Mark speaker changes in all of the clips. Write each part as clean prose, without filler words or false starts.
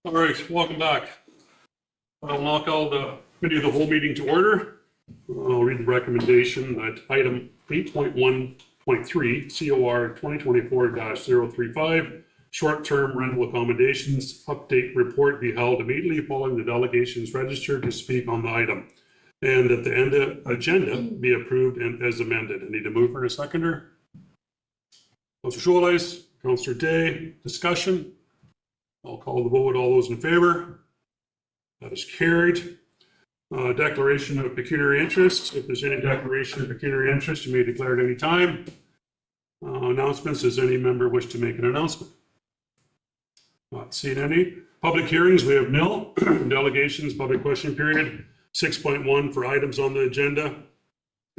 Speaker 1: All right, welcome back. I'll now call the committee of the whole meeting to order. I'll read the recommendation that item 8.1.3 COR 2024-035 short-term rental accommodations update report be held immediately following the delegations registered to speak on the item, and that the agenda be approved and as amended. I need a mover and a seconder. Councillor Scholies, Councillor Day, discussion. I'll call the vote. All those in favor? That is carried. Declaration of pecuniary interest. If there's any declaration of pecuniary interest, you may declare at any time. Announcements. Does any member wish to make an announcement? Not seeing any. Public hearings, we have nil. Delegations, public question period. 6.1 for items on the agenda.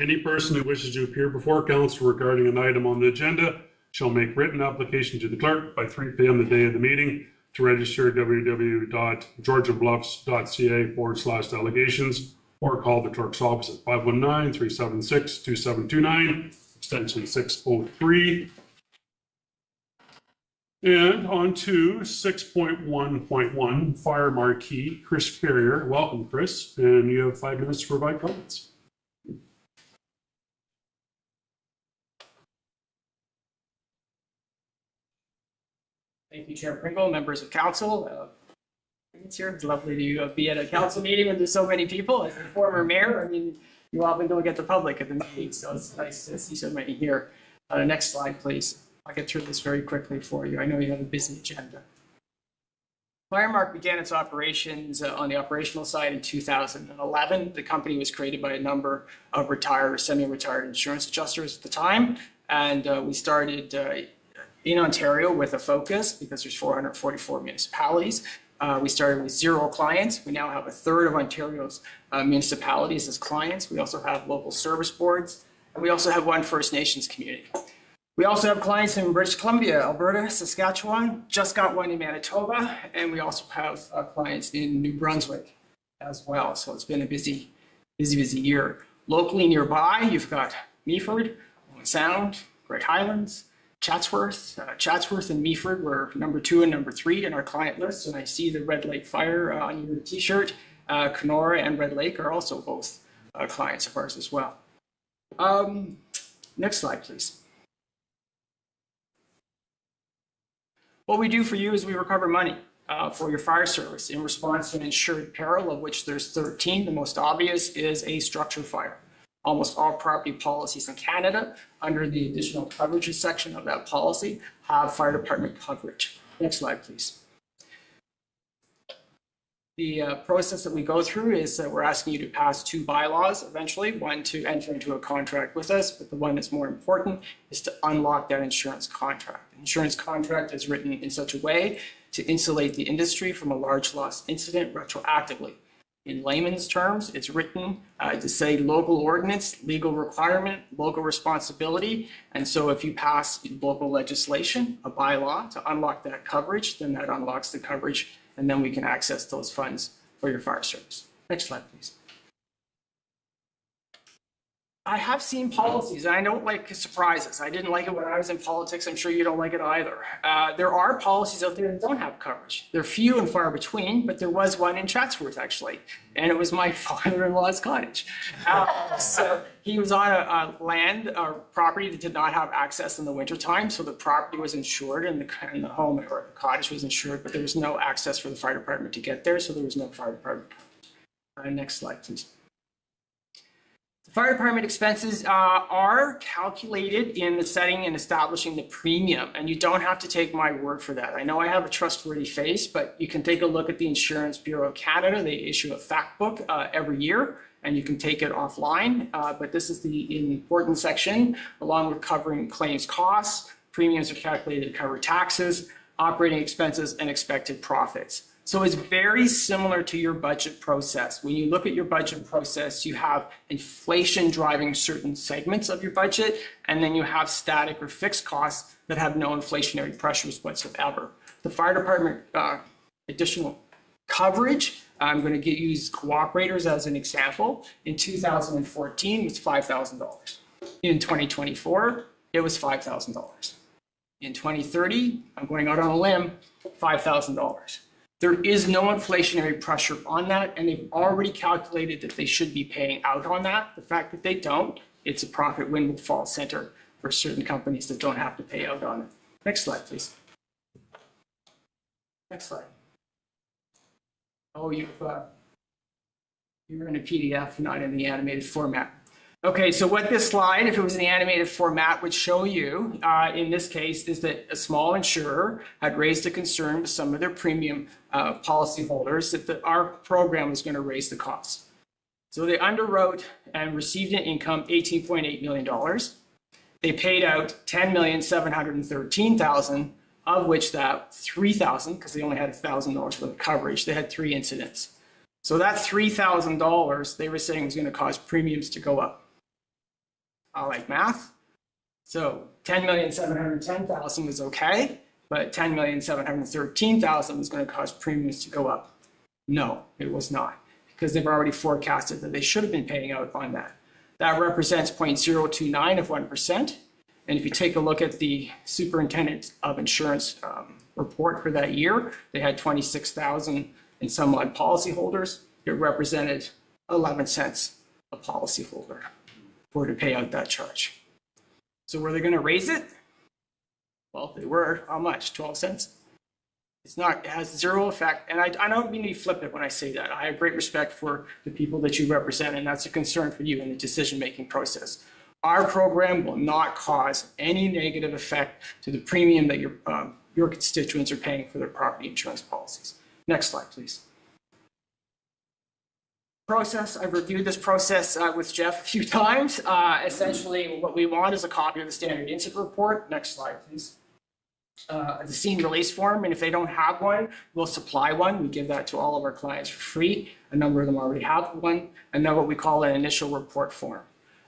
Speaker 1: Any person who wishes to appear before council regarding an item on the agenda shall make written application to the clerk by 3 p.m. the day of the meeting. To register, www.georgianbluffs.ca/delegations or call the clerk's office at 519-376-2729, extension 603. And on to 6.1.1, fire marquee, Chris Carrier. Welcome, Chris, and you have 5 minutes to provide comments.
Speaker 2: Thank you, Chair Pringle, members of council. It's here. It's lovely to be at a council meeting when there's so many people. As a former mayor, I mean, you often don't get the public at the meeting, so it's nice to see so many here. Next slide, please. I'll get through this very quickly for you. I know you have a busy agenda. Firemark began its operations on the operational side in 2011. The company was created by a number of retired or semi-retired insurance adjusters at the time, and we started in Ontario with a focus because there's 444 municipalities. We started with 0 clients. We now have a third of Ontario's municipalities as clients. We also have local service boards, and we also have one First Nations community. We also have clients in British Columbia, Alberta, Saskatchewan, just got one in Manitoba, and we also have clients in New Brunswick as well. So it's been a busy year. Locally nearby, you've got Meaford, Sound, Great Highlands, Chatsworth. Chatsworth and Meaford were number 2 and number 3 in our client list, and I see the Red Lake Fire on your t-shirt. Kenora and Red Lake are also both clients of ours as well. Next slide, please. What we do for you is we recover money for your fire service in response to an insured peril, of which there's 13. The most obvious is a structure fire. Almost all property policies in Canada, under the additional coverages section of that policy, have fire department coverage. Next slide, please. The process that we go through is that we're asking you to pass 2 bylaws eventually, one to enter into a contract with us, but the one that's more important is to unlock that insurance contract. The insurance contract is written in such a way to insulate the industry from a large loss incident retroactively. In layman's terms, it's written to say local ordinance, legal requirement, local responsibility. And so if you pass local legislation, a bylaw to unlock that coverage, then that unlocks the coverage, and then we can access those funds for your fire service. Next slide, please. I have seen policies, and I don't like surprises. I didn't like it when I was in politics. I'm sure you don't like it either. There are policies out there that don't have coverage. They're few and far between, but there was one in Chatsworth, actually, and it was my father-in-law's cottage. So he was on a land or property that did not have access in the wintertime, so the property was insured and the home or the cottage was insured, but there was no access for the fire department to get there, so there was no fire department coverage. Next slide, please. Fire department expenses are calculated in the setting and establishing the premium, and you don't have to take my word for that. I know I have a trustworthy face, but you can take a look at the Insurance Bureau of Canada. They issue a fact book every year, and you can take it offline, but this is the important section, along with covering claims costs. Premiums are calculated to cover taxes, operating expenses, and expected profits. So it's very similar to your budget process. When you look at your budget process, you have inflation driving certain segments of your budget, and then you have static or fixed costs that have no inflationary pressures whatsoever. The fire department additional coverage, I'm going to use cooperators as an example. In 2014, it was $5,000. In 2024, it was $5,000. In 2030, I'm going out on a limb, $5,000. There is no inflationary pressure on that, and they've already calculated that they should be paying out on that. The fact that they don't, it's a profit windfall center for certain companies that don't have to pay out on it. Next slide, please. Next slide. Oh, you're in a PDF, not in the animated format. Okay, so what this slide, if it was in the animated format, would show you, in this case, is that a small insurer had raised a concern with some of their premium policyholders that our program was going to raise the costs. So they underwrote and received an income $18.8 million. They paid out $10,713,000, of which that $3,000, because they only had $1,000 worth of coverage, they had 3 incidents. So that $3,000 they were saying was going to cause premiums to go up. I like math. So $10,710,000 was okay, but $10,713,000 was going to cause premiums to go up. No, it was not, because they've already forecasted that they should have been paying out on that. That represents 0.029 of 1%. And if you take a look at the Superintendent of Insurance report for that year, they had 26,000 and some odd policyholders. It represented 11 cents a policyholder for to pay out that charge. So were they going to raise it? Well, they were. How much? 12 cents? It's not, it has zero effect. And I don't mean to be flippant when I say that. I have great respect for the people that you represent, and that's a concern for you in the decision-making process. Our program will not cause any negative effect to the premium that your constituents are paying for their property insurance policies. Next slide, please. Process, I've reviewed this process with Jeff a few times. Essentially, what we want is a copy of the standard incident report. Next slide, please. The scene release form, and if they don't have one, we'll supply one. We give that to all of our clients for free. A number of them already have one, and then what we call an initial report form.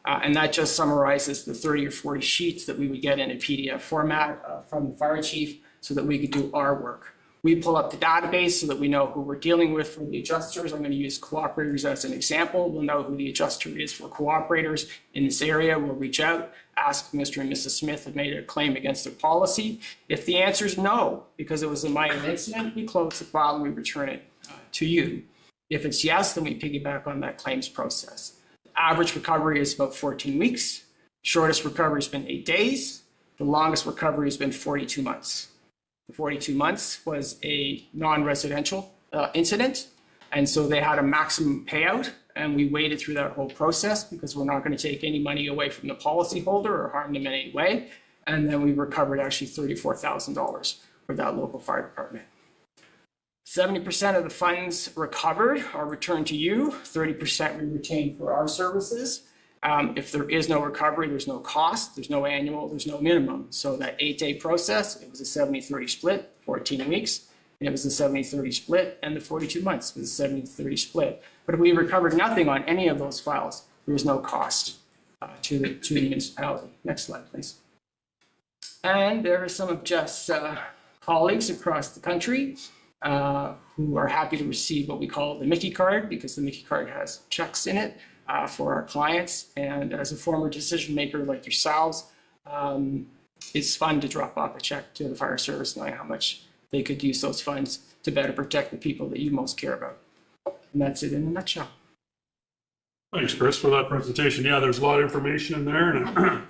Speaker 2: And that just summarizes the 30 or 40 sheets that we would get in a PDF format from the fire chief so that we could do our work. We pull up the database so that we know who we're dealing with for the adjusters. I'm going to use cooperators as an example. We'll know who the adjuster is for cooperators in this area. We'll reach out, ask Mr. and Mrs. Smith have made a claim against their policy. If the answer is no, because it was a minor incident, we close the file and we return it to you. If it's yes, then we piggyback on that claims process. Average recovery is about 14 weeks. Shortest recovery has been 8 days. The longest recovery has been 42 months. The 42 months was a non-residential incident, and so they had a maximum payout, and we waited through that whole process because we're not going to take any money away from the policyholder or harm them in any way. And then we recovered actually $34,000 for that local fire department. 70% of the funds recovered are returned to you, 30% we retain for our services. If there is no recovery, there's no cost, there's no annual, there's no minimum. So that 8-day process, it was a 70-30 split, 14 weeks, and it was a 70-30 split, and the 42 months was a 70-30 split. But if we recovered nothing on any of those files, there was no cost to the municipality. Next slide, please. And there are some of Jeff's colleagues across the country who are happy to receive what we call the Mickey card, because the Mickey card has checks in it for our clients. And as a former decision maker like yourselves, it's fun to drop off a check to the fire service knowing how much they could use those funds to better protect the people that you most care about. And that's it in a nutshell.
Speaker 1: Thanks, Chris, for that presentation. Yeah, there's a lot of information in there, and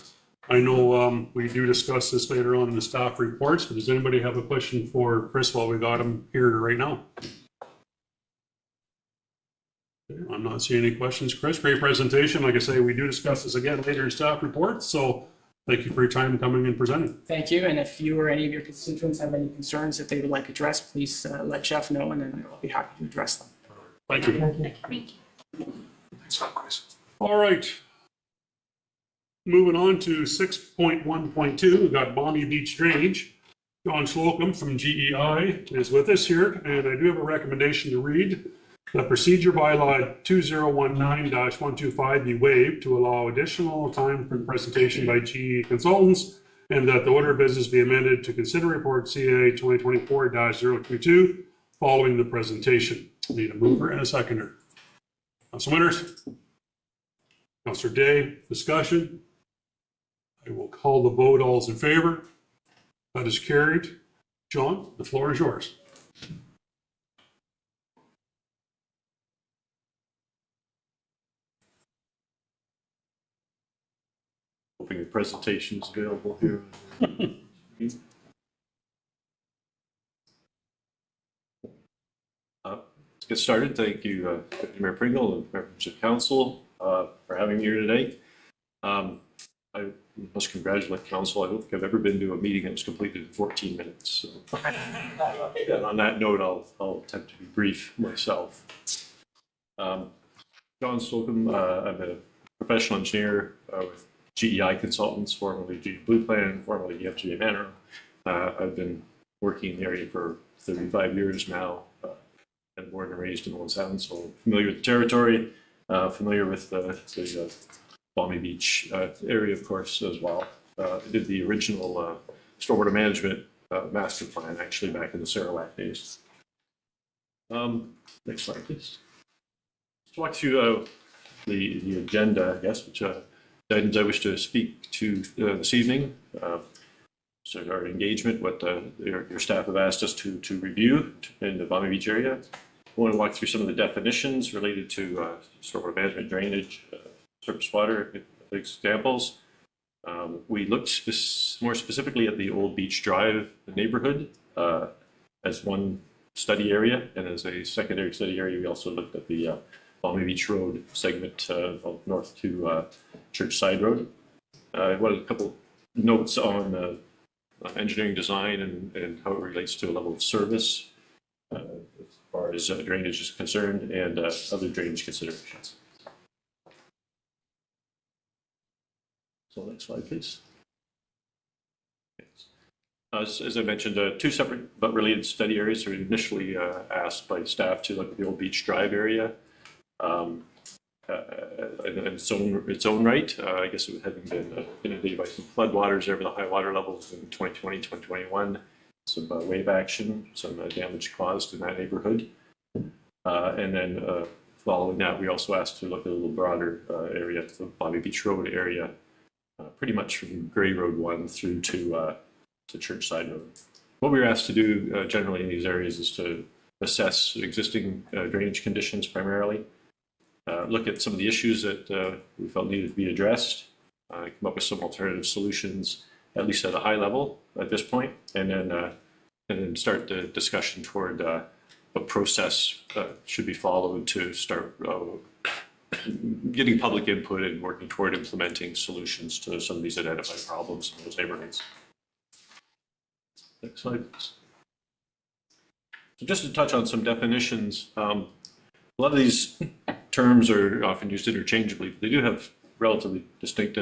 Speaker 1: I know we do discuss this later on in the staff reports, but does anybody have a question for Chris while we got him here right now? I'm not seeing any questions. Chris, great presentation. Like I say, we do discuss this again later in staff reports, so thank you for your time coming and presenting.
Speaker 2: Thank you, and if you or any of your constituents have any concerns that they would like addressed, please let Jeff know, and then I'll be happy to address them.
Speaker 1: Thank you.
Speaker 3: Thank you.
Speaker 1: Thanks, Chris. All right. Moving on to 6.1.2, we've got Bonnie Beach Drainage. John Slocum from GEI is with us here, and I do have a recommendation to read. The procedure bylaw 2019-125 be waived to allow additional time for the presentation by GE consultants, and that the order of business be amended to consider report CA 2024-022 following the presentation. Need a mover and a seconder. Councilor Winters, Councilor Day, discussion. I will call the vote. All's in favor. That is carried. John, the floor is yours.
Speaker 3: hoping the presentation is available here. Let's get started. Thank you, Deputy Mayor Pringle and members of council for having me here today. I must congratulate council. I don't think I've ever been to a meeting that was completed in 14 minutes. So. And on that note, I'll attempt to be brief myself. John Slocum, I'm a professional engineer with GEI Consultants, formerly GE Blue Plan, formerly FGA Manor. I've been working in the area for 35 years now. And born and raised in Owen Sound, so familiar with the territory, familiar with the Balmy Beach area, of course, as well. I did the original stormwater management master plan, actually, back in the Sarawak days. Next slide, please. Let's walk through the agenda, I guess, which items I wish to speak to this evening. So our engagement, what your staff have asked us to review in the Balmy Beach area. I want to walk through some of the definitions related to stormwater management, drainage, surface water examples. We looked more specifically at the Old Beach Drive neighborhood as one study area, and as a secondary study area, we also looked at the Balmy Beach Road segment north to Church Side Road. I wanted a couple notes on engineering design and how it relates to a level of service as far as drainage is concerned, and other drainage considerations. So next slide, please. As I mentioned, two separate but related study areas were initially asked by staff to look at the Old Beach Drive area. In its own right, I guess it having been inundated by some floodwaters over the high water levels in 2020, 2021, some wave action, some damage caused in that neighborhood. And then following that, we also asked to look at a little broader area, the Balmy Beach Road area, pretty much from Gray Road 1 through to Church Side Road. What we were asked to do generally in these areas is to assess existing drainage conditions primarily, look at some of the issues that we felt needed to be addressed, come up with some alternative solutions, at least at a high level at this point, and then start the discussion toward what process should be followed to start getting public input and working toward implementing solutions to some of these identified problems in those neighborhoods. Next slide, please. So just to touch on some definitions, a lot of these terms are often used interchangeably, but they do have relatively distinct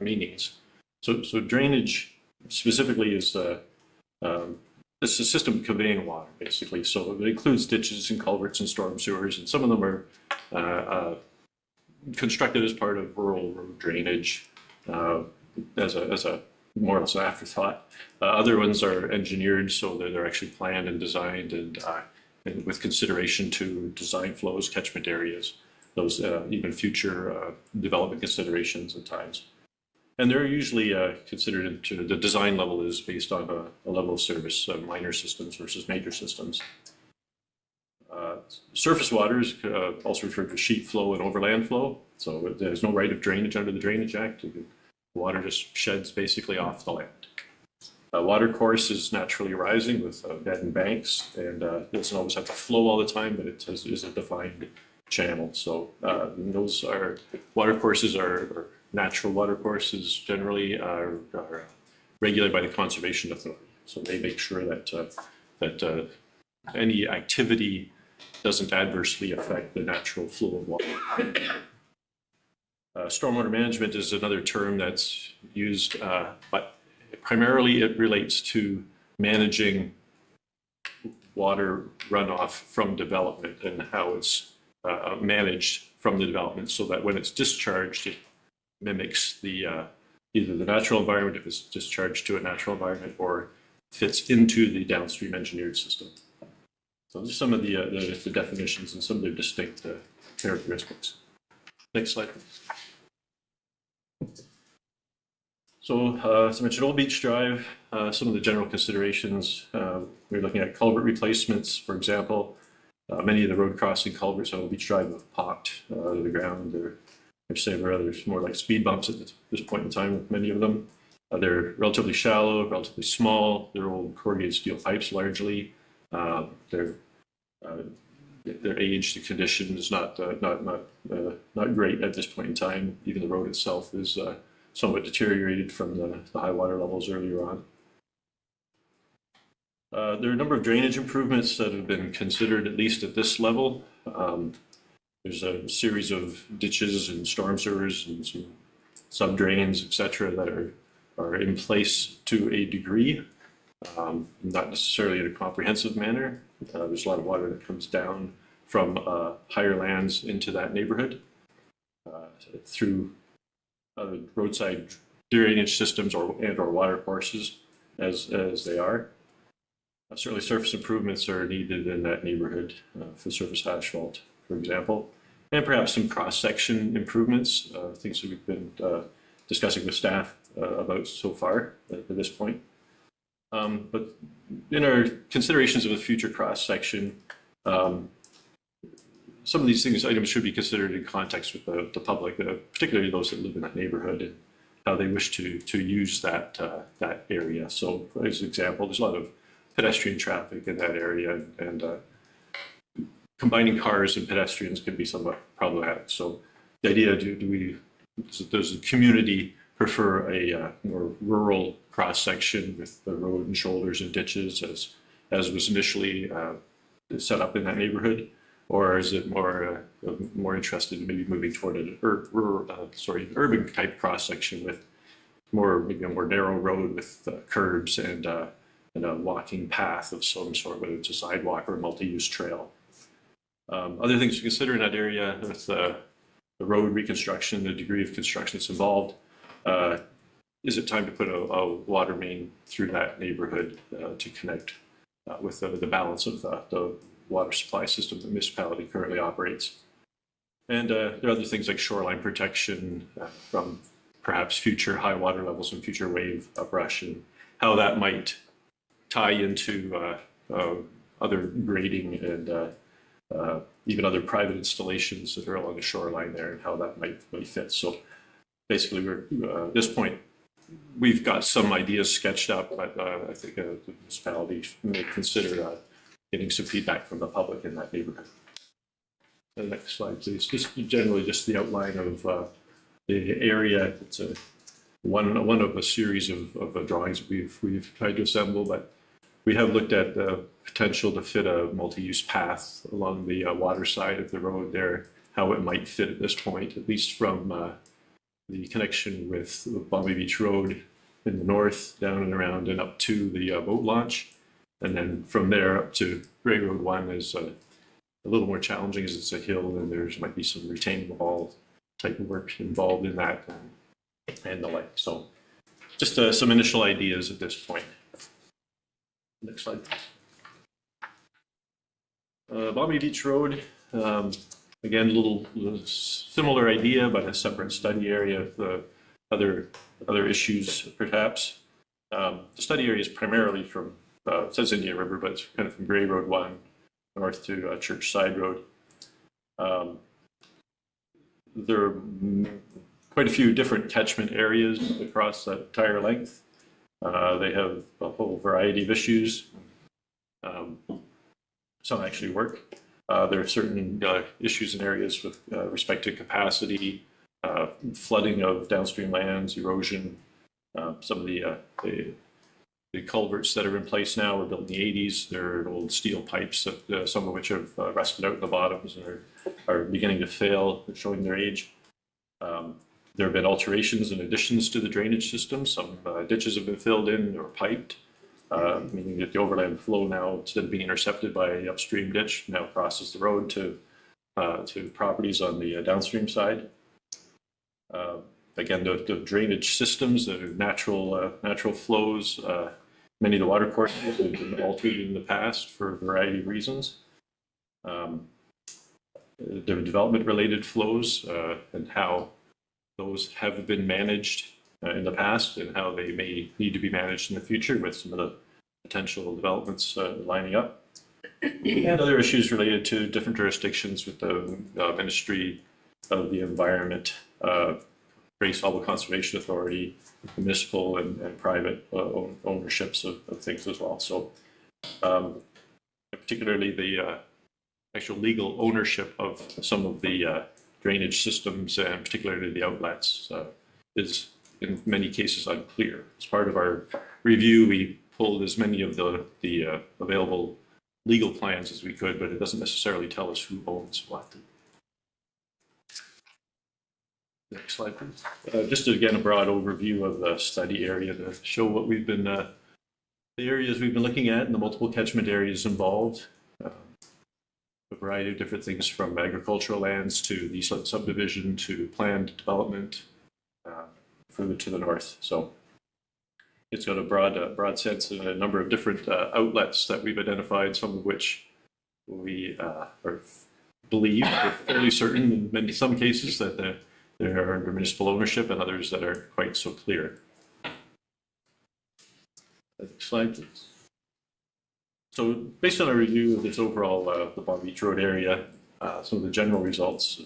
Speaker 3: meanings. So drainage specifically is it's a system conveying water, basically. So it includes ditches and culverts and storm sewers, and some of them are constructed as part of rural road drainage as a more or less an afterthought. Other ones are engineered so that they're actually planned and designed and with consideration to design flows, catchment areas, those even future development considerations at times. And they're usually considered into the design level is based on a level of service, minor systems versus major systems. Surface water is also referred to sheet flow and overland flow. So there's no right of drainage under the Drainage Act. Water just sheds basically off the land. Water course is naturally rising with bed and banks, and it doesn't always have to flow all the time, but it is a defined channel. So those are water courses are natural water courses generally are regulated by the Conservation Authority. So they make sure that any activity doesn't adversely affect the natural flow of water. Stormwater management is another term that's used, but primarily it relates to managing water runoff from development and how it's managed from the development so that when it's discharged, it mimics the either the natural environment if it's discharged to a natural environment or fits into the downstream engineered system. So these are some of the definitions and some of their distinct characteristics. Next slide, please. So as I mentioned, Old Beach Drive, some of the general considerations, we're looking at culvert replacements, for example. Many of the road crossing culverts on Old Beach Drive have popped out of the ground. They're I'd say there are others more like speed bumps at this point in time, many of them. They're relatively shallow, relatively small. They're old corrugated steel pipes largely. Their age, the condition is not great at this point in time. Even the road itself is somewhat deteriorated from the high water levels earlier on. There are a number of drainage improvements that have been considered, at least at this level. There's a series of ditches and storm sewers and some sub-drains, et cetera, that are in place to a degree, not necessarily in a comprehensive manner. There's a lot of water that comes down from higher lands into that neighborhood through roadside drainage systems or water courses as they are. Certainly surface improvements are needed in that neighborhood for surface asphalt, for example, and perhaps some cross-section improvements, things that we've been discussing with staff about so far at this point. But in our considerations of the future cross-section, some of these items should be considered in context with the public, particularly those that live in that neighborhood and how they wish to use that area. So, as an example, there's a lot of pedestrian traffic in that area, and combining cars and pedestrians can be somewhat problematic. So, the idea: does the community prefer a more rural cross-section with the road and shoulders and ditches as was initially set up in that neighborhood, or is it more interested in maybe moving toward an urban type cross-section with maybe a more narrow road with curbs and a walking path of some sort, whether it's a sidewalk or a multi-use trail? Other things to consider in that area with the road reconstruction, the degree of construction that's involved. Is it time to put a water main through that neighborhood to connect with the balance of the water supply system the municipality currently operates? And there are other things like shoreline protection from perhaps future high water levels and future wave uprush, and how that might tie into other grading and even other private installations that are along the shoreline there, and how that might fit. So basically, we're at this point, we've got some ideas sketched up, but I think the municipality may consider getting some feedback from the public in that neighborhood. The next slide, please. Just generally, just the outline of the area. It's one of a series of drawings we've tried to assemble, but we have looked at the potential to fit a multi-use path along the water side of the road there, how it might fit at this point, at least from the connection with Balmy Beach Road in the north, down and around and up to the boat launch. And then from there up to Grey Road 1 is a little more challenging as it's a hill, and there might be some retaining wall type of work involved in that and the like. So just some initial ideas at this point. Next slide. Balmy Beach Road, again, a little similar idea, but a separate study area of other issues, perhaps. The study area is primarily from, it says Indian River, but it's kind of from Grey Road 1 north to Church Side Road. There are quite a few different catchment areas across that entire length. They have a whole variety of issues. Some actually work. There are certain issues in areas with respect to capacity, flooding of downstream lands, erosion. Some of the culverts that are in place now were built in the 80s. They're old steel pipes, that, some of which have rusted out in the bottoms and are beginning to fail, showing their age. There have been alterations and additions to the drainage system. Some ditches have been filled in or piped, meaning that the overland flow now, instead of being intercepted by an upstream ditch, now crosses the road to properties on the downstream side. Again, the drainage systems, the natural flows, many of the water courses have been altered in the past for a variety of reasons. There are development-related flows and how those have been managed in the past and how they may need to be managed in the future with some of the potential developments lining up. And other issues related to different jurisdictions with the Ministry of the Environment Grace Harbor Conservation Authority, municipal and private ownerships of things as well. So particularly the actual legal ownership of some of the drainage systems and particularly the outlets is in many cases unclear. As part of our review, we pulled as many of the available legal plans as we could, but it doesn't necessarily tell us who owns what. Next slide, please. Just again, a broad overview of the study area to show what we've been, the areas we've been looking at and the multiple catchment areas involved. A variety of different things from agricultural lands to the subdivision to planned development further to the north. So it's got a broad sense and a number of different outlets that we've identified, some of which we believe, we're fairly certain in some cases that they're under municipal ownership and others that are quite so clear. Next slide, please. So based on a review of this overall, the Bonny Beach Road area, some of the general results,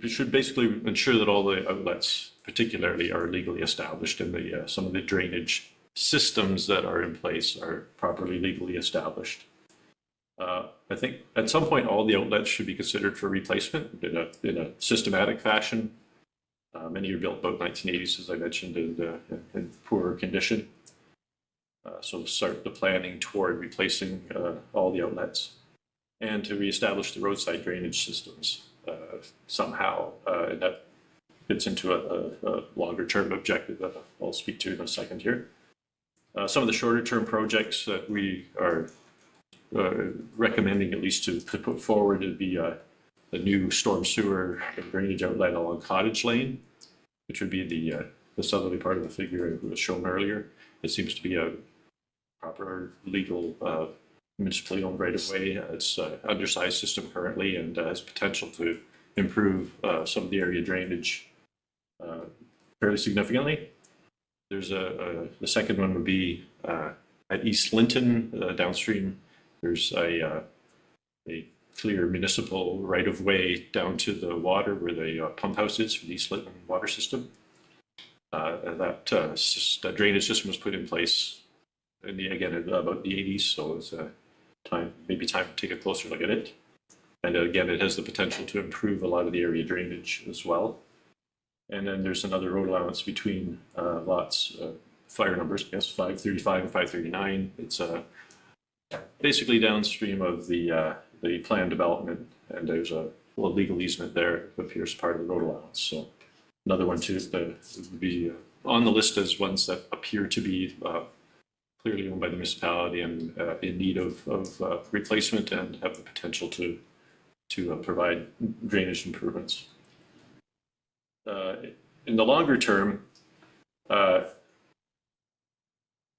Speaker 3: we should basically ensure that all the outlets particularly are legally established and the some of the drainage systems that are in place are properly legally established. I think at some point all the outlets should be considered for replacement in a systematic fashion. Many are built about 1980s, as I mentioned, in poorer condition. So start the planning toward replacing all the outlets and to reestablish the roadside drainage systems somehow. And that fits into a longer term objective that I'll speak to in a second here. Some of the shorter term projects that we are recommending at least to put forward would be the new storm sewer drainage outlet along Cottage Lane, which would be the southerly part of the figure that was shown earlier. It seems to be a proper legal municipally owned right of way. It's an undersized system currently and has potential to improve some of the area drainage fairly significantly. There's the second one would be at East Linton downstream. There's a clear municipal right of way down to the water where the pump house is for the East Linton water system. That drainage system was put in place in about the 80s, so it's maybe time to take a closer look at it. And again, it has the potential to improve a lot of the area drainage as well. And then there's another road allowance between lots, fire numbers, I guess 535 and 539. It's basically downstream of the planned development, and there's a legal easement there that appears part of the road allowance. So another one too would be on the list as ones that appear to be clearly owned by the municipality and in need of replacement and have the potential to provide drainage improvements. In the longer term,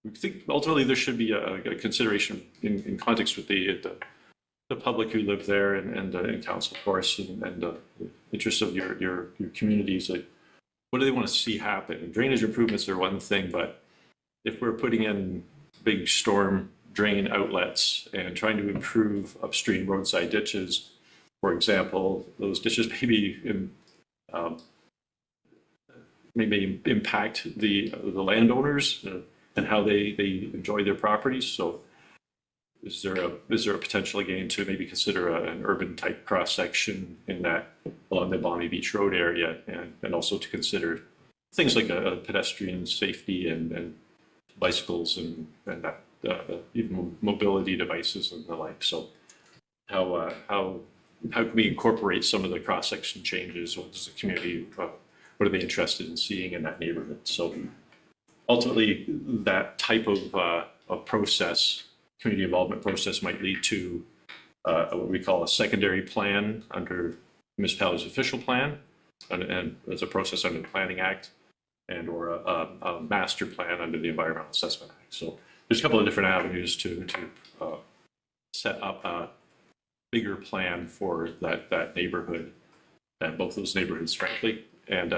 Speaker 3: we think ultimately there should be a consideration in context with the public who live there and council, of course, and the interests of your communities. Like, what do they want to see happen? And drainage improvements are one thing, but if we're putting in big storm drain outlets and trying to improve upstream roadside ditches, for example, those ditches maybe impact the landowners and how they enjoy their properties. So is there a potential again to maybe consider an urban type cross section in that along the Bonny Beach Road area, and also to consider things like a pedestrian safety and bicycles and that even mobility devices and the like. So how can we incorporate some of the cross section changes? What does the community what are they interested in seeing in that neighborhood? So ultimately, that type of process, community involvement process, might lead to what we call a secondary plan under municipality's official plan, and as a process under the Planning Act, and or a master plan under the Environmental Assessment Act. So there's a couple of different avenues to set up a bigger plan for that neighborhood, and both those neighborhoods, frankly, and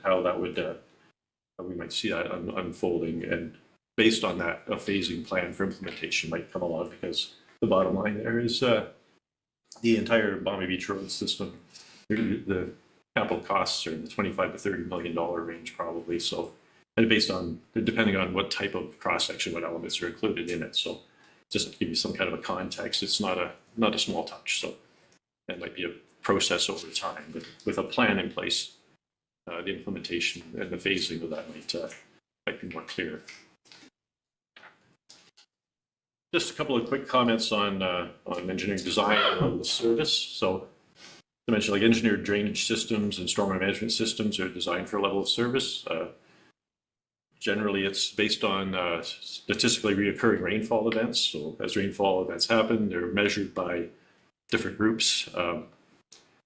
Speaker 3: how that would how we might see that unfolding. And based on that, a phasing plan for implementation might come along, because the bottom line there is the entire Bonny Beach Road system the capital costs are in the $25 to $30 million range probably. So, and based on, depending on what type of cross-section, what elements are included in it. So just to give you some kind of a context, it's not a small touch. So it might be a process over time, but with a plan in place, the implementation and the phasing of that might be more clear. Just a couple of quick comments on engineering design and the service. So I mentioned, like, engineered drainage systems and stormwater management systems are designed for a level of service. Generally, it's based on statistically reoccurring rainfall events. So as rainfall events happen, they're measured by different groups.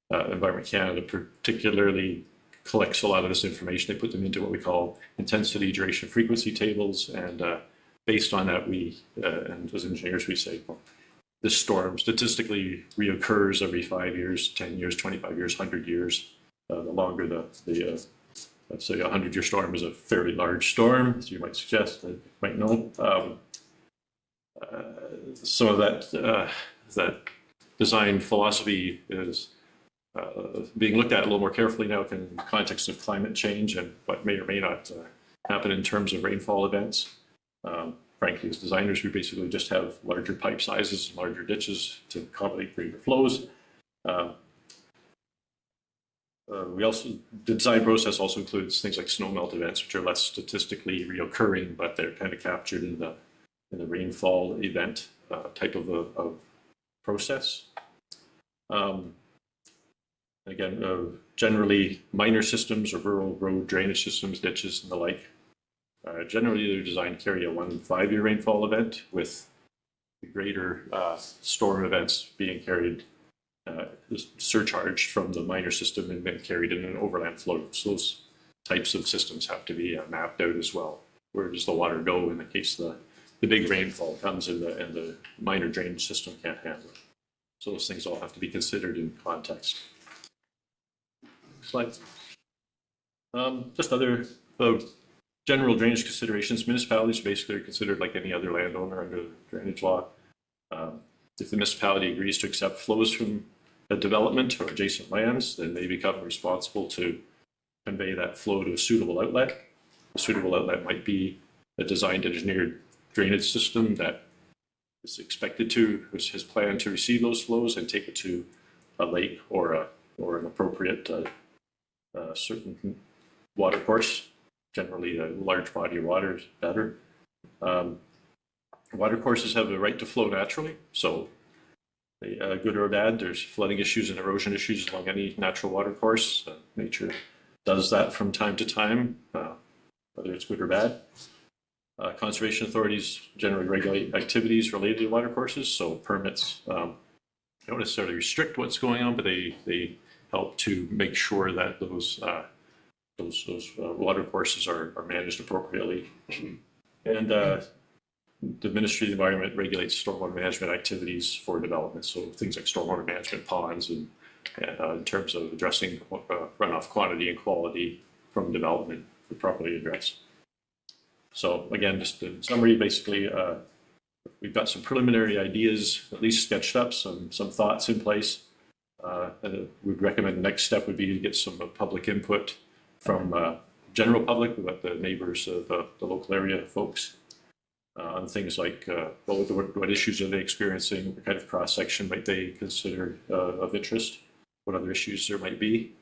Speaker 3: Environment Canada particularly collects a lot of this information. They put them into what we call intensity, duration, frequency tables. And based on that, we, and as engineers, we say, well, this storm statistically reoccurs every 5 years, 10 years, 25 years, 100 years. The longer let's say a 100-year storm is a fairly large storm, as you might suggest, you might know. Some of that design philosophy is being looked at a little more carefully now in the context of climate change and what may or may not happen in terms of rainfall events. Frankly, as designers, we basically just have larger pipe sizes and larger ditches to accommodate greater flows. The design process also includes things like snowmelt events, which are less statistically reoccurring, but they're kind of captured in the rainfall event type of process. Again, generally minor systems or rural road drainage systems, ditches, and the like. Generally, they're designed to carry a 1 5-year rainfall event, with the greater storm events being carried surcharged from the minor system and then carried in an overland flow. So those types of systems have to be mapped out as well. Where does the water go in the case the big rainfall comes and the minor drainage system can't handle it? So those things all have to be considered in context. Slide. Just other general drainage considerations. Municipalities basically are considered like any other landowner under the drainage law. If the municipality agrees to accept flows from a development or adjacent lands, then they become responsible to convey that flow to a suitable outlet. A suitable outlet might be a designed engineered drainage system that is expected to, has planned to receive those flows and take it to a lake or an appropriate certain water course. Generally, a large body of water is better. Water courses have a right to flow naturally, so good or bad, there's flooding issues and erosion issues along any natural water course. Nature does that from time to time, whether it's good or bad. Conservation authorities generally regulate activities related to water courses, so permits don't necessarily restrict what's going on, but they help to make sure that those water courses are managed appropriately. And the Ministry of the Environment regulates stormwater management activities for development, so things like stormwater management ponds and in terms of addressing runoff quantity and quality from development are properly addressed. So again, just in summary, basically, we've got some preliminary ideas, at least sketched up, some thoughts in place. And we'd recommend the next step would be to get some public input from general public, about the neighbors, the local area folks, on things like what issues are they experiencing, what kind of cross-section might they consider of interest, what other issues there might be,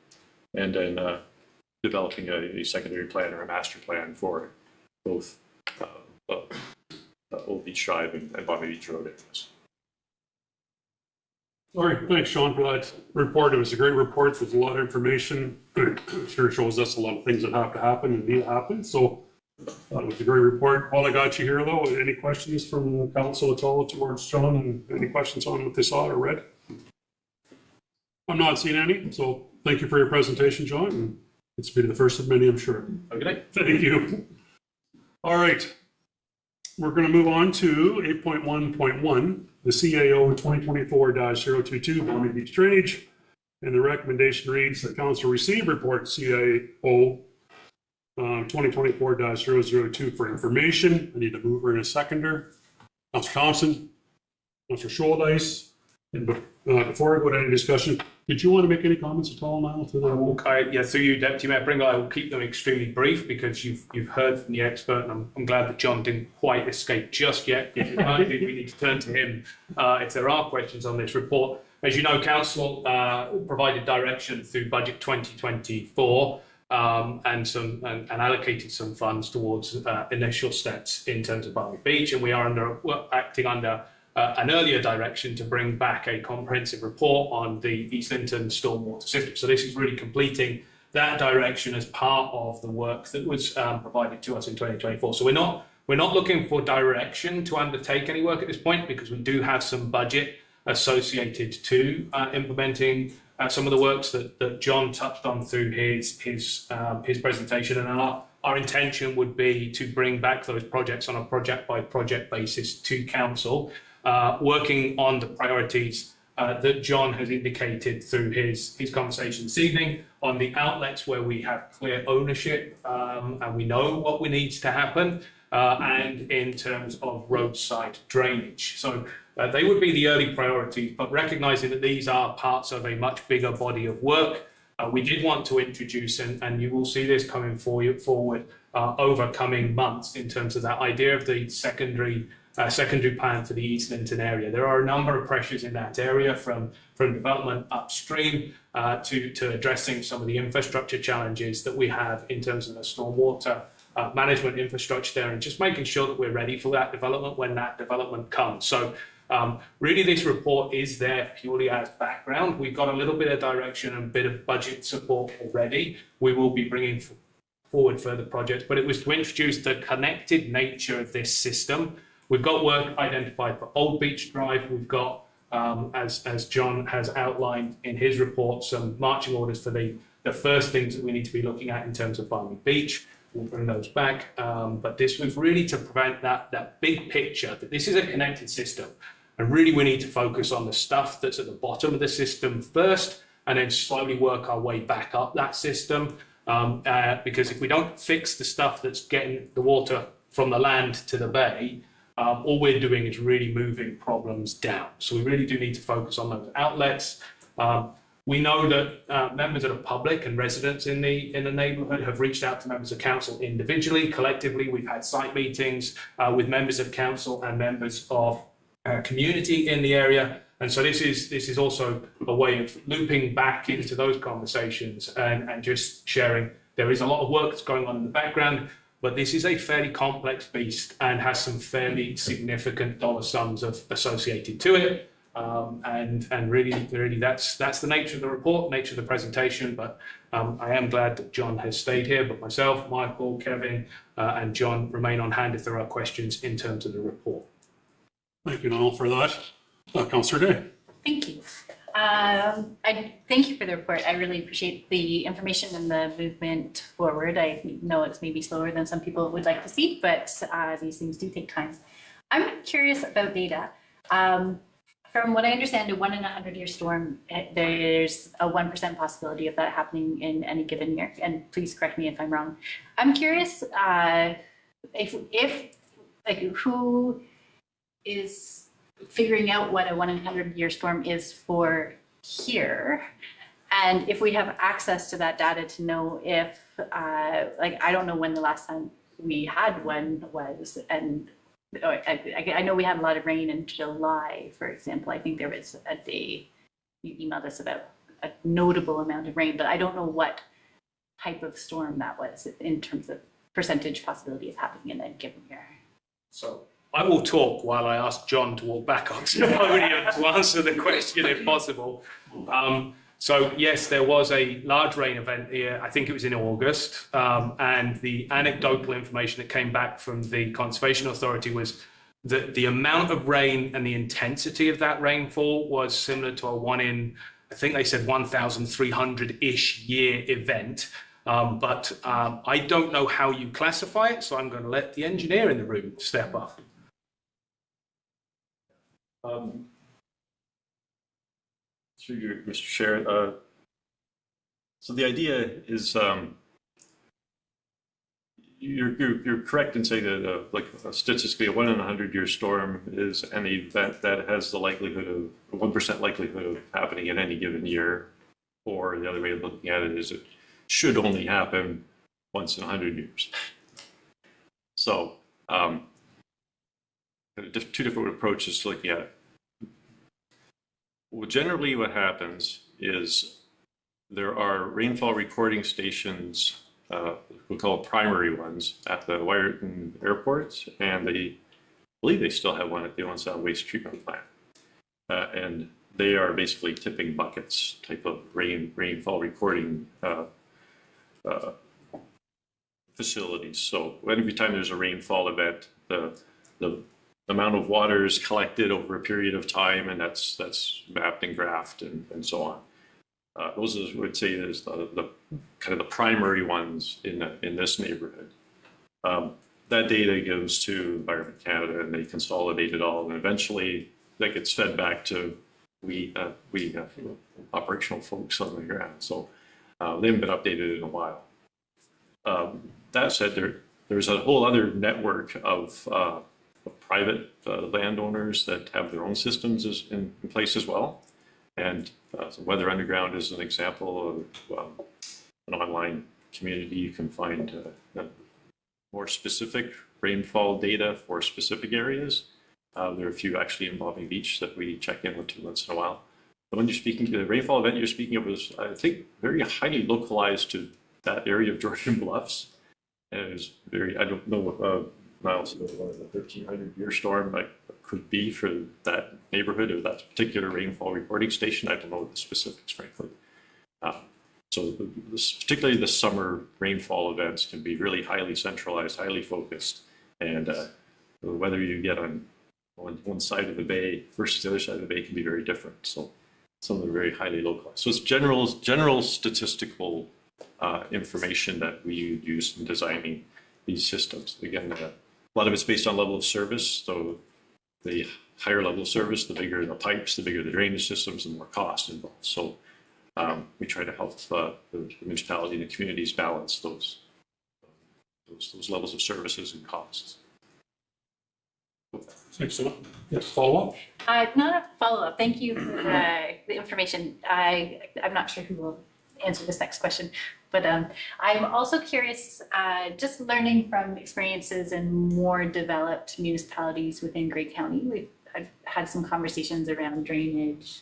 Speaker 3: and then developing a secondary plan or a master plan for both Old Beach Drive and Bonnie Beach Road areas.
Speaker 1: All right, thanks, Sean, for that report. It was a great report. There's a lot of information. It sure shows us a lot of things that have to happen and need to happen. So it was a great report. While I got you here, though, any questions from council at all towards Sean, and any questions on what they saw or read? I'm not seeing any, so thank you for your presentation, John. And it's been the first of many, I'm sure.
Speaker 3: Have a good night.
Speaker 1: Thank you. All right. We're going to move on to 8.1.1, the CAO 2024-022 Bonnie Beach Drainage. And the recommendation reads that council receive report CAO 2024-002 for information. I need a mover and a seconder. Councillor Thompson, Councillor Scholdice, And before I go to any discussion, did you want to make any comments at all, Niall, to the?
Speaker 4: Yeah, through you, Deputy Mayor Pringle, I will keep them extremely brief because you've heard from the expert, and I'm glad that John didn't quite escape just yet. We need to turn to him if there are questions on this report. As you know, Council provided direction through Budget 2024 and allocated some funds towards initial steps in terms of Barmy Beach, and we are acting under an earlier direction to bring back a comprehensive report on the East Linton stormwater system. So this is really completing that direction as part of the work that was provided to us in 2024. So we're not looking for direction to undertake any work at this point because we do have some budget associated to implementing some of the works that John touched on through his presentation, and our intention would be to bring back those projects on a project by project basis to Council, working on the priorities that John has indicated through his conversation this evening on the outlets where we have clear ownership and we know what needs to happen, and in terms of roadside drainage. So they would be the early priorities, but recognising that these are parts of a much bigger body of work, we did want to introduce, and you will see this coming forward over coming months in terms of that idea of the secondary plan for the East Linton area. There are a number of pressures in that area from development upstream to addressing some of the infrastructure challenges that we have in terms of the stormwater management infrastructure there, and just making sure that we're ready for that development when that development comes. So really this report is there purely as background. We've got a little bit of direction and a bit of budget support already. We will be bringing forward further projects, but it was to introduce the connected nature of this system. We've got work identified for Old Beach Drive. We've got, as John has outlined in his report, some marching orders for the first things that we need to be looking at in terms of Barmy Beach. We'll bring those back. But this was really to prevent that big picture, that this is a connected system. And really we need to focus on the stuff that's at the bottom of the system first, and then slowly work our way back up that system. Because if we don't fix the stuff that's getting the water from the land to the bay, all we're doing is really moving problems down. So we really do need to focus on those outlets. We know that members of the public and residents in the neighbourhood have reached out to members of council individually. Collectively, we've had site meetings with members of council and members of community in the area. And so this is also a way of looping back into those conversations and just sharing. There is a lot of work that's going on in the background, but this is a fairly complex beast and has some fairly significant dollar sums associated to it. And really that's the nature of the report, nature of the presentation. But I am glad that John has stayed here, but myself, Michael, Kevin, and John remain on hand if there are questions in terms of the report.
Speaker 1: Thank you, Niall, for that. Councillor Day.
Speaker 5: Thank you. I thank you for the report. I really appreciate the information and the movement forward. I know it's maybe slower than some people would like to see, but these things do take time. I'm curious about data. From what I understand, a 1 in 100-year storm, there's a 1% possibility of that happening in any given year. And please correct me if I'm wrong. I'm curious if who is figuring out what a 1 in 100-year storm is for here, and if we have access to that data to know if, I don't know when the last time we had one was, and I know we had a lot of rain in July, for example. I think there was a day you emailed us about a notable amount of rain, but I don't know what type of storm that was in terms of percentage possibility of happening in a given year.
Speaker 4: So I will talk while I ask John to walk back onto the podium to answer the question if possible. So yes, there was a large rain event here. I think it was in August. And the anecdotal information that came back from the Conservation Authority was that the amount of rain and the intensity of that rainfall was similar to a 1 in, I think they said 1,300-ish year event. But I don't know how you classify it, so I'm going to let the engineer in the room step up.
Speaker 3: Through you, Mr. Chair. So the idea is, You're correct in saying that like statistically a 1 in 100-year storm is an event that has the likelihood of 1% likelihood of happening in any given year, or the other way of looking at it is it should only happen once in 100 years. So two different approaches to looking at it. Well, generally what happens is there are rainfall recording stations, we call primary ones, at the Wyerton Airport, and I believe they still have one at the Owen Sound Waste Treatment Plant. And they are basically tipping buckets type of rainfall recording facilities. So every time there's a rainfall event, the amount of water is collected over a period of time, and that's mapped and graphed and so on. Those I would say is the kind of the primary ones in this neighborhood. That data goes to Environment Canada, and they consolidate it all, and eventually that gets fed back to we have operational folks on the ground. So they haven't been updated in a while. That said, there's a whole other network of private landowners that have their own systems in place as well. And so Weather Underground is an example of an online community. You can find more specific rainfall data for specific areas. There are a few actually involving beach that we check in with once in a while. But when you're speaking to the rainfall event you're speaking of is, I think, very highly localized to that area of Georgian Bluffs. And it was very, I don't know what Miles, the 1300-year storm could be for that neighborhood or that particular rainfall recording station. I don't know the specifics, frankly. So particularly the summer rainfall events can be really highly centralized, highly focused, and whether you get on one side of the bay versus the other side of the bay can be very different. So some of them are very highly localized. So it's general statistical information that we use in designing these systems. Again, a lot of it's based on level of service. So the higher level of service, the bigger the pipes, the bigger the drainage systems, the more cost involved. So we try to help the municipality and the communities balance those levels of services and costs.
Speaker 1: Thanks so much. Yes, follow up?
Speaker 5: Not a follow-up. Thank you for the information. I'm not sure who will answer this next question, but I'm also curious, just learning from experiences in more developed municipalities within Grey County. I've had some conversations around drainage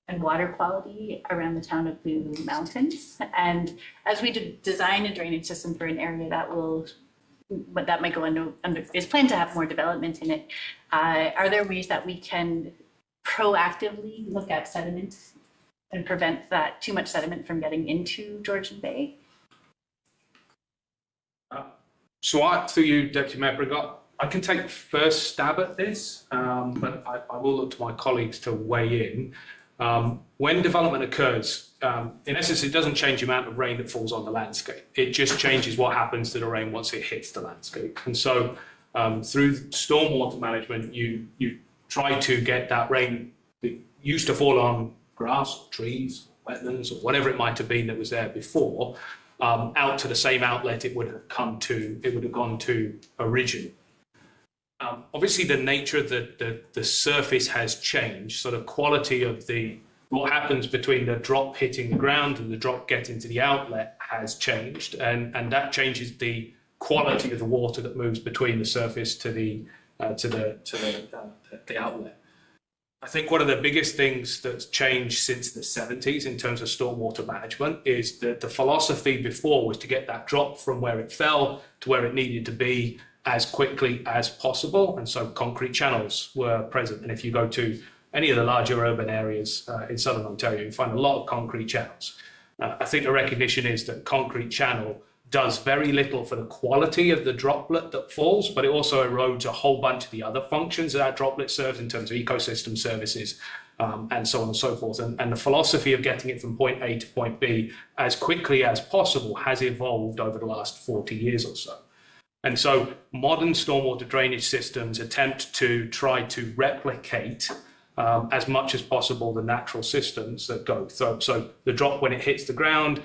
Speaker 5: and water quality around the town of Blue Mountains. And as we design a drainage system for an area that might go under is planned to have more development in it, are there ways that we can proactively look at sediment and prevent that too much sediment from getting into Georgian Bay?
Speaker 4: So through you, Deputy Mayor Brigott, I can take first stab at this, but I will look to my colleagues to weigh in. When development occurs, in essence, it doesn't change the amount of rain that falls on the landscape. It just changes what happens to the rain once it hits the landscape. And so through stormwater management, you try to get that rain that used to fall on grass, trees, wetlands, or whatever it might have been that was there before, out to the same outlet it would have gone to originally. Obviously, the nature of the surface has changed, so the quality of what happens between the drop hitting the ground and the drop getting to the outlet has changed, and that changes the quality of the water that moves between the surface to the outlet. I think one of the biggest things that's changed since the 70s in terms of stormwater management is that the philosophy before was to get that drop from where it fell to where it needed to be as quickly as possible. And so concrete channels were present. And if you go to any of the larger urban areas in southern Ontario, you find a lot of concrete channels. I think the recognition is that concrete channel does very little for the quality of the droplet that falls, but it also erodes a whole bunch of the other functions that droplet serves in terms of ecosystem services and so on and so forth. And the philosophy of getting it from point A to point B as quickly as possible has evolved over the last 40 years or so. And so modern stormwater drainage systems attempt to try to replicate as much as possible the natural systems that go. So the drop when it hits the ground,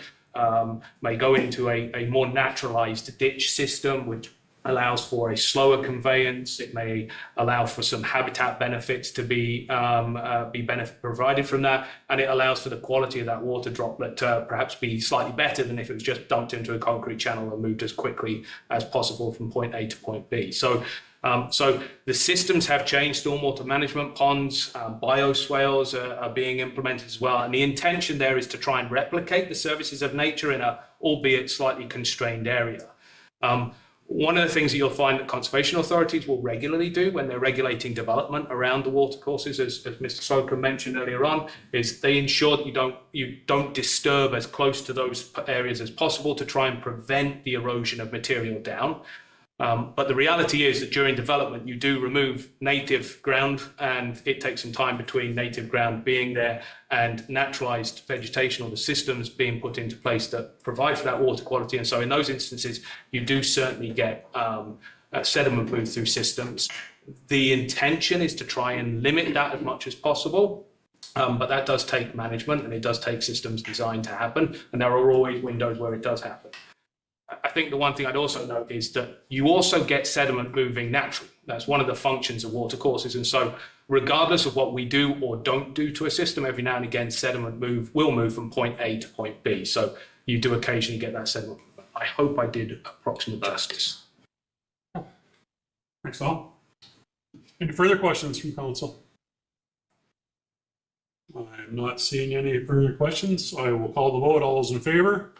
Speaker 4: may go into a more naturalized ditch system, which allows for a slower conveyance. It may allow for some habitat benefits to be provided from that, and it allows for the quality of that water droplet to perhaps be slightly better than if it was just dumped into a concrete channel and moved as quickly as possible from point A to point B. So the systems have changed. Stormwater management ponds, bioswales are being implemented as well. And the intention there is to try and replicate the services of nature in a, albeit slightly constrained area. One of the things that you'll find that conservation authorities will regularly do when they're regulating development around the watercourses, as Mr. Slocum mentioned earlier on, is they ensure that you don't disturb as close to those areas as possible to try and prevent the erosion of material down. But the reality is that during development, you do remove native ground, and it takes some time between native ground being there and naturalized vegetation or the systems being put into place that provide for that water quality. And so in those instances, you do certainly get sediment move through systems. The intention is to try and limit that as much as possible. But that does take management, and it does take systems design to happen. And there are always windows where it does happen. I think the one thing I'd also note is that you also get sediment moving naturally. That's one of the functions of watercourses. And so regardless of what we do or don't do to a system, every now and again, sediment will move from point A to point B. So you do occasionally get that sediment. I hope I did approximate justice.
Speaker 1: Thanks, Tom. Any further questions from council? I'm not seeing any further questions. I will call the vote. All those in favor?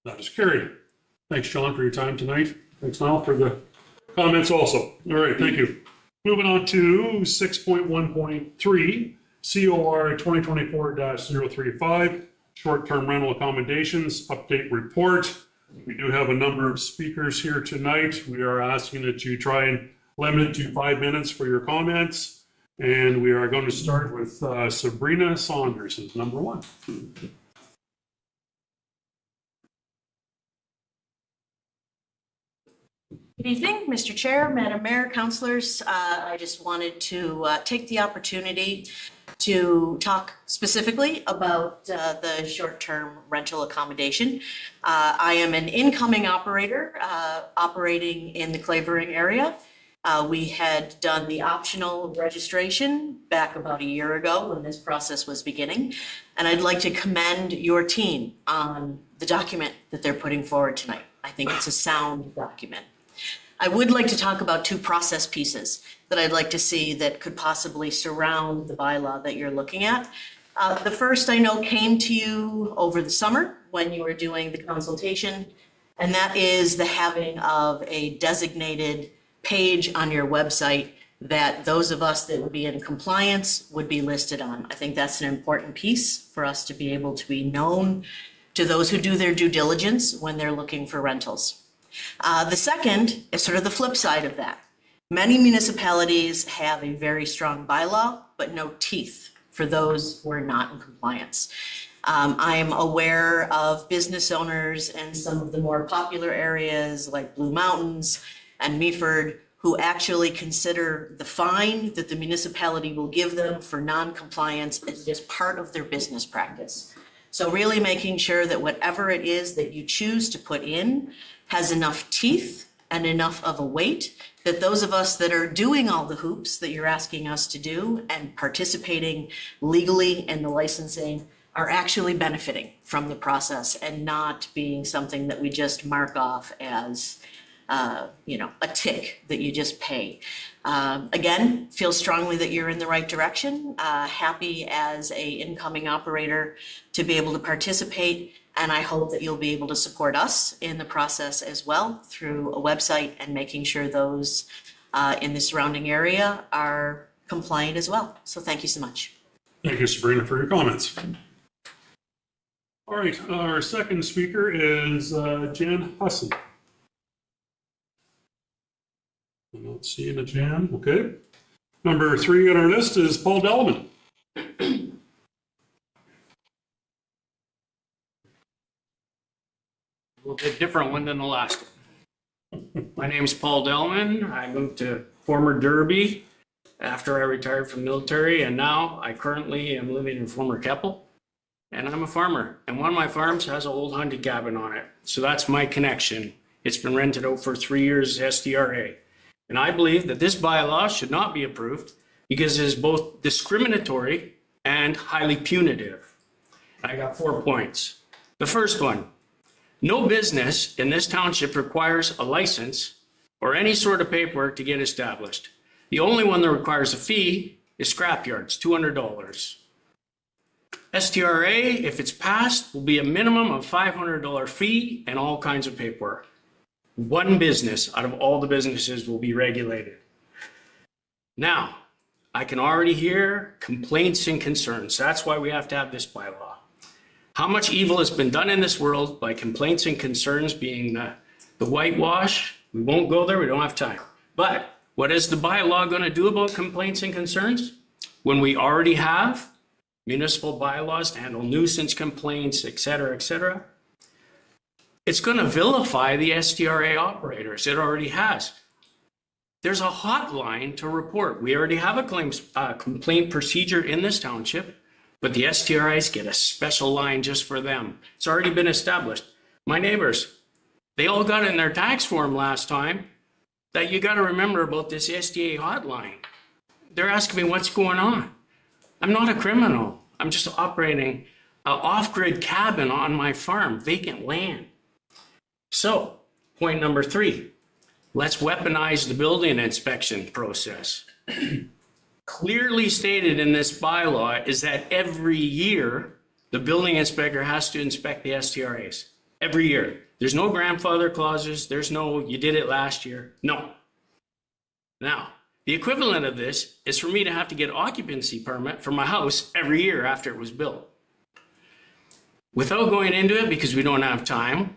Speaker 1: That is carried. Thanks, John, for your time tonight. Thanks, Niall, for the comments also. All right, thank you. Moving on to 6.1.3, COR 2024-035, short-term rental accommodations update report. We do have a number of speakers here tonight. We are asking that you try and limit it to 5 minutes for your comments. And we are going to start with Sabrina Saunders as number one.
Speaker 6: Good evening, Mr. Chair, Madam Mayor, councillors. I just wanted to take the opportunity to talk specifically about the short-term rental accommodation. I am an incoming operator operating in the Clavering area. We had done the optional registration back about a year ago when this process was beginning, and I'd like to commend your team on the document that they're putting forward tonight. I think it's a sound document. I would like to talk about two process pieces that I'd like to see that could possibly surround the bylaw that you're looking at. The first I know came to you over the summer when you were doing the consultation, and that is the having of a designated page on your website that those of us that would be in compliance would be listed on. I think that's an important piece for us to be able to be known to those who do their due diligence when they're looking for rentals. The second is sort of the flip side of that. Many municipalities have a very strong bylaw, but no teeth for those who are not in compliance. I'm aware of business owners in some of the more popular areas like Blue Mountains and Meaford who actually consider the fine that the municipality will give them for non-compliance as just part of their business practice. So really making sure that whatever it is that you choose to put in has enough teeth and enough of a weight that those of us that are doing all the hoops that you're asking us to do and participating legally in the licensing are actually benefiting from the process and not being something that we just mark off as a tick that you just pay. Again, feel strongly that you're in the right direction. Happy as a incoming operator to be able to participate. And I hope that you'll be able to support us in the process as well through a website and making sure those in the surrounding area are compliant as well. So thank you so much.
Speaker 1: Thank you, Sabrina, for your comments. All right, our second speaker is Jan Hussey. I'm not seeing a Jan, okay. Number 3 on our list is Paul Delman.
Speaker 7: A little bit different one than the last one. My name is Paul Delman. I moved to former Derby after I retired from the military, and now I currently am living in former Keppel. and I'm a farmer, and one of my farms has an old hunting cabin on it. So that's my connection. It's been rented out for 3 years as STRA. And I believe that this bylaw should not be approved because it is both discriminatory and highly punitive. I got 4 points. The first one, no business in this township requires a license or any sort of paperwork to get established. The only one that requires a fee is scrapyards, $200. STRA, if it's passed, will be a minimum of $500 fee and all kinds of paperwork. One business out of all the businesses will be regulated. Now, I can already hear complaints and concerns. That's why we have to have this bylaw. How much evil has been done in this world by complaints and concerns being the whitewash? We won't go there, we don't have time. But what is the bylaw going to do about complaints and concerns? When we already have municipal bylaws to handle nuisance complaints, et cetera, it's going to vilify the STRA operators. It already has. There's a hotline to report. We already have a complaint procedure in this township, but the STRAs get a special line just for them. It's already been established. My neighbors, they all got in their tax form last time that you got to remember about this SDA hotline. They're asking me what's going on. I'm not a criminal. I'm just operating an off-grid cabin on my farm, vacant land. So, point number 3, let's weaponize the building inspection process. Clearly stated in this bylaw is that every year, the building inspector has to inspect the STRAs. Every year. There's no grandfather clauses. There's no, you did it last year. No. Now, the equivalent of this is for me to have to get occupancy permit for my house every year after it was built. Without going into it, because we don't have time,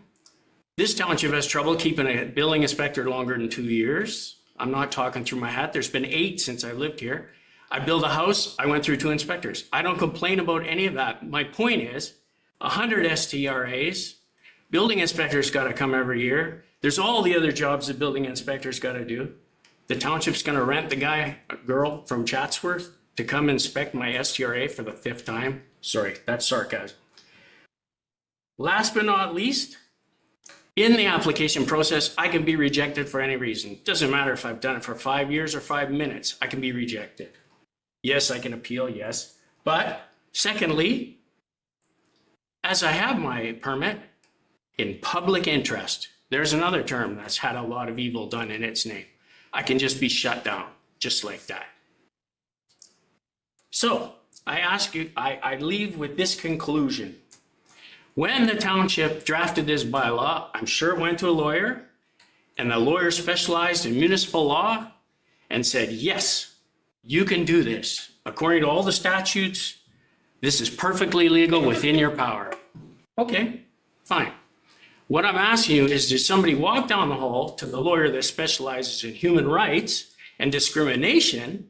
Speaker 7: this township has trouble keeping a building inspector longer than 2 years. I'm not talking through my hat. There's been 8 since I lived here. I built a house, I went through 2 inspectors. I don't complain about any of that. My point is, 100 STRAs, building inspectors got to come every year. There's all the other jobs that building inspectors got to do. The township's going to rent the guy, a girl from Chatsworth to come inspect my STRA for the 5th time. Sorry, that's sarcasm. Last but not least, in the application process, I can be rejected for any reason. Doesn't matter if I've done it for 5 years or 5 minutes, I can be rejected. Yes, I can appeal, yes. But secondly, as I have my permit, in public interest, there's another term that's had a lot of evil done in its name. I can just be shut down, just like that. So I ask you, I leave with this conclusion. When the township drafted this bylaw, I'm sure it went to a lawyer, and the lawyer specialized in municipal law and said, yes, you can do this. According to all the statutes, this is perfectly legal within your power. Okay, fine. What I'm asking you is, did somebody walk down the hall to the lawyer that specializes in human rights and discrimination,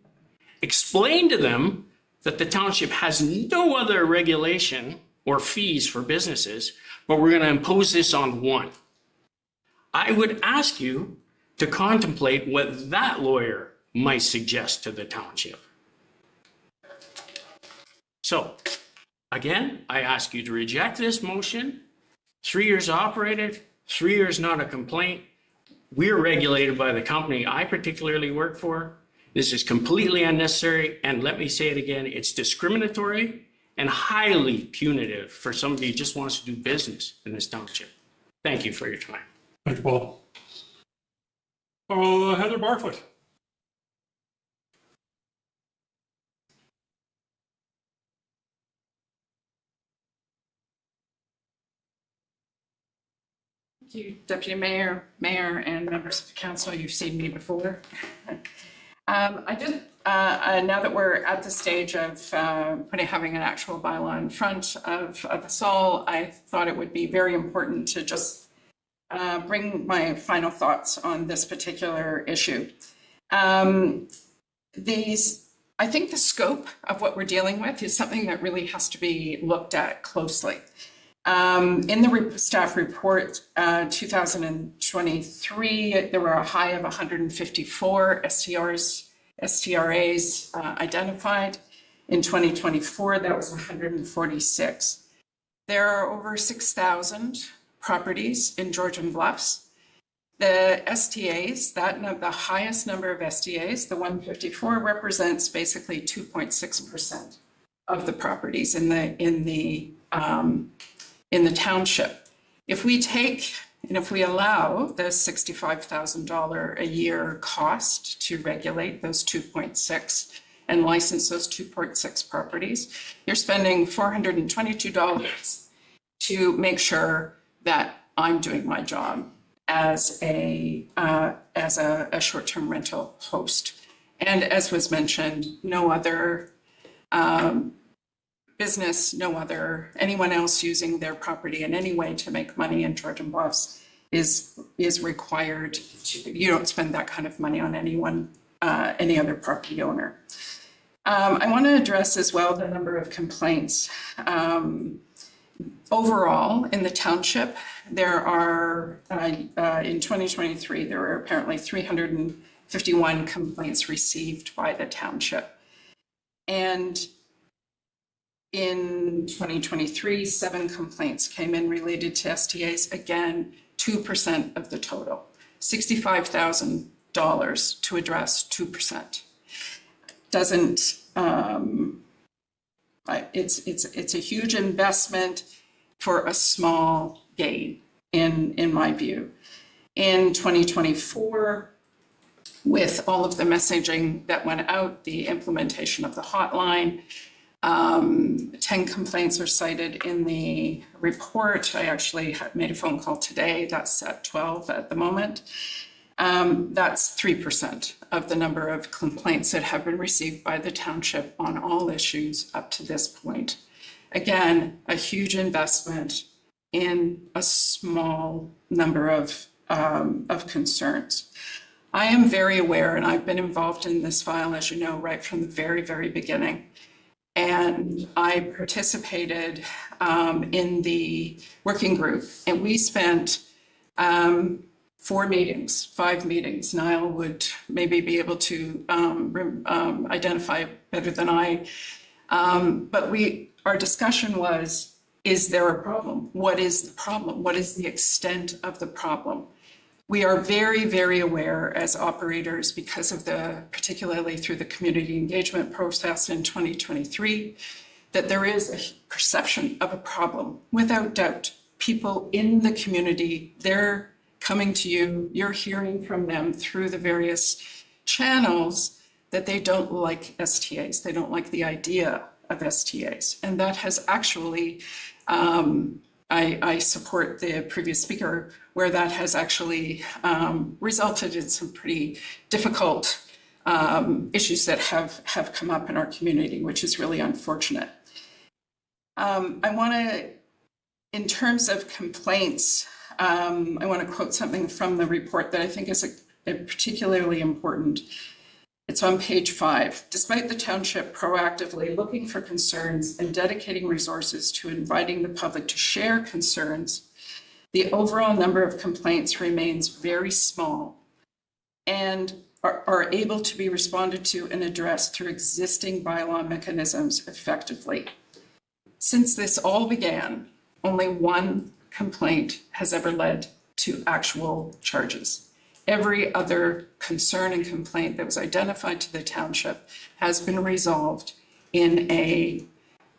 Speaker 7: explain to them that the township has no other regulation or fees for businesses, but we're going to impose this on one? I would ask you to contemplate what that lawyer might suggest to the township. So, again, I ask you to reject this motion. 3 years operated, 3 years not a complaint. We're regulated by the company I particularly work for. This is completely unnecessary, and let me say it again, it's discriminatory and highly punitive for somebody who just wants to do business in this township. Thank you for your time.
Speaker 1: Thank you, Paul. Heather Barfoot.
Speaker 8: Thank you, Deputy Mayor, and members of the council. You've seen me before. Now that we're at the stage of having an actual bylaw in front of us all, I thought it would be very important to just bring my final thoughts on this particular issue. I think the scope of what we're dealing with is something that really has to be looked at closely. In the staff report 2023, there were a high of 154 STRAs identified. In 2024, that was 146. There are over 6,000 properties in Georgian Bluffs. The STAs, the highest number of STAs, the 154, represents basically 2.6% of the properties in the township. If we take and if we allow the $65,000 a year cost to regulate those 2.6 and license those 2.6 properties, you're spending $422 to make sure that I'm doing my job as a short-term rental host. And as was mentioned, no other business, anyone else using their property in any way to make money in Georgian Bluffs is required to, you don't spend that kind of money on anyone, any other property owner. I want to address as well the number of complaints. Overall, in the township, there are, in 2023, there were apparently 351 complaints received by the township. And in 2023, 7 complaints came in related to STAs, again, 2% of the total, $65,000 to address 2%. Doesn't, it's a huge investment for a small gain, in my view. In 2024, with all of the messaging that went out, the implementation of the hotline, 10 complaints are cited in the report. I actually made a phone call today. That's at 12 at the moment. That's 3% of the number of complaints that have been received by the township on all issues up to this point. Again, a huge investment in a small number of concerns. I am very aware, and I've been involved in this file, as you know, right from the very, very beginning. And I participated in the working group, and we spent 5 meetings. Niall would maybe be able to identify better than I. But our discussion was, is there a problem? What is the problem? What is the extent of the problem? We are very, very aware as operators, because of particularly through the community engagement process in 2023, that there is a perception of a problem. Without doubt, people in the community, they're coming to you, you're hearing from them through the various channels that they don't like STAs. They don't like the idea of STAs. And that has actually, I support the previous speaker, where that has actually resulted in some pretty difficult issues that have come up in our community, which is really unfortunate. I want to, in terms of complaints, I want to quote something from the report that I think is particularly important. It's on page 5. Despite the township proactively looking for concerns and dedicating resources to inviting the public to share concerns, the overall number of complaints remains very small and are able to be responded to and addressed through existing bylaw mechanisms effectively. Since this all began, only 1 complaint has ever led to actual charges. Every other concern and complaint that was identified to the township has been resolved in a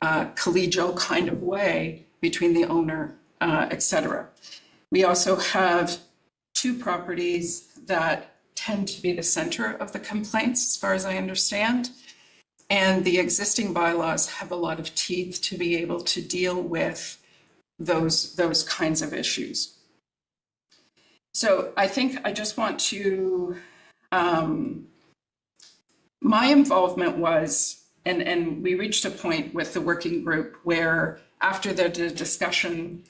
Speaker 8: collegial kind of way between the owner, etc. We also have 2 properties that tend to be the center of the complaints, as far as I understand. And the existing bylaws have a lot of teeth to be able to deal with those kinds of issues. So I think I just want to, my involvement was, and we reached a point with the working group where after the discussion,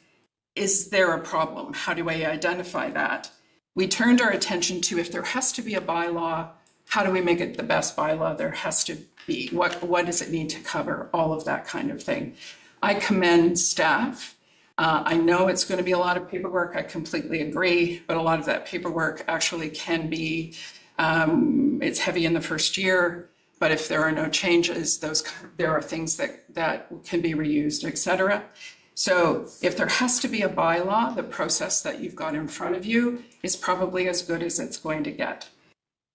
Speaker 8: is there a problem? How do I identify that? We turned our attention to, if there has to be a bylaw, how do we make it the best bylaw there has to be? What does it need to cover? All of that kind of thing. I commend staff. I know it's going to be a lot of paperwork. I completely agree, but a lot of that paperwork actually can be, it's heavy in the first year, but if there are no changes, there are things that can be reused, et cetera. So if there has to be a bylaw, the process that you've got in front of you is probably as good as it's going to get.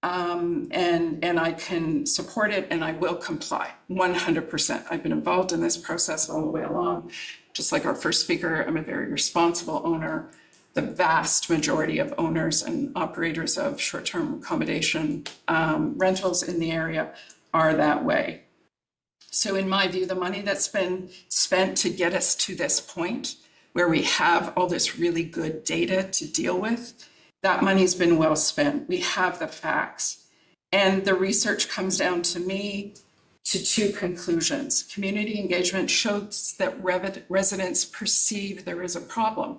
Speaker 8: And I can support it and I will comply 100%. I've been involved in this process all the way along. Just like our first speaker, I'm a very responsible owner. The vast majority of owners and operators of short-term accommodation rentals in the area are that way. So in my view, the money that's been spent to get us to this point where we have all this really good data to deal with, that money's been well spent. We have the facts. And the research comes down to me to two conclusions. Community engagement shows that residents perceive there is a problem.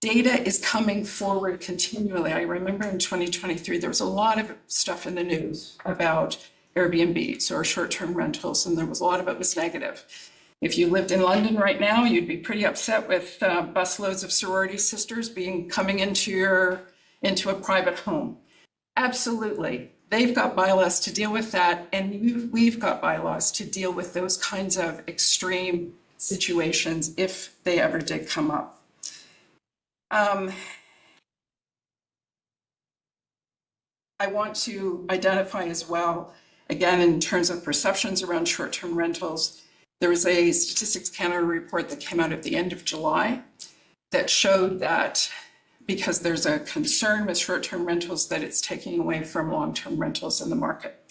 Speaker 8: Data is coming forward continually. I remember in 2023, there was a lot of stuff in the news about Airbnbs or short-term rentals, and there was a lot of it was negative. If you lived in London right now, you'd be pretty upset with busloads of sorority sisters coming into a private home. Absolutely. They've got bylaws to deal with that, and we've got bylaws to deal with those kinds of extreme situations if they ever did come up. I want to identify as well, again, in terms of perceptions around short-term rentals, there was a Statistics Canada report that came out at the end of July that showed that because there's a concern with short-term rentals that it's taking away from long-term rentals in the market.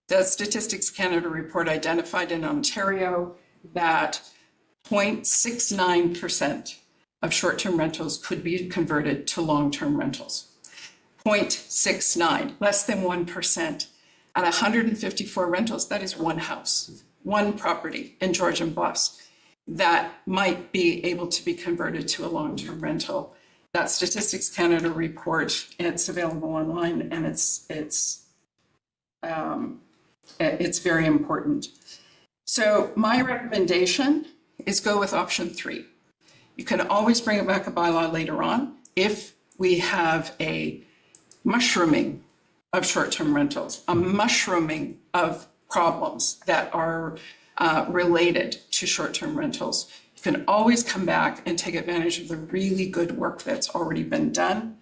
Speaker 8: The Statistics Canada report identified in Ontario that 0.69% of short-term rentals could be converted to long-term rentals. 0.69, less than 1%. At 154 rentals, that is one house, one property in Georgian Bluffs that might be able to be converted to a long-term rental. That Statistics Canada report, it's available online, and it's very important. So my recommendation is go with option 3. You can always bring back a bylaw later on if we have a mushrooming of short-term rentals, a mushrooming of problems that are related to short-term rentals. You can always come back and take advantage of the really good work that's already been done.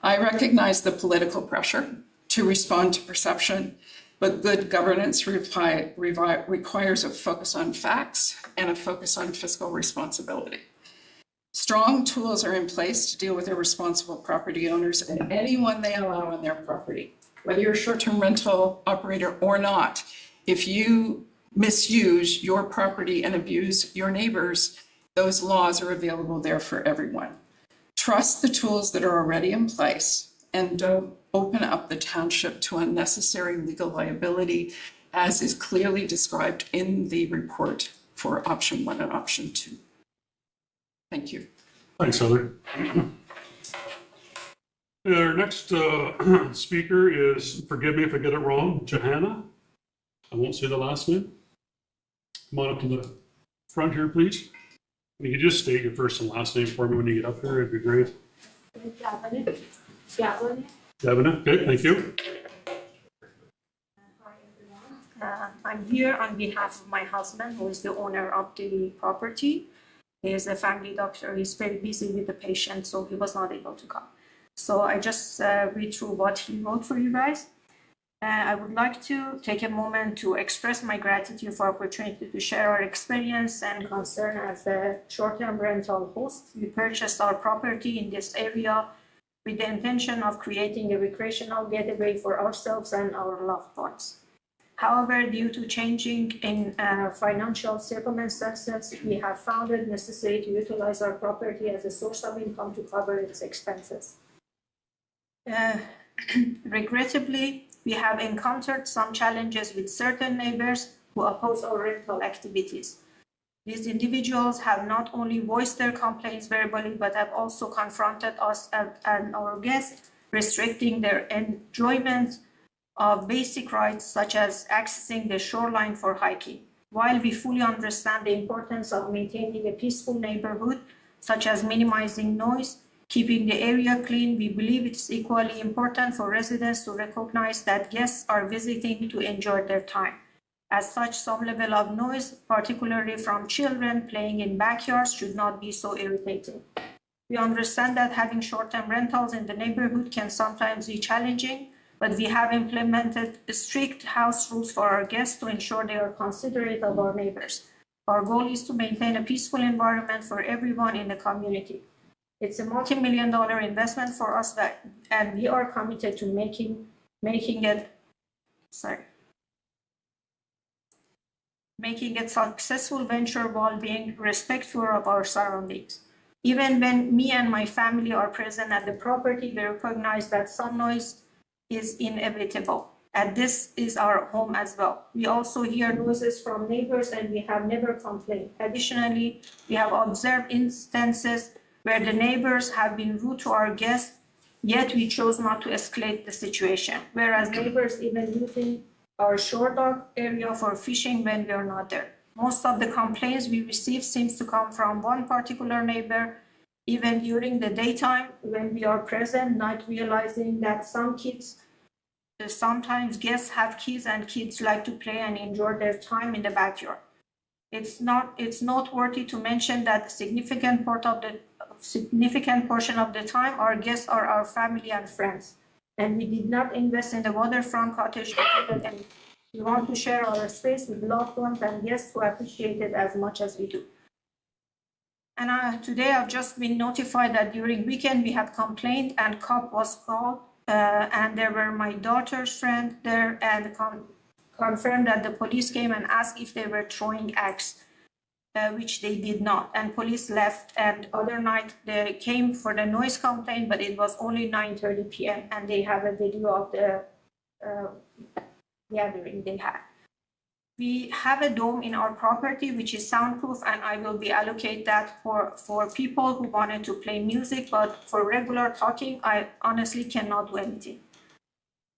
Speaker 8: I recognize the political pressure to respond to perception, but good governance requires a focus on facts and a focus on fiscal responsibility. Strong tools are in place to deal with irresponsible property owners and anyone they allow on their property. Whether you're a short-term rental operator or not, if you misuse your property and abuse your neighbors, those laws are available there for everyone. Trust the tools that are already in place and don't open up the township to unnecessary legal liability, as is clearly described in the report for option 1 and option 2. Thank you.
Speaker 1: Thanks, Heather. Our next speaker is, forgive me if I get it wrong, Johanna. I won't say the last name. Come on up to the front here, please. You can just state your first and last name for me when you get up here. It'd be great. Devina, okay, thank you.
Speaker 9: Hi, everyone. I'm here on behalf of my husband, who is the owner of the property. He is a family doctor. He's very busy with the patient, so he was not able to come. So I just read through what he wrote for you guys. I would like to take a moment to express my gratitude for the opportunity to share our experience and concern as a short-term rental host. We purchased our property in this area with the intention of creating a recreational getaway for ourselves and our loved ones. However, due to changing in financial circumstances, we have found it necessary to utilize our property as a source of income to cover its expenses. Regrettably, we have encountered some challenges with certain neighbors who oppose our rental activities. These individuals have not only voiced their complaints verbally, but have also confronted us and our guests, restricting their enjoyment of basic rights such as accessing the shoreline for hiking. While we fully understand the importance of maintaining a peaceful neighborhood, such as minimizing noise, keeping the area clean, we believe it's equally important for residents to recognize that guests are visiting to enjoy their time. As such, some level of noise, particularly from children playing in backyards, should not be so irritating. We understand that having short-term rentals in the neighborhood can sometimes be challenging, but we have implemented strict house rules for our guests to ensure they are considerate of our neighbors. Our goal is to maintain a peaceful environment for everyone in the community. It's a multi-million-dollar investment for us and we are committed to making it a successful venture while being respectful of our surroundings. Even when me and my family are present at the property, we recognize that some noise is inevitable, and this is our home as well. We also hear noises from neighbors and we have never complained. Additionally, we have observed instances where the neighbors have been rude to our guests, yet we chose not to escalate the situation, whereas neighbors even using our shore dock area for fishing when we are not there. Most of the complaints we receive seems to come from one particular neighbor, even during the daytime when we are present, not realizing that sometimes guests have kids and kids like to play and enjoy their time in the backyard. It's noteworthy to mention that a significant portion of the time our guests are our family and friends. And we did not invest in the waterfront cottage and we want to share our space with loved ones and guests who appreciate it as much as we do. And today I've just been notified that during weekend we had complained and cop was called and there were my daughter's friend there and confirmed that the police came and asked if they were throwing eggs, which they did not. And police left, and other night they came for the noise complaint, but it was only 9:30 p.m. and they have a video of the gathering they had. We have a dome in our property which is soundproof, and I will be allocate that for people who wanted to play music, but for regular talking, I honestly cannot do anything.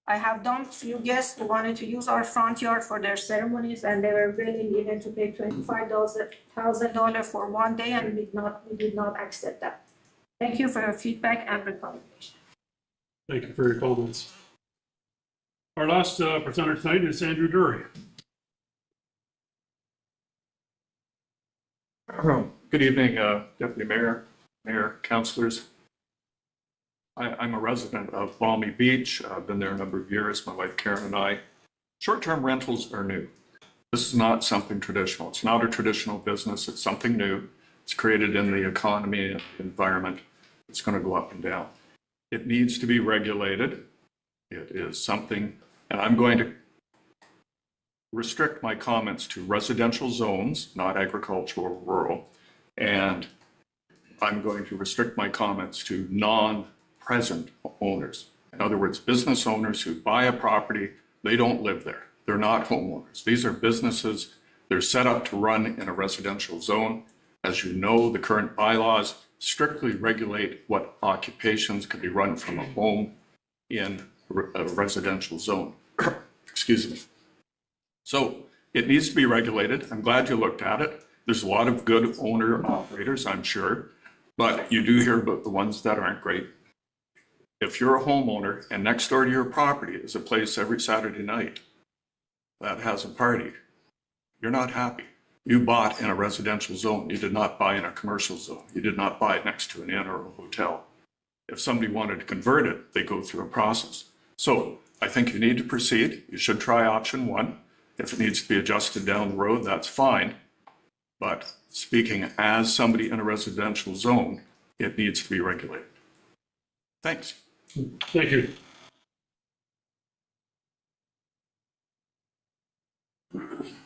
Speaker 9: I have done few guests who wanted to use our front yard for their ceremonies, and they were willing even to pay $25,000 for one day, and we did not accept that. Thank you for your feedback and recommendation.
Speaker 1: Thank you for your comments. Our last presenter tonight is Andrew Dury.
Speaker 10: Good evening, Deputy Mayor, councilors. I'm a resident of Balmy Beach. I've been there a number of years, my wife Karen and I. Short-term rentals are new. This is not something traditional. It's not a traditional business. It's something new. It's created in the economy and environment. It's going to go up and down. It needs to be regulated. It is something, and I'm going to restrict my comments to residential zones, not agricultural or rural, and I'm going to restrict my comments to non-present owners. In other words, business owners who buy a property, they don't live there. They're not homeowners. These are businesses. They're set up to run in a residential zone. As you know, the current bylaws strictly regulate what occupations can be run from a home in a residential zone. Excuse me. So it needs to be regulated. I'm glad you looked at it. There's a lot of good owner operators, I'm sure, but you do hear about the ones that aren't great. If you're a homeowner and next door to your property is a place every Saturday night that has a party, you're not happy. You bought in a residential zone. You did not buy in a commercial zone. You did not buy it next to an inn or a hotel. If somebody wanted to convert it, they go through a process. So I think you need to proceed. You should try option one. If it needs to be adjusted down the road, that's fine. But speaking as somebody in a residential zone, it needs to be regulated. Thanks.
Speaker 1: Thank you.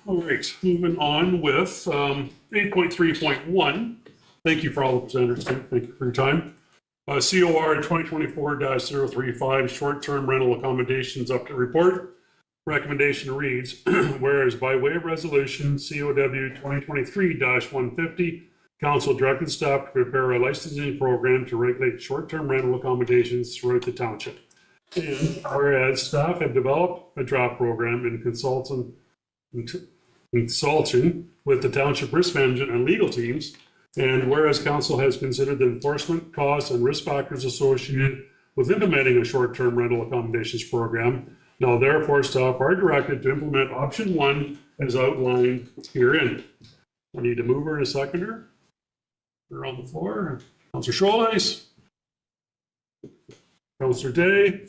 Speaker 1: All right, moving on with 8.3.1. Thank you for all the presenters. Thank you for your time. COR 2024-035, short-term rental accommodations update report. Recommendation reads, whereas by way of resolution COW 2023-150, Council directed staff to prepare a licensing program to regulate short-term rental accommodations throughout the township. And whereas staff have developed a draft program in consulting with the township risk management and legal teams, and whereas council has considered the enforcement costs and risk factors associated with implementing a short-term rental accommodations program, now therefore staff are directed to implement option one as outlined herein. I need a mover and a seconder. They're on the floor. Councillor Scholz. Councillor Day.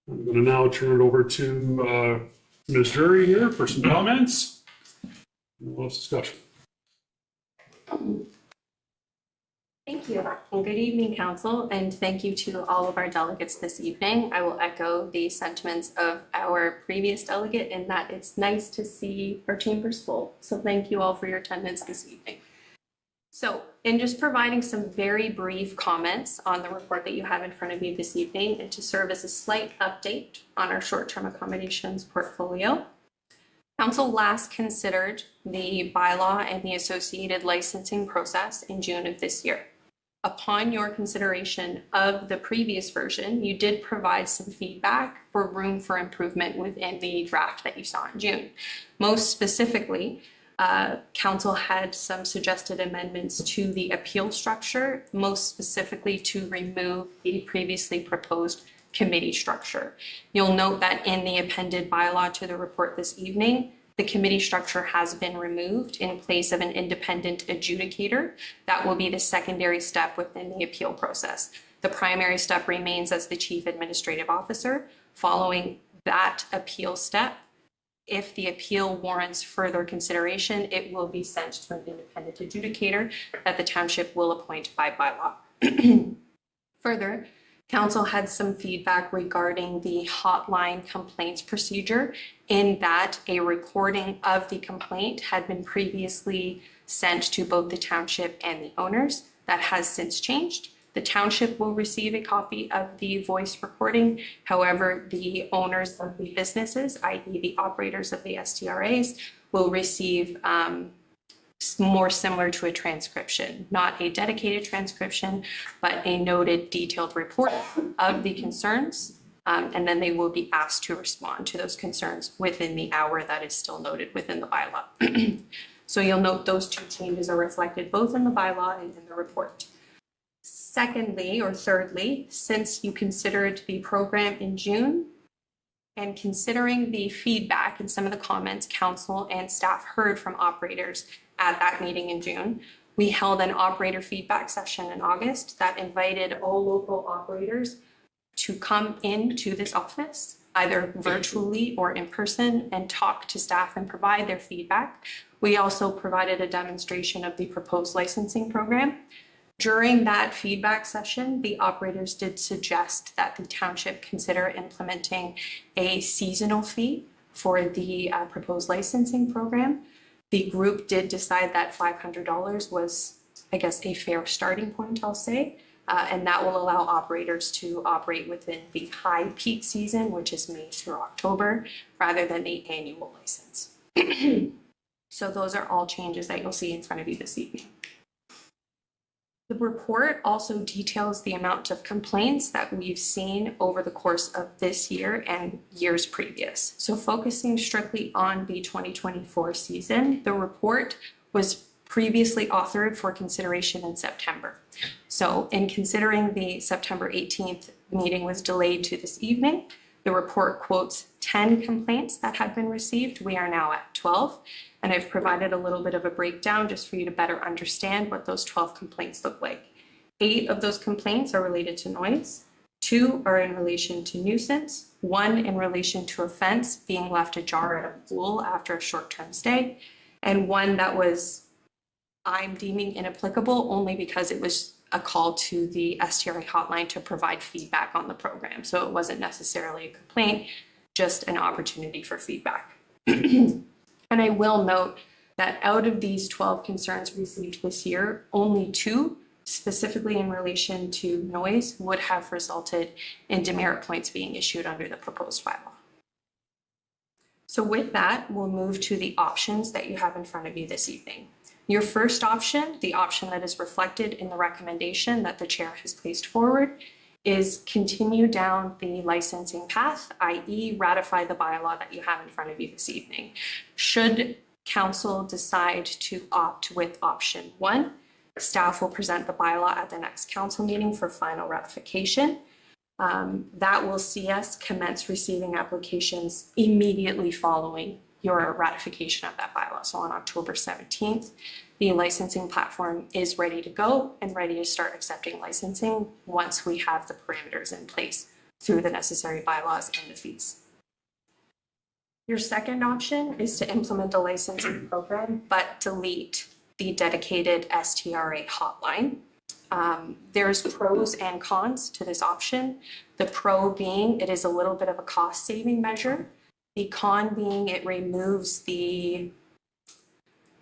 Speaker 1: I'm going to now turn it over to Ms. Drury here for some comments. We'll have discussion.
Speaker 11: Thank you, and good evening, Council, and thank you to all of our delegates this evening. I will echo the sentiments of our previous delegate in that it's nice to see our chambers full. So thank you all for your attendance this evening. So in just providing some very brief comments on the report that you have in front of you this evening, and to serve as a slight update on our short-term accommodations portfolio, Council last considered the bylaw and the associated licensing process in June of this year. Upon your consideration of the previous version, you did provide some feedback for room for improvement within the draft that you saw in June. Most specifically, Council had some suggested amendments to the appeal structure, most specifically to remove the previously proposed committee structure. You'll note that in the appended bylaw to the report this evening, the committee structure has been removed in place of an independent adjudicator. That will be the secondary step within the appeal process. The primary step remains as the Chief Administrative Officer. Following that appeal step, if the appeal warrants further consideration, it will be sent to an independent adjudicator that the township will appoint by bylaw. Further, Council had some feedback regarding the hotline complaints procedure, in that a recording of the complaint had been previously sent to both the township and the owners. That has since changed. The township will receive a copy of the voice recording. However, the owners of the businesses, i.e. the operators of the STRAs, will receive more similar to a transcription, not a dedicated transcription, but a noted detailed report of the concerns. And then they will be asked to respond to those concerns within the hour that is still noted within the bylaw. So you'll note those two changes are reflected both in the bylaw and in the report. Secondly, or thirdly, since you considered the program in June, and considering the feedback and some of the comments Council and staff heard from operators at that meeting in June, we held an operator feedback session in August that invited all local operators to come into this office, either virtually or in person, and talk to staff and provide their feedback. We also provided a demonstration of the proposed licensing program. During that feedback session, the operators did suggest that the township consider implementing a seasonal fee for the proposed licensing program. The group did decide that $500 was, I guess, a fair starting point, I'll say, and that will allow operators to operate within the high peak season, which is May through October, rather than the annual license. So those are all changes that you'll see in front of you this evening. The report also details the amount of complaints that we've seen over the course of this year and years previous. So focusing strictly on the 2024 season, the report was previously authored for consideration in September. So in considering the September 18th meeting was delayed to this evening, the report quotes 10 complaints that had been received. We are now at 12. And I've provided a little bit of a breakdown just for you to better understand what those 12 complaints look like. 8 of those complaints are related to noise, 2 are in relation to nuisance, 1 in relation to a fence being left ajar at a pool after a short-term stay, and 1 that was, I'm deeming inapplicable only because it was a call to the STRA hotline to provide feedback on the program. So it wasn't necessarily a complaint, just an opportunity for feedback. And I will note that out of these 12 concerns received this year, only 2, specifically in relation to noise, would have resulted in demerit points being issued under the proposed bylaw. So with that, we'll move to the options that you have in front of you this evening. Your first option, the option that is reflected in the recommendation that the chair has placed forward, is continue down the licensing path, i.e. ratify the bylaw that you have in front of you this evening. Should council decide to opt with option 1, staff will present the bylaw at the next council meeting for final ratification. That will see us commence receiving applications immediately following your ratification of that bylaw. So on October 17th, the licensing platform is ready to go and ready to start accepting licensing once we have the parameters in place through the necessary bylaws and the fees. Your second option is to implement the licensing program, but delete the dedicated STRA hotline. There's pros and cons to this option. The pro being it is a little bit of a cost saving measure. The con being it removes the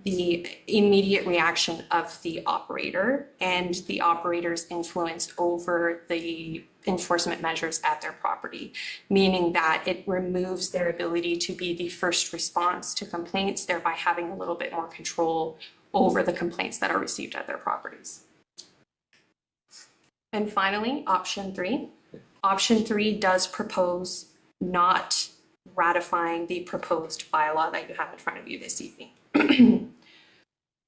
Speaker 11: immediate reaction of the operator and the operator's influence over the enforcement measures at their property, meaning that it removes their ability to be the first response to complaints, thereby having a little bit more control over the complaints that are received at their properties. And finally, option 3. Option 3 does propose not ratifying the proposed bylaw that you have in front of you this evening.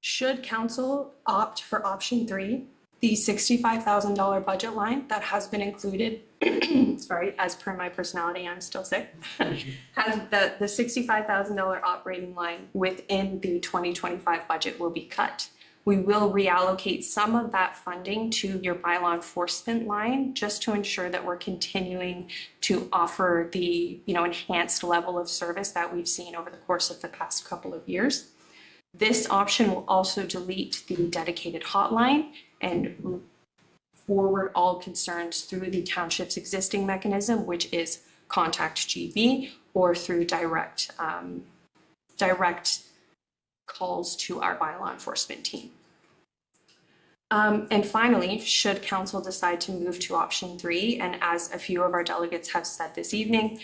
Speaker 11: Should council opt for option 3, the $65,000 budget line that has been included, sorry, as per my personality, I'm still sick, has the $65,000 operating line within the 2025 budget will be cut. We will reallocate some of that funding to your bylaw enforcement line just to ensure that we're continuing to offer the enhanced level of service that we've seen over the course of the past couple of years. This option will also delete the dedicated hotline and forward all concerns through the township's existing mechanism, which is Contact GB, or through direct calls to our bylaw enforcement team. And finally, should council decide to move to option 3, and as a few of our delegates have said this evening,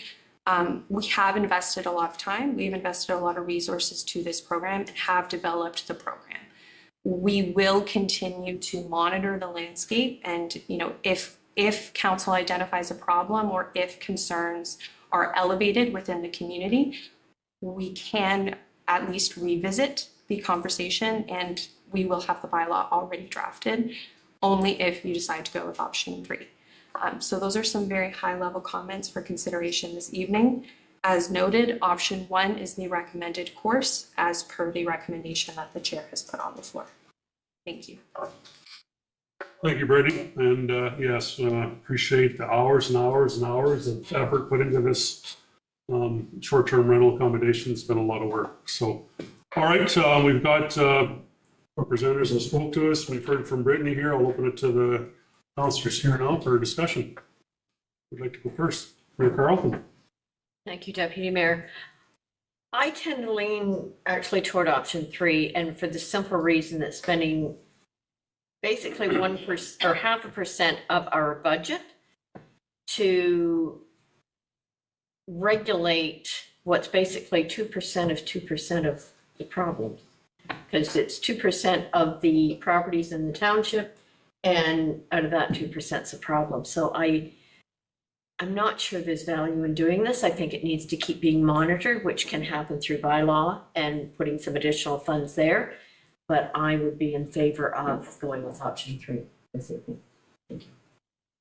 Speaker 11: we have invested a lot of time, we've invested a lot of resources to this program and have developed the program. We will continue to monitor the landscape, and if council identifies a problem or if concerns are elevated within the community, we can at least revisit the conversation, and we will have the bylaw already drafted only if you decide to go with option 3. So those are some very high level comments for consideration this evening. As noted, option 1 is the recommended course as per the recommendation that the chair has put on the floor. Thank you.
Speaker 1: Thank you, Brittany. And yes, appreciate the hours and hours and hours of effort put into this short-term rental accommodation. It's been a lot of work. So, all right, we've got representatives that spoke to us. We've heard from Brittany here. I'll open it to the councillors here now for discussion. Would like to go first? Mayor Carlton.
Speaker 12: Thank you, Deputy Mayor. I tend to lean actually toward option 3, and for the simple reason that spending basically 1% or 0.5% of our budget to regulate what's basically 2% of 2% of the problem, because it's 2% of the properties in the township, and out of that 2% is a problem. So I'm not sure there's value in doing this. I think it needs to keep being monitored, which can happen through bylaw and putting some additional funds there. But I would be in favor of going with option 3 this evening. Thank you.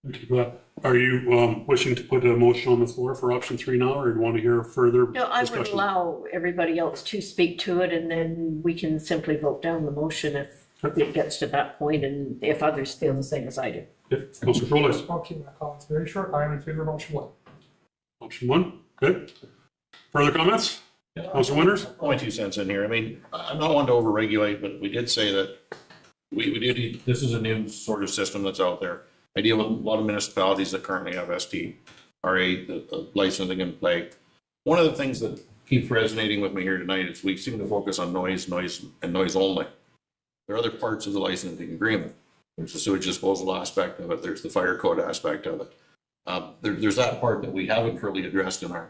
Speaker 1: Thank you. Are you wishing to put a motion on the floor for option 3 now, or do you want to hear further
Speaker 12: No, I would
Speaker 1: discussion?
Speaker 12: allow everybody else to speak to it, and then we can simply vote down the motion if it gets to that point, and if others feel the same as I do.
Speaker 1: Okay, Councillor Crowley.
Speaker 13: I'll keep my comments very short. I am in favor of option 1.
Speaker 1: Option 1, good. Further comments? Councillor Winters?
Speaker 14: Only 2 cents in here. I mean, I'm not one to overregulate, but we did say that we do need, this is a new sort of system that's out there. I deal with a lot of municipalities that currently have STRA, the licensing in play. One of the things that keeps resonating with me here tonight is we seem to focus on noise, and noise only. There are other parts of the licensing agreement. There's the sewage disposal aspect of it. There's the fire code aspect of it. There's that part that we haven't really addressed in our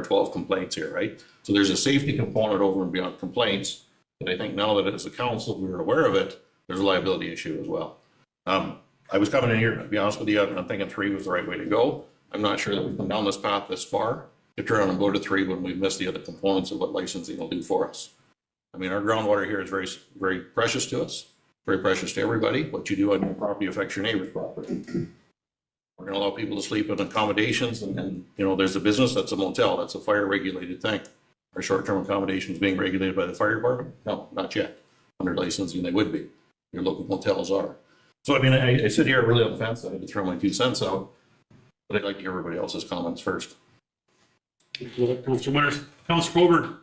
Speaker 14: 12 complaints here, right? So there's a safety component over and beyond complaints. And I think now that as a council, we're aware of it, there's a liability issue as well. I was coming in here, to be honest with you, I'm thinking 3 was the right way to go. I'm not sure that we've come down this path this far to turn around and go to 3 when we've missed the other components of what licensing will do for us. I mean, our groundwater here is very, very precious to us, very precious to everybody. What you do on your property affects your neighbor's property. We're going to allow people to sleep in accommodations, and there's a business that's a motel. That's a fire regulated thing. Are short-term accommodations being regulated by the fire department? No, not yet. Under licensing, they would be. Your local motels are. So I mean, I sit here really on the fence. I had to throw my 2 cents out, but I'd like to hear everybody else's comments first.
Speaker 1: Councilor Winters. Councilor Colburn.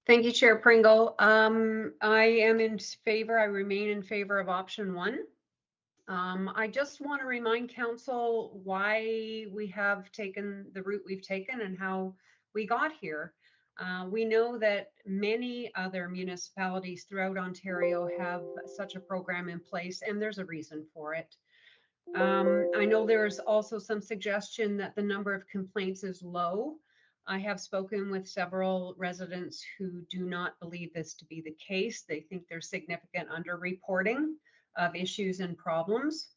Speaker 15: Thank you, Chair Pringle. I am in favor, I remain in favor of option 1. I just want to remind council why we have taken the route we've taken and how we got here. We know that many other municipalities throughout Ontario have such a program in place, and there's a reason for it. I know there's also some suggestion that the number of complaints is low. I have spoken with several residents who do not believe this to be the case. They think there's significant underreporting of issues and problems.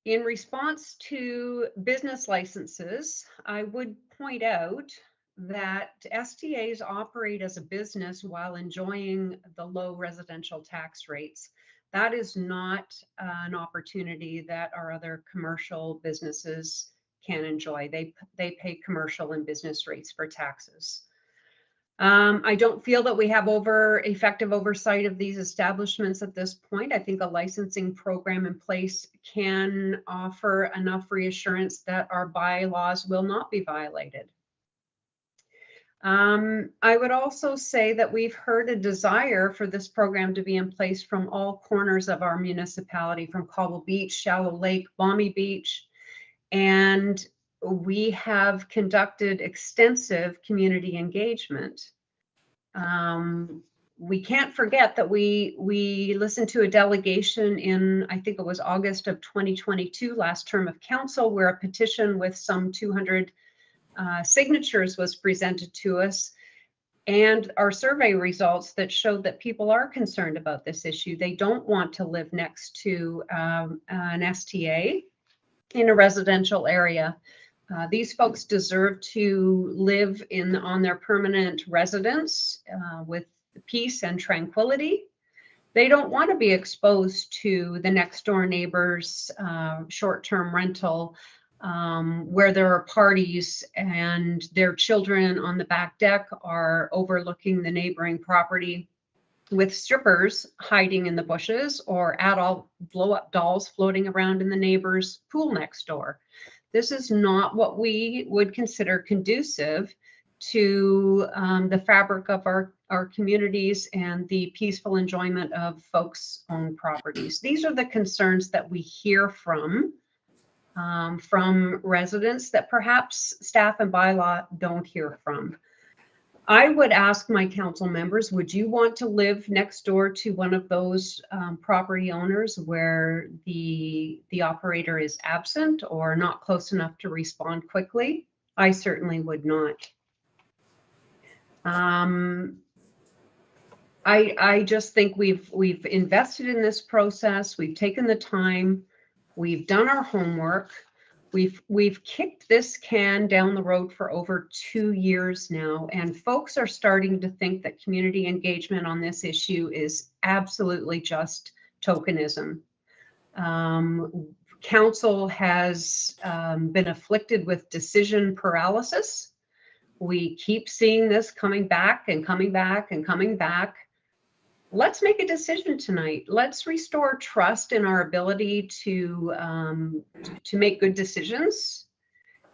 Speaker 15: In response to business licenses, I would point out that STAs operate as a business while enjoying the low residential tax rates. That is not an opportunity that our other commercial businesses can enjoy. They pay commercial and business rates for taxes. I don't feel that we have effective oversight of these establishments at this point. I think a licensing program in place can offer enough reassurance that our bylaws will not be violated. I would also say that we've heard a desire for this program to be in place from all corners of our municipality, from Cobble Beach, Shallow Lake, Balmy Beach, and we have conducted extensive community engagement. We can't forget that we listened to a delegation in, I think it was August of 2022, last term of council, where a petition with some 200 signatures was presented to us, and our survey results that showed that people are concerned about this issue. They don't want to live next to an STA in a residential area. These folks deserve to live on their permanent residence with peace and tranquility. They don't want to be exposed to the next door neighbor's short-term rental where there are parties and their children on the back deck are overlooking the neighboring property with strippers hiding in the bushes or adult blow-up dolls floating around in the neighbor's pool next door. This is not what we would consider conducive to the fabric of our communities and the peaceful enjoyment of folks' own properties. These are the concerns that we hear from residents that perhaps staff and bylaw don't hear from. I would ask my council members, would you want to live next door to one of those property owners where the operator is absent or not close enough to respond quickly? I certainly would not. I just think we've invested in this process. We've taken the time. We've done our homework. We've kicked this can down the road for over 2 years now, and folks are starting to think that community engagement on this issue is absolutely just tokenism. Council has been afflicted with decision paralysis. We keep seeing this coming back and coming back and coming back. Let's make a decision tonight. Let's restore trust in our ability to make good decisions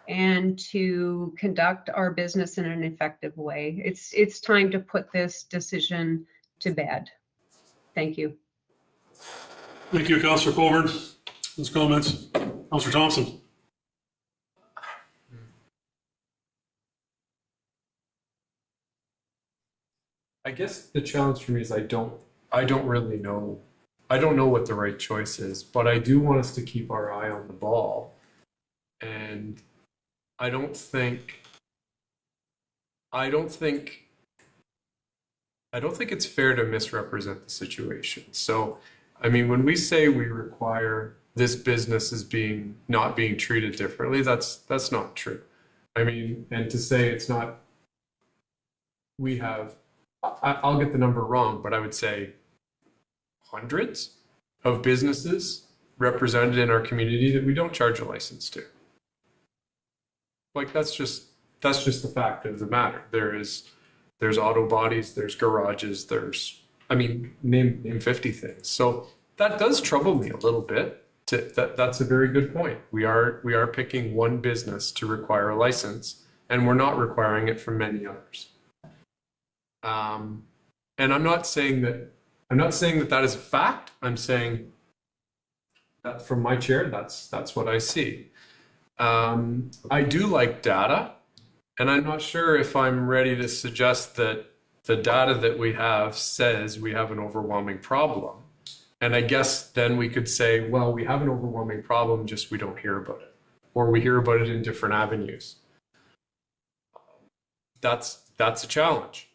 Speaker 15: and to conduct our business in an effective way. It's time to put this decision to bed. Thank you.
Speaker 1: Thank you, Councillor Colburn. Those comments. Councillor Thompson.
Speaker 16: I guess the challenge for me is I don't really know. I don't know what the right choice is, but I do want us to keep our eye on the ball. And I don't think it's fair to misrepresent the situation. So, I mean, when we say we require this business as not being treated differently, that's not true. I mean, and to say it's not, we have, I'll get the number wrong, but I would say hundreds of businesses represented in our community that we don't charge a license to. Like that's just the fact of the matter. There's auto bodies, there's garages, name 50 things. So that does trouble me a little bit. That's a very good point. We are picking one business to require a license, and we're not requiring it from many others. And I'm not saying that that is a fact. I'm saying that from my chair, that's what I see. I do like data, and I'm not sure if I'm ready to suggest that the data that we have says we have an overwhelming problem. And I guess then we could say, well, we have an overwhelming problem, just we don't hear about it, or we hear about it in different avenues. That's a challenge.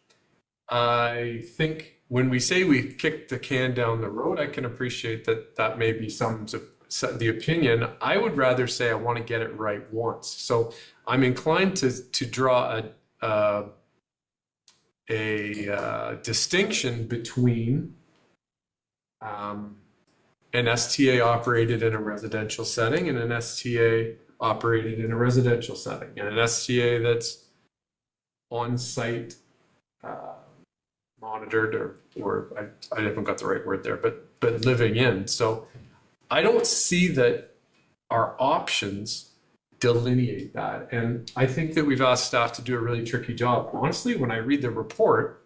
Speaker 16: I think when we say we kicked the can down the road, I can appreciate that may be the opinion. I would rather say I want to get it right once. So I'm inclined to draw a distinction between an STA operated in a residential setting and an STA operated in a residential setting, and an STA that's on-site monitored or I haven't got the right word there, but living in. So I don't see that our options delineate that. And I think that we've asked staff to do a really tricky job. Honestly, when I read the report,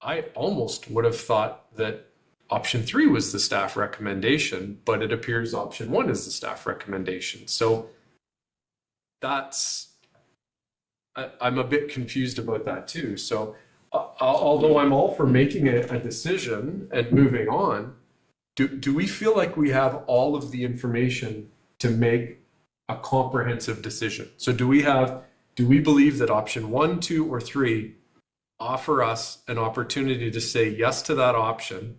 Speaker 16: I almost would have thought that option 3 was the staff recommendation, but it appears option 1 is the staff recommendation. So I'm a bit confused about that too. So although I'm all for making a decision and moving on, do we feel like we have all of the information to make a comprehensive decision? So do we believe that option 1, 2, or 3 offer us an opportunity to say yes to that option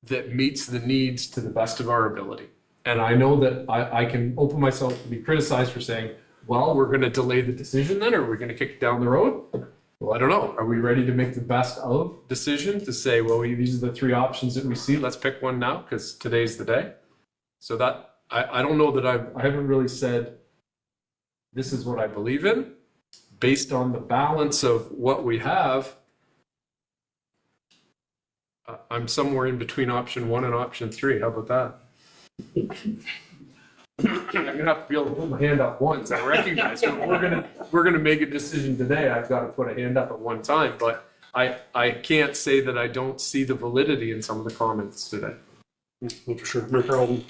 Speaker 16: that meets the needs to the best of our ability? And I know that I can open myself to be criticized for saying, well, we're going to delay the decision then, or we're going to kick it down the road. Well, I don't know. Are we ready to make the best of decision to say, well, these are the 3 options that we see. Let's pick one now because today's the day. So that I don't know that I haven't really said this is what I believe in. Based on the balance of what we have, I'm somewhere in between option 1 and option 3. How about that? I'm gonna have to be able to put my hand up once. I recognize if we're gonna make a decision today, I've got to put a hand up at one time. But I can't say that I don't see the validity in some of the comments today.
Speaker 1: Well, for sure. Mayor Carlton.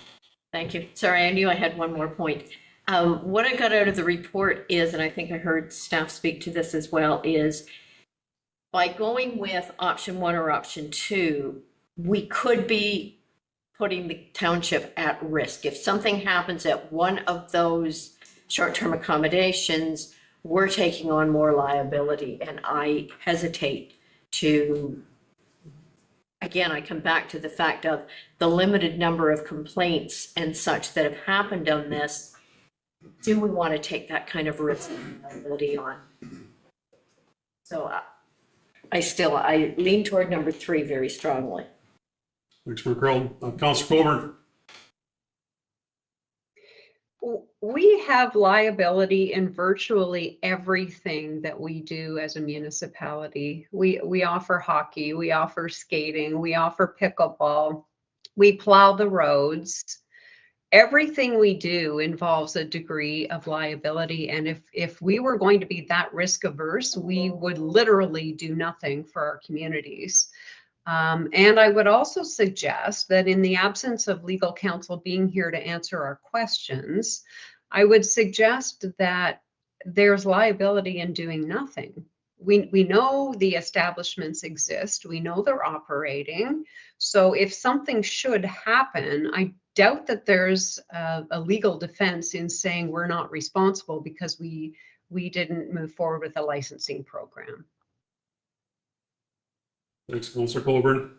Speaker 12: Thank you. Sorry, I knew I had one more point. What I got out of the report is, and I think I heard staff speak to this as well, is by going with option 1 or option 2, we could be putting the township at risk. If something happens at one of those short-term accommodations, we're taking on more liability. And I hesitate to, again, I come back to the fact of the limited number of complaints and such that have happened on this. Do we want to take that kind of risk and liability on? So I lean toward number 3 very strongly.
Speaker 1: Thanks, Mayor Carlton. Councillor Coburn.
Speaker 15: We have liability in virtually everything that we do as a municipality. We offer hockey, we offer skating, we offer pickleball, we plow the roads. Everything we do involves a degree of liability. And if we were going to be that risk averse, we would literally do nothing for our communities. And I would also suggest that in the absence of legal counsel being here to answer our questions, I would suggest that there's liability in doing nothing. We know the establishments exist. We know they're operating. So if something should happen, I doubt that there's a legal defense in saying we're not responsible because we didn't move forward with a licensing program.
Speaker 1: Thanks, Councillor Coburn.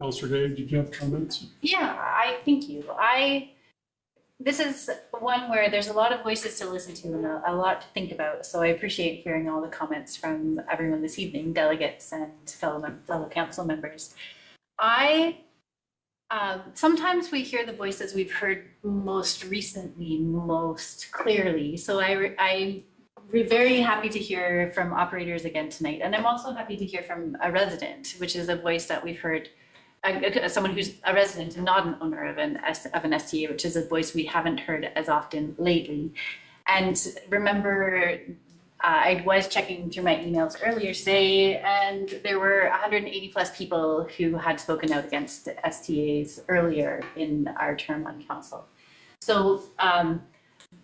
Speaker 1: Councillor Day, did you have comments?
Speaker 5: Yeah, thank you. This is one where there's a lot of voices to listen to and a lot to think about. So I appreciate hearing all the comments from everyone this evening, delegates and fellow council members. I Sometimes we hear the voices we've heard most recently, most clearly. So I'm very happy to hear from operators again tonight. And I'm also happy to hear from a resident, which is a voice that we've heard, someone who's a resident and not an owner of an STA, which is a voice we haven't heard as often lately. And remember, I was checking through my emails earlier today, and there were 180 plus people who had spoken out against STAs earlier in our term on council. So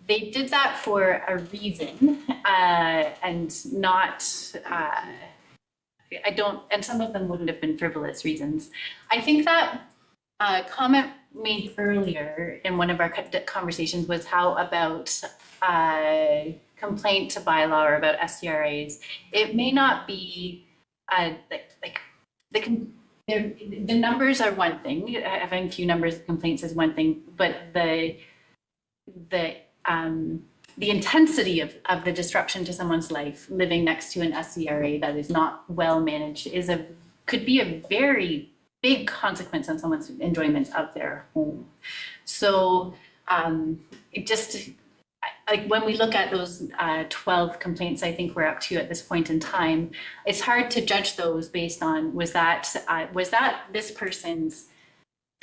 Speaker 5: they did that for a reason, and not, and some of them wouldn't have been frivolous reasons. I think that comment made earlier in one of our conversations was how about complaint to bylaw or about STRAs, it may not be the numbers are one thing. Having few numbers of complaints is one thing, but the intensity of the disruption to someone's life living next to an SCRA that is not well managed could be a very big consequence on someone's enjoyment of their home. So like when we look at those 12 complaints I think we're up to at this point in time, it's hard to judge those based on was that this person's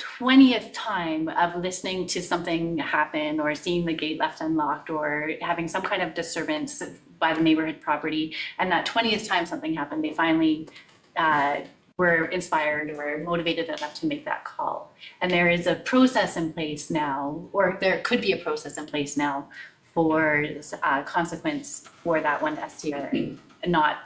Speaker 5: 20th time of listening to something happen or seeing the gate left unlocked or having some kind of disturbance by the neighborhood property, and that 20th time something happened, they finally were inspired or motivated enough to make that call. And there is a process in place now, or there could be a process in place now for consequence for that one STRA, and not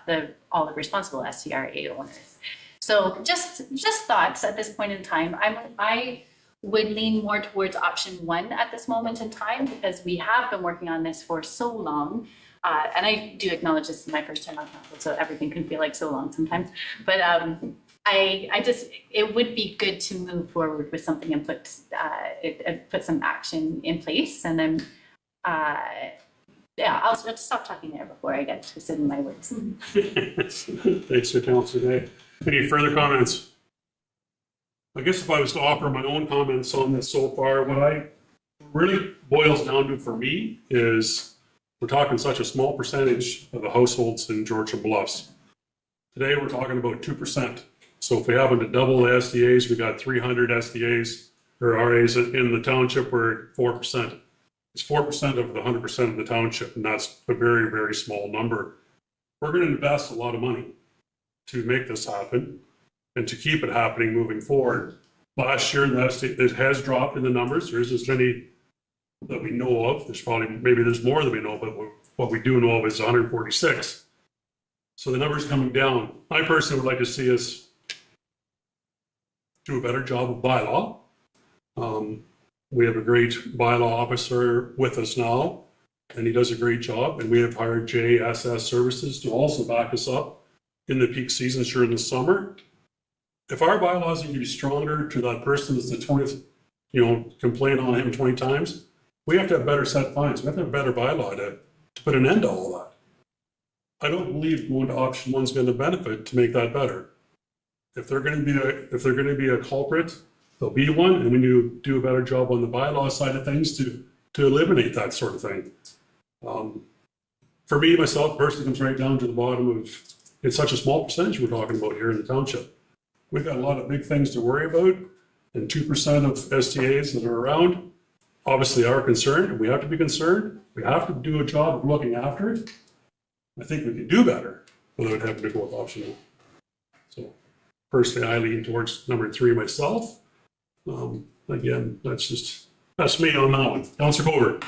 Speaker 5: all the responsible STRA owners. So just thoughts at this point in time. I would lean more towards option 1 at this moment in time, because we have been working on this for so long. And I do acknowledge this is my first time on council, so everything can feel like so long sometimes. But it would be good to move forward with something and put some action in place. And then, yeah, I'll just stop talking there before I get twisted in my words.
Speaker 1: Thanks for Councillor Day. Any further comments? I guess if I was to offer my own comments on this so far, what I really boils down to for me is we're talking such a small percentage of the households in Georgian Bluffs. Today we're talking about 2%. So if we happen to double the SDAs, we got 300 SDAs or RAs in the township, we're at 4%. It's 4% of the 100% of the township, and that's a very, very small number. We're going to invest a lot of money to make this happen and to keep it happening moving forward. Last year, it has dropped in the numbers. There isn't as many that we know of. Maybe there's more than we know, but what we do know of is 146. So the number's coming down. I personally would like to see us do a better job of bylaw. We have a great bylaw officer with us now, and he does a great job. And we have hired JSS Services to also back us up in the peak seasons during the summer. If our bylaws are going to be stronger to that person that's the 20th, complain on him 20 times, we have to have better set fines. We have to have a better bylaw to put an end to all that. I don't believe going to option 1 is going to benefit to make that better. If they're going to be a culprit, there'll be one, and we need to do a better job on the bylaw side of things to eliminate that sort of thing. For me, myself, personally, comes right down to the bottom of, it's such a small percentage we're talking about here in the township. We've got a lot of big things to worry about, and 2% of STAs that are around obviously are concerned, and we have to be concerned. We have to do a job of looking after it. I think we can do better without having to go with option 1. So personally, I lean towards number 3 myself. Again, that's me on that one. Councillor Colbert.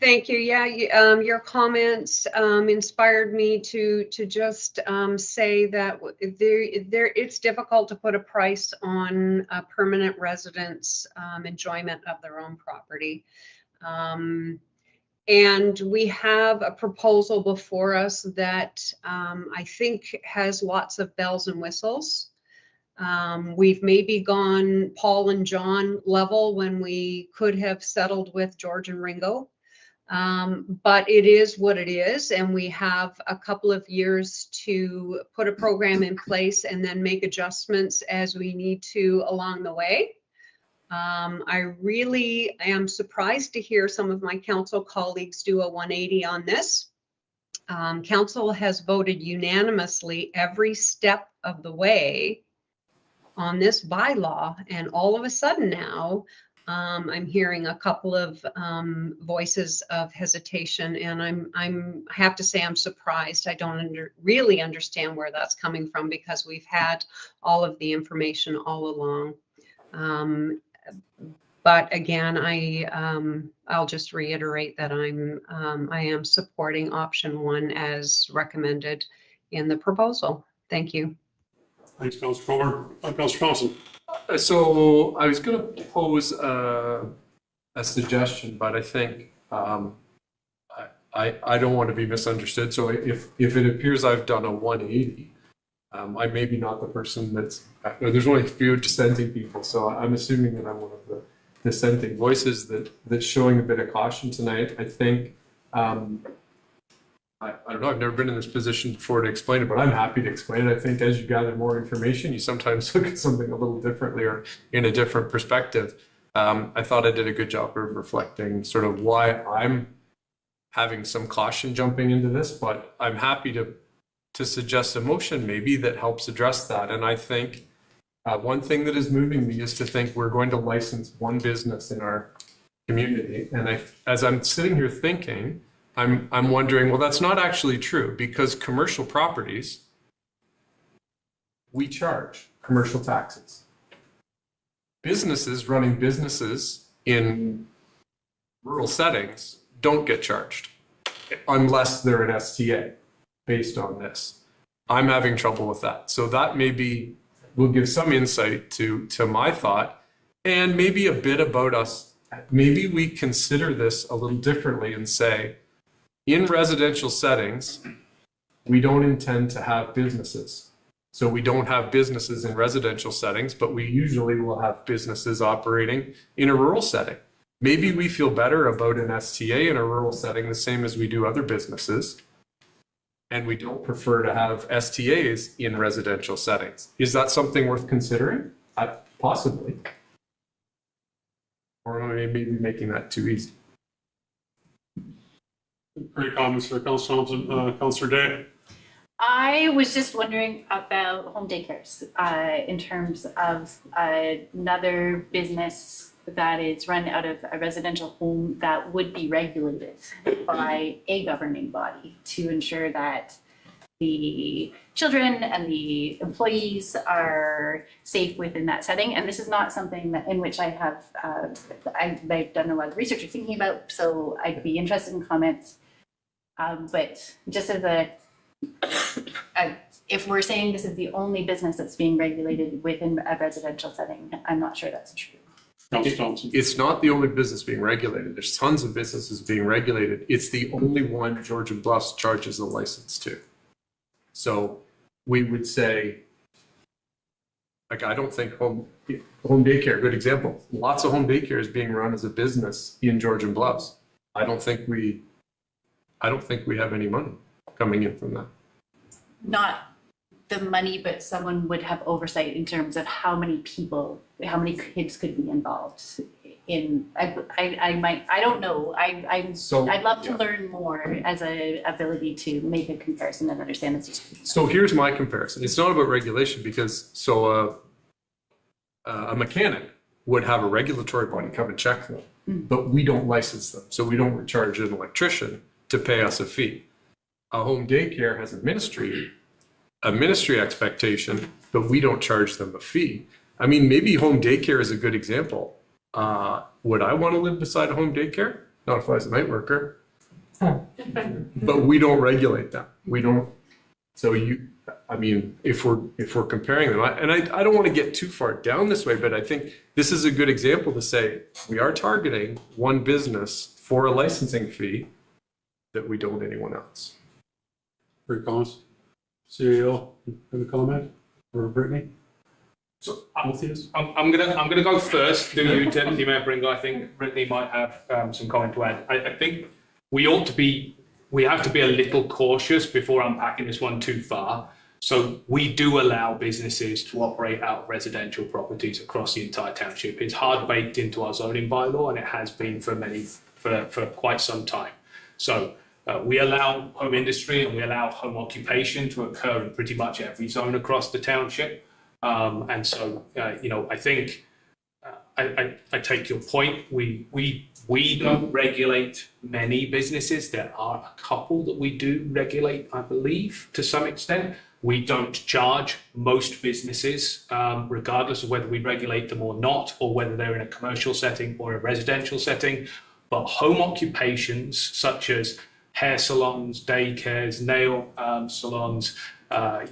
Speaker 15: Thank you. Yeah, your comments inspired me to just say that it's difficult to put a price on a permanent residents' enjoyment of their own property. And we have a proposal before us that I think has lots of bells and whistles. We've maybe gone Paul and John level when we could have settled with George and Ringo. But it is what it is, and we have a couple of years to put a program in place and then make adjustments as we need to along the way. I really am surprised to hear some of my council colleagues do a 180 on this. Council has voted unanimously every step of the way on this bylaw, and all of a sudden now, I'm hearing a couple of voices of hesitation, and I have to say I'm surprised. I don't really understand where that's coming from, because we've had all of the information all along. But again, I'll just reiterate that I am supporting option 1 as recommended in the proposal. Thank you.
Speaker 1: Thanks, Councillor Comer. Councillor Thompson.
Speaker 16: So I was going to pose a suggestion, but I think I don't want to be misunderstood. So if it appears I've done a 180, I may be not the person that's. There's only a few dissenting people, so I'm assuming that I'm one of the dissenting voices that's showing a bit of caution tonight. I think. I don't know, I've never been in this position before to explain it, but I'm happy to explain it. I think as you gather more information, you sometimes look at something a little differently or in a different perspective. I thought I did a good job of reflecting sort of why I'm having some caution jumping into this, but I'm happy to suggest a motion maybe that helps address that. And I think one thing that is moving me is to think we're going to license one business in our community. And as I'm sitting here thinking, I'm wondering, well, that's not actually true, because commercial properties, we charge commercial taxes. Businesses running businesses in rural settings don't get charged unless they're an STA based on this. I'm having trouble with that. So that maybe will give some insight to my thought, and maybe a bit about us. Maybe we consider this a little differently and say, in residential settings, we don't intend to have businesses. So we don't have businesses in residential settings, but we usually will have businesses operating in a rural setting. Maybe we feel better about an STA in a rural setting the same as we do other businesses, and we don't prefer to have STAs in residential settings. Is that something worth considering? Possibly. Or am I maybe making that too easy?
Speaker 1: Great comments for Councillor Thompson. Councillor Day.
Speaker 5: I was just wondering about home daycares in terms of another business that is run out of a residential home that would be regulated by a governing body to ensure that the children and the employees are safe within that setting. And this is not something that in which I have I've done a lot of research or thinking about, so I'd be interested in comments. But just as if we're saying this is the only business that's being regulated within a residential setting, I'm not sure that's true.
Speaker 16: It's not the only business being regulated. There's tons of businesses being regulated. It's the only one Georgian Bluffs charges a license to. So we would say, like, I don't think home daycare, good example. Lots of home daycare is being run as a business in Georgian Bluffs. I don't think we have any money coming in from that.
Speaker 5: Not the money, but someone would have oversight in terms of how many people, how many kids could be involved in. I don't know. I'd love to learn more as a ability to make a comparison and understand the situation.
Speaker 16: So here's my comparison. It's not about regulation, because a mechanic would have a regulatory body come and check them, but we don't license them. So we don't charge an electrician to pay us a fee. A home daycare has a ministry expectation, but we don't charge them a fee. I mean, maybe home daycare is a good example. Would I want to live beside a home daycare? Not if I was a night worker. But we don't regulate that. We don't. So if we're comparing them, and I don't want to get too far down this way, but I think this is a good example to say we are targeting one business for a licensing fee that we don't anyone else.
Speaker 1: Great comments. CEO, have a comment? Or Brittany?
Speaker 4: So I'm gonna go first. Do you, Deputy Mayor Bringle? I think Brittany might have some comment to add. I think we have to be a little cautious before unpacking this one too far. So we do allow businesses to operate out of residential properties across the entire township. It's hard baked into our zoning bylaw, and it has been for quite some time. So we allow home industry and we allow home occupation to occur in pretty much every zone across the township. And so, I think I take your point. We don't regulate many businesses. There are a couple that we do regulate, I believe, to some extent. We don't charge most businesses, regardless of whether we regulate them or not, or whether they're in a commercial setting or a residential setting. But home occupations such as hair salons, daycares, nail salons,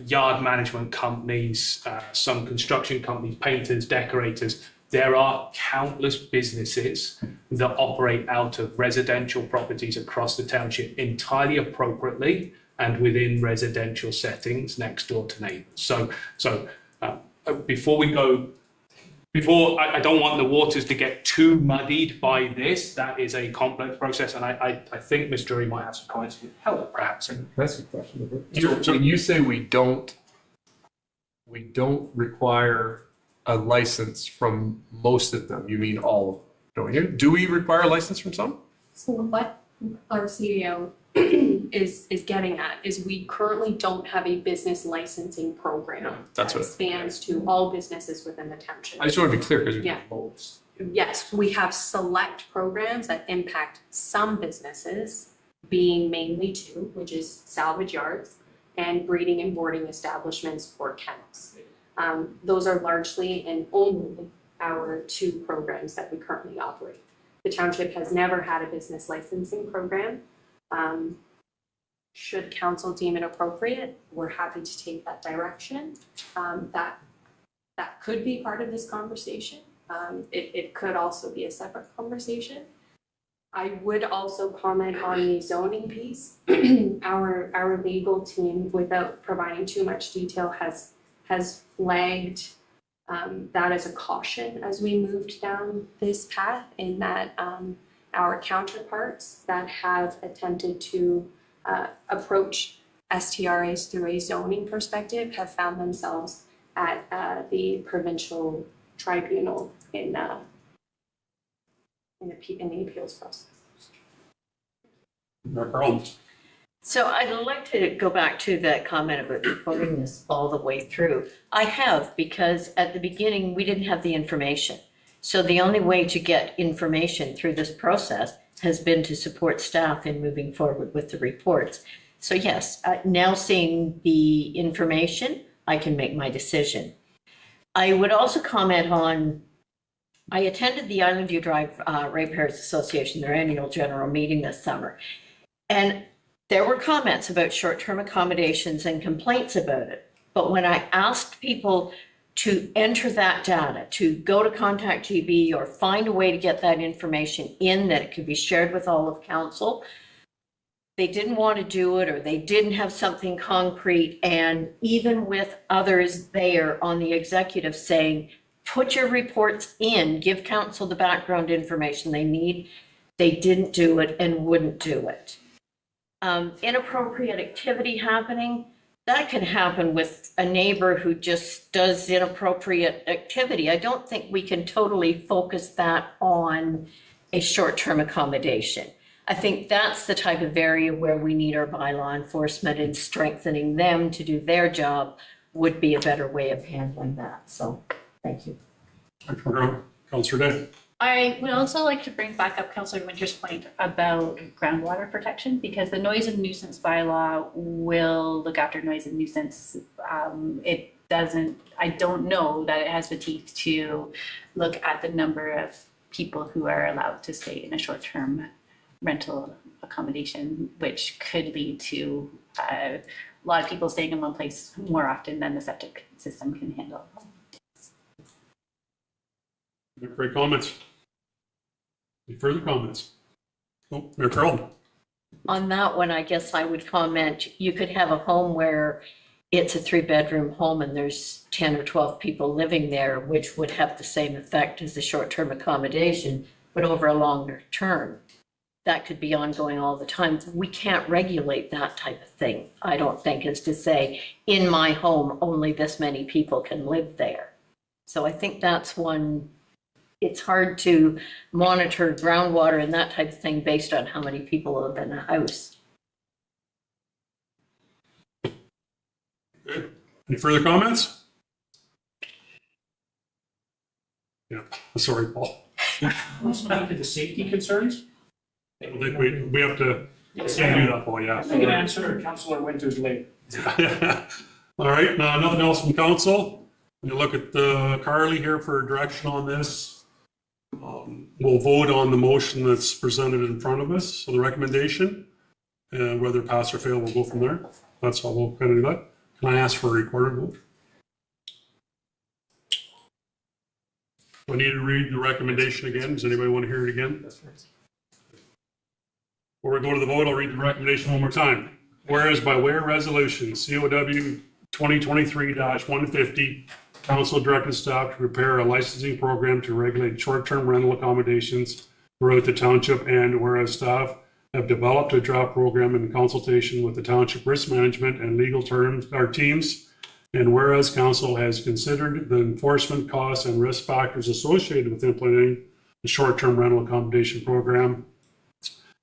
Speaker 4: yard management companies, some construction companies, painters, decorators, there are countless businesses that operate out of residential properties across the township entirely appropriately and within residential settings next door to neighbours. So I don't want the waters to get too muddied by this. That is a complex process, and I think Ms. Drury might have some comments to help, perhaps.
Speaker 16: That's a question. So when you say we don't require a license from most of them, you mean all of them, don't you? Do we require a license from some?
Speaker 11: So what our CEO is getting at is we currently don't have a business licensing program
Speaker 16: That's
Speaker 11: that
Speaker 16: what-
Speaker 11: spans to all businesses within the township.
Speaker 16: I just want to be clear because
Speaker 11: Yeah.
Speaker 16: most.
Speaker 11: Yes, we have select programs that impact some businesses, being mainly two, which is salvage yards and breeding and boarding establishments or kennels. Those are largely and only our two programs that we currently operate. The township has never had a business licensing program. Should council deem it appropriate, we're happy to take that direction. That could be part of this conversation. It could also be a separate conversation. I would also comment on the zoning piece. Our legal team, without providing too much detail, has flagged that as a caution as we moved down this path, in that our counterparts that have attempted to approach STRAs through a zoning perspective have found themselves at the provincial tribunal in the appeals process.
Speaker 12: So I'd like to go back to that comment about putting this all the way through. I have, because at the beginning, we didn't have the information. So the only way to get information through this process has been to support staff in moving forward with the reports. So yes, now seeing the information, I can make my decision. I would also comment on, I attended the Island View Drive Ratepayers Association, their annual general meeting this summer. And there were comments about short-term accommodations and complaints about it. But when I asked people to enter that data, to go to Contact GB or find a way to get that information in that it could be shared with all of council, they didn't want to do it, or they didn't have something concrete. And even with others there on the executive saying, put your reports in, give council the background information they need, they didn't do it and wouldn't do it. Inappropriate activity happening, that can happen with a neighbor who just does inappropriate activity. I don't think we can totally focus that on a short-term accommodation. I think that's the type of area where we need our bylaw enforcement, and strengthening them to do their job would be a better way of handling that. So, thank you.
Speaker 1: Councillor Day.
Speaker 5: I would also like to bring back up Councillor Winter's point about groundwater protection, because the noise and nuisance bylaw will look after noise and nuisance. It doesn't, I don't know that it has the teeth to look at the number of people who are allowed to stay in a short-term rental accommodation, which could lead to a lot of people staying in one place more often than the septic system can handle.
Speaker 1: Great comments. Any further comments? Oh, Mayor Carlton.
Speaker 12: On that one, I guess I would comment, you could have a home where it's a 3-bedroom home and there's 10 or 12 people living there, which would have the same effect as the short-term accommodation, but over a longer term. that could be ongoing all the time. We can't regulate that type of thing, I don't think, is to say, in my home, only this many people can live there. So I think that's one, it's hard to monitor groundwater and that type of thing based on how many people live in a house.
Speaker 1: Any further comments? Yeah, sorry, Paul.
Speaker 7: Let's back to the safety concerns.
Speaker 1: I think we have to do that, Paul, yeah.
Speaker 7: I can answer Councillor Winters later.
Speaker 1: All right, now nothing else from council. We look at Carly here for direction on this. We'll vote on the motion that's presented in front of us, so the recommendation, and whether pass or fail, we'll go from there. That's how we'll kind of do that. Can I ask for a recorded vote? Do I need to read the recommendation again? Does anybody want to hear it again? Before we go to the vote, I'll read the recommendation one more time. Whereas by way of resolution, COW 2023-150, council directed staff to prepare a licensing program to regulate short-term rental accommodations throughout the township, and whereas staff have developed a draft program in consultation with the township risk management and legal teams, and whereas council has considered the enforcement costs and risk factors associated with implementing the short-term rental accommodation program,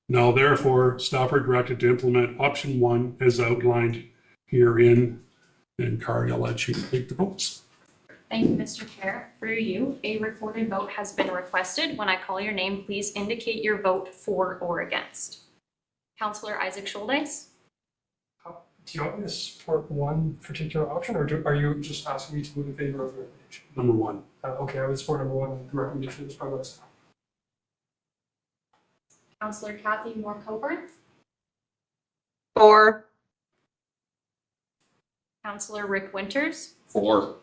Speaker 1: now therefore staff are directed to implement option 1 as outlined herein. And Carly, I'll let you take the votes.
Speaker 17: Thank you, Mr. Chair. Through you, a recorded vote has been requested. When I call your name, please indicate your vote for or against. Councillor Isaac Schuldeis?
Speaker 13: Do you want me to support one particular option, or are you just asking me to vote in favor of the recommendation?
Speaker 1: Number 1.
Speaker 13: Okay, I would support number 1, the recommendation is by myself.
Speaker 17: Councillor Kathy Moore Coburn?
Speaker 15: 4.
Speaker 17: Councillor Rick Winters?
Speaker 14: 4.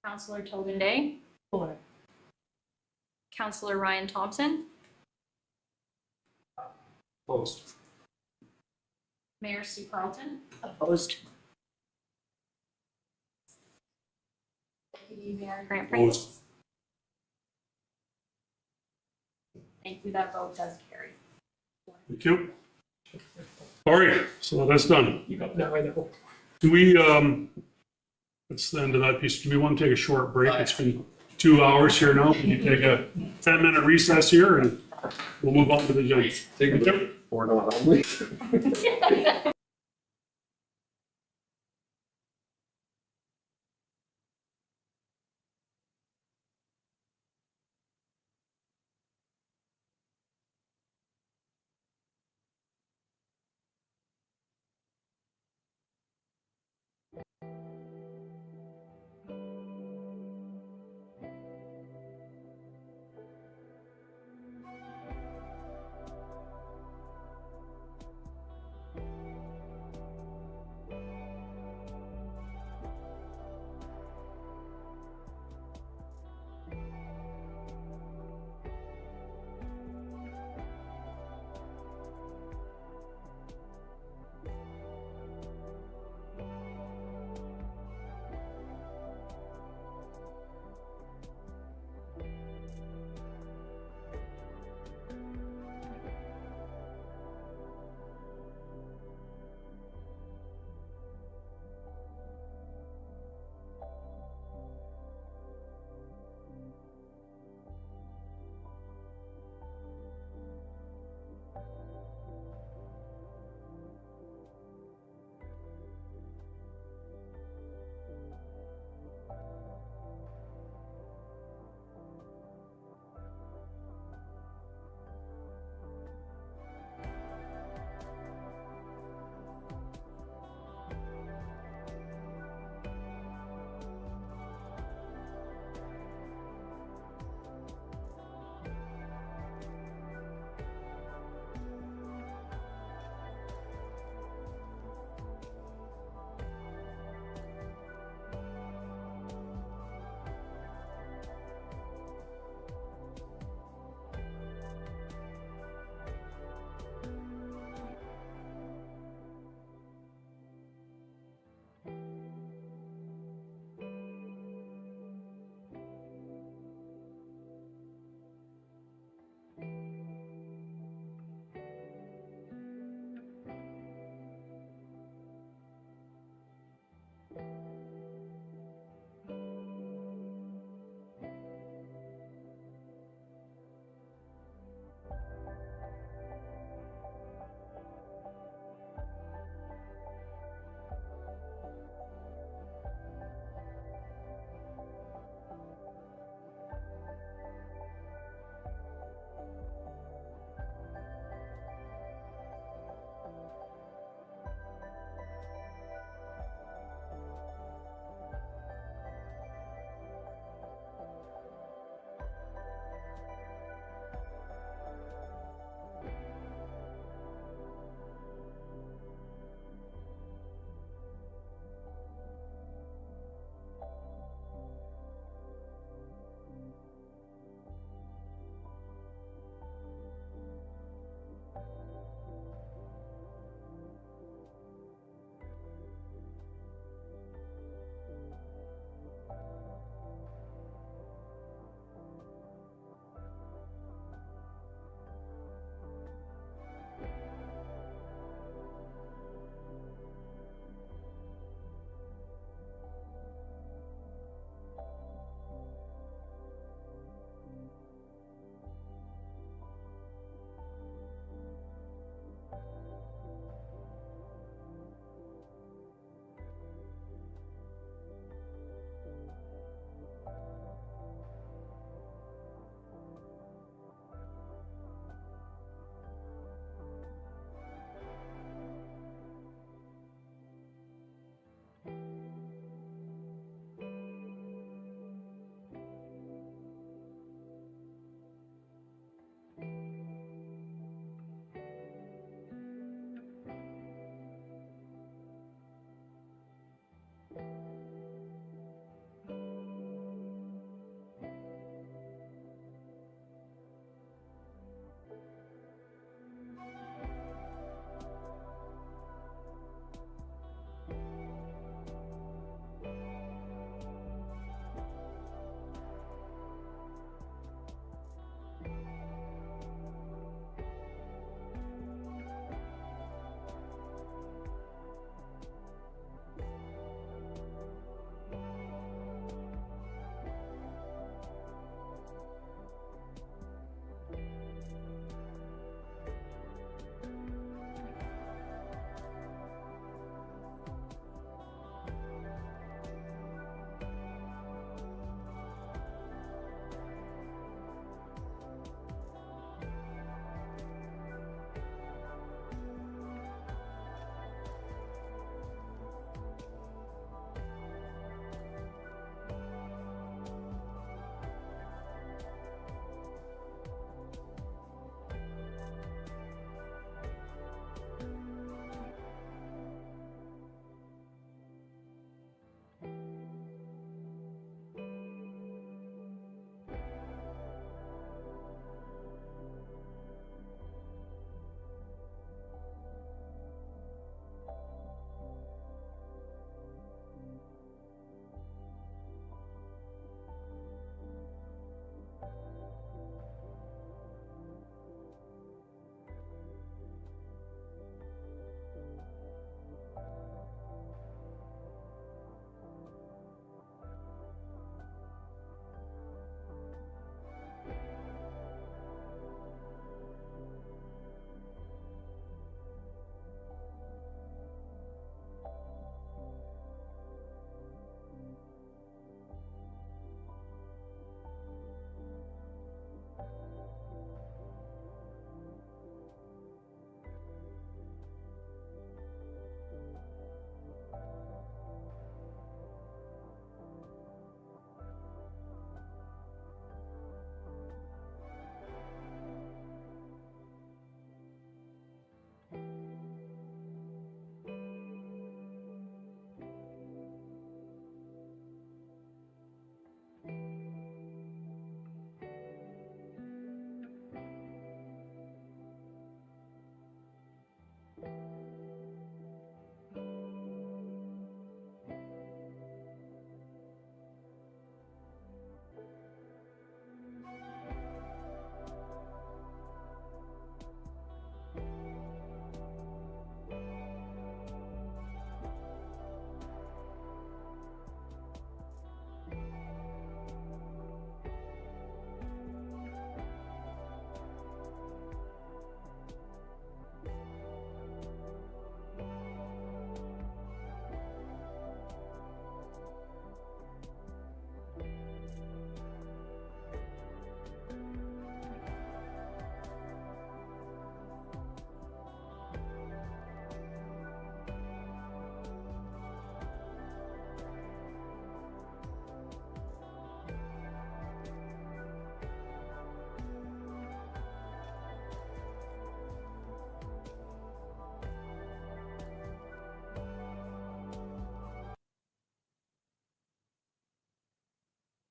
Speaker 17: Councillor Tobin Day?
Speaker 8: 4.
Speaker 17: Councillor Ryan Thompson?
Speaker 1: Opposed.
Speaker 17: Mayor Sue Carlton?
Speaker 12: Opposed.
Speaker 17: Deputy Mayor Grant Pringle?
Speaker 1: Opposed.
Speaker 17: Thank you, that vote does carry.
Speaker 1: Thank you. All right, so that's done.
Speaker 13: You got that, I know.
Speaker 1: Do we, that's the end of that piece. Do we want to take a short break? It's been 2 hours here now. Can you take a 10-minute recess here and we'll move on to the agenda?
Speaker 3: Take a break or not only.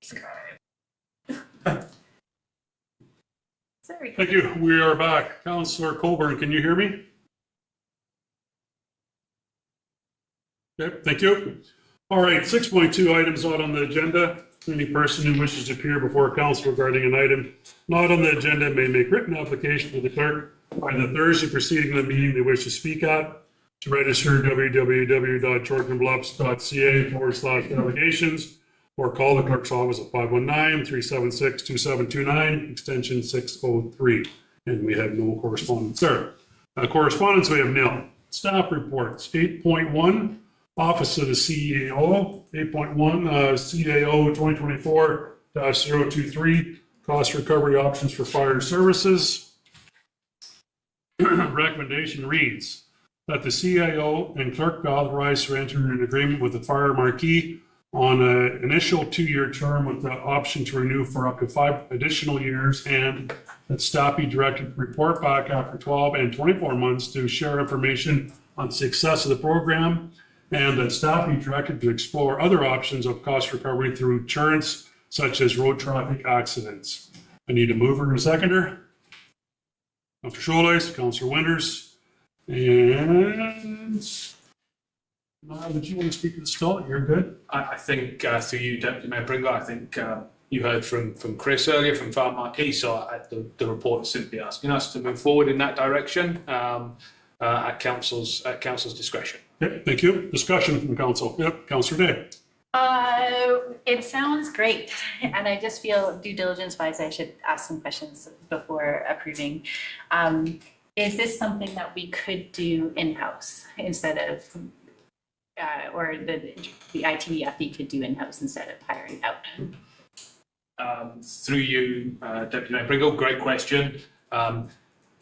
Speaker 5: Sorry.
Speaker 1: Thank you. We are back. Councillor Coburn, can you hear me? Okay, thank you. All right, 6.2 items not on the agenda. Any person who wishes to appear before council regarding an item not on the agenda may make written application to the clerk by the Thursday preceding the meeting they wish to speak at. To register, www.jordanbluffs.ca/delegations, or call the clerk's office at 519-376-2729, extension 603. And we have no correspondence there. Correspondence, we have nil. Staff reports, 8.1, Office of the CEO, 8.1, CAO 2024-023, cost recovery options for fire services. Recommendation reads that the CIO and clerk be authorized to enter an agreement with the fire marquee on an initial 2-year term with the option to renew for up to 5 additional years, and that staff be directed to report back after 12 and 24 months to share information on success of the program, and that staff be directed to explore other options of cost recovery through insurance, such as road traffic accidents. I need a mover and a seconder. Councillor Sholes, Councillor Winters, and did you want to speak to the still? You're good.
Speaker 4: I think through you, Deputy Mayor Pringle, I think you heard from Chris earlier from Farm Marquee, so the report is simply asking us to move forward in that direction at council's discretion.
Speaker 1: Yep, thank you. Discussion from council. Yep, Councillor Day.
Speaker 5: It sounds great, and I just feel due diligence wise I should ask some questions before approving. Is this something that we could do in-house instead of, or the ITFE could do in-house instead of hiring out?
Speaker 4: Through you, Deputy Mayor Pringle, great question.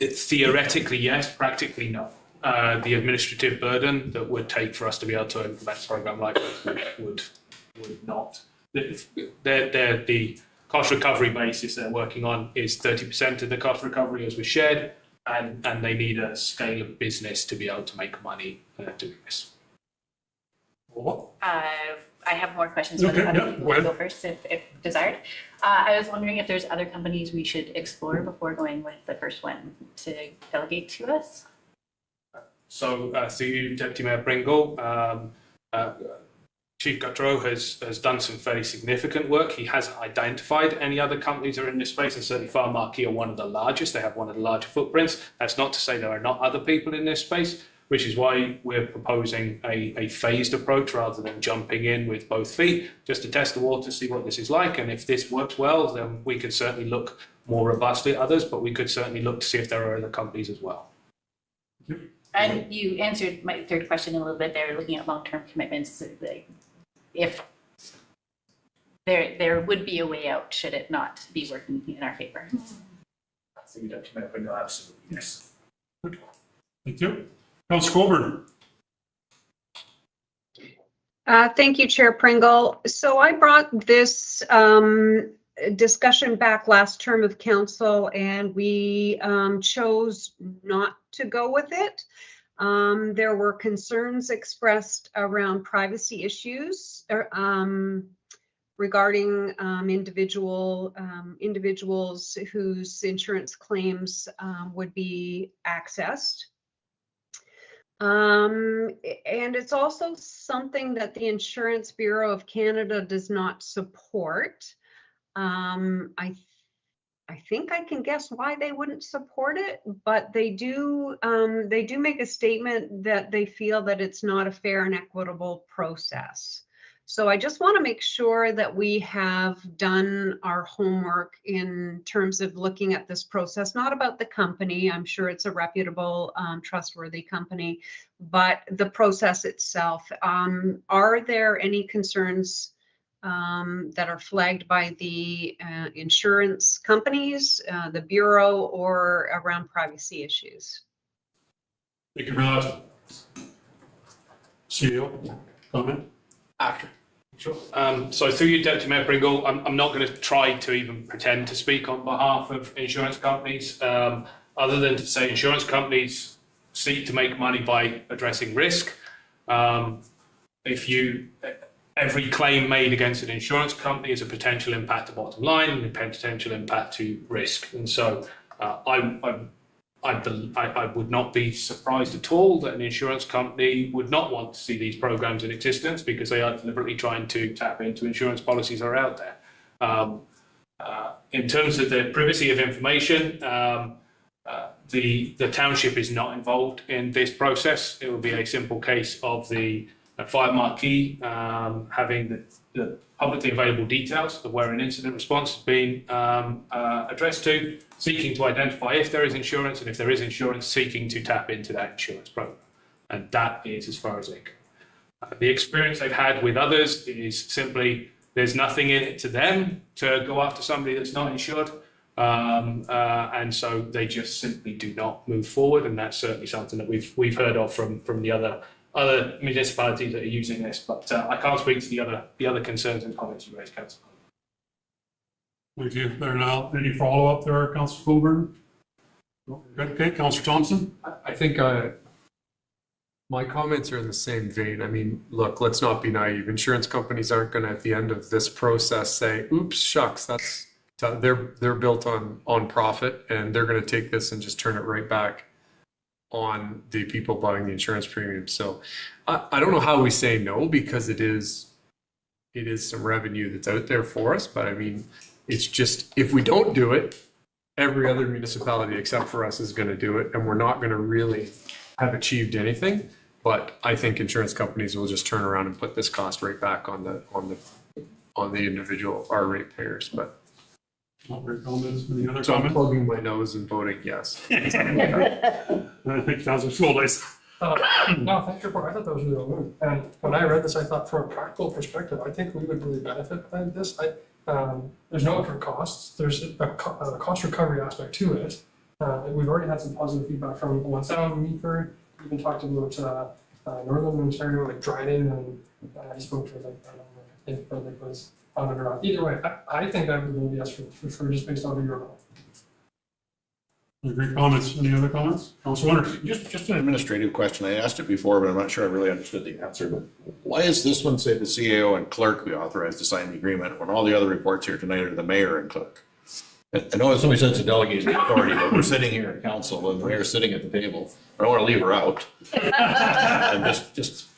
Speaker 4: Theoretically, yes, practically, no. The administrative burden that would take for us to be able to implement a program like this would not. The cost recovery basis they're working on is 30% of the cost recovery, as we shared, and they need a scale of business to be able to make money doing this.
Speaker 5: I have more questions, but I'll go first if desired. I was wondering if there's other companies we should explore before going with the first one to delegate to us.
Speaker 4: So through you, Deputy Mayor Pringle, Chief Gautreau has done some fairly significant work. He hasn't identified any other companies that are in this space, and certainly Farm Marquee are one of the largest. They have one of the larger footprints. That's not to say there are not other people in this space, which is why we're proposing a phased approach rather than jumping in with both feet, just to test the water, see what this is like. And if this works well, then we could certainly look more robustly at others, but we could certainly look to see if there are other companies as well.
Speaker 5: And you answered my third question a little bit there, looking at long-term commitments. If there would be a way out, should it not be working in our favor?
Speaker 4: Absolutely, yes.
Speaker 1: Thank you. Councillor Coburn.
Speaker 15: Thank you, Chair Pringle. So I brought this discussion back last term of council, and we chose not to go with it. There were concerns expressed around privacy issues regarding individuals whose insurance claims would be accessed. And it's also something that the Insurance Bureau of Canada does not support. I think I can guess why they wouldn't support it, but they do make a statement that they feel that it's not a fair and equitable process. So I just want to make sure that we have done our homework in terms of looking at this process, not about the company. I'm sure it's a reputable, trustworthy company, but the process itself. Are there any concerns that are flagged by the insurance companies, the Bureau, or around privacy issues?
Speaker 1: Thank you for that. CEO, comment?
Speaker 4: After. Sure. So through you, Deputy Mayor Pringle, I'm not going to try to even pretend to speak on behalf of insurance companies, other than to say insurance companies seek to make money by addressing risk. every claim made against an insurance company is a potential impact to bottom line and a potential impact to risk. And so I would not be surprised at all that an insurance company would not want to see these programs in existence because they are deliberately trying to tap into insurance policies that are out there. In terms of the privacy of information, the township is not involved in this process. It will be a simple case of the fire marquee having the publicly available details of where an incident response has been addressed to, seeking to identify if there is insurance, and if there is insurance, seeking to tap into that insurance program. And that is as far as they go. The experience they've had with others is simply there's nothing in it to them to go after somebody that's not insured. And so they just simply do not move forward. And that's certainly something that we've heard of from the other municipalities that are using this. But I can't speak to the other concerns and comments you raised, Councillor.
Speaker 1: Thank you. There now, any follow-up there, Councillor Coburn? Okay, Councillor Thompson?
Speaker 16: I think my comments are in the same vein. I mean, look, let's not be naive. Insurance companies aren't going to, at the end of this process, say, "Oops, shucks, they're built on profit, and they're going to take this and just turn it right back on the people buying the insurance premium." So I don't know how we say no, because it is some revenue that's out there for us. But I mean, it's just, if we don't do it, every other municipality except for us is going to do it, and we're not going to really have achieved anything. But I think insurance companies will just turn around and put this cost right back on the individual, our ratepayers. But
Speaker 1: Any other
Speaker 16: so I'm
Speaker 1: comments?
Speaker 16: plugging my nose and voting yes.
Speaker 1: I think Councillor Schuldeis.
Speaker 13: No, thank you. I thought that was really well done. And when I read this, I thought from a practical perspective, I think we would really benefit by this. There's no upfront costs. There's a cost recovery aspect to it. We've already had some positive feedback from One Sound, Meaford. We even talked about Northern Ontario, like Dryden, and he spoke to, like, I don't know if it was on it or not. Either way, I think I would vote yes for sure, just based off of your vote.
Speaker 1: Great comments. Any other comments? Councillor Winters?
Speaker 14: Just an administrative question. I asked it before, but I'm not sure I really understood the answer. But why is this one say the CAO and clerk be authorized to sign the agreement when all the other reports here tonight are the mayor and clerk? I know somebody says it's a delegated authority, but we're sitting here in council and the mayor's sitting at the table. I don't want to leave her out. And just.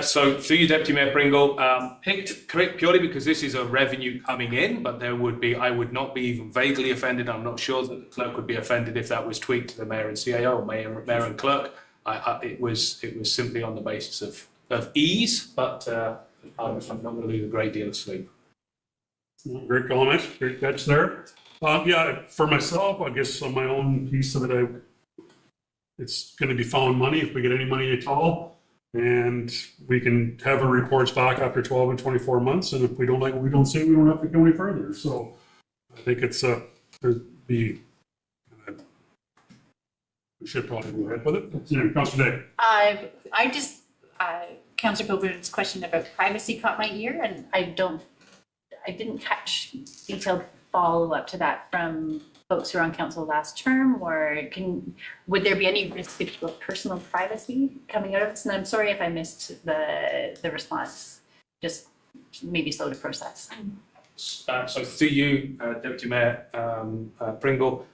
Speaker 4: So through you, Deputy Mayor Pringle, picked purely because this is a revenue coming in, but I would not be even vaguely offended. I'm not sure that the clerk would be offended if that was tweaked to the mayor and CAO or mayor and clerk. It was simply on the basis of ease, but I'm not going to lose a great deal of sleep.
Speaker 1: Great comment, great catch there. Yeah, for myself, I guess on my own piece of it, it's going to be found money if we get any money at all. And we can have our reports back after 12 and 24 months. And if we don't like what we don't see, we don't have to go any further. So I think it's we should probably go ahead with it. Yeah, Councillor Day.
Speaker 5: I just, Councillor Coburn's question about privacy caught my ear, and I didn't catch detailed follow-up to that from folks who were on council last term, or would there be any risk of personal privacy coming out of this? And I'm sorry if I missed the response, just maybe slow to process.
Speaker 4: So through you, Deputy Mayor Pringle,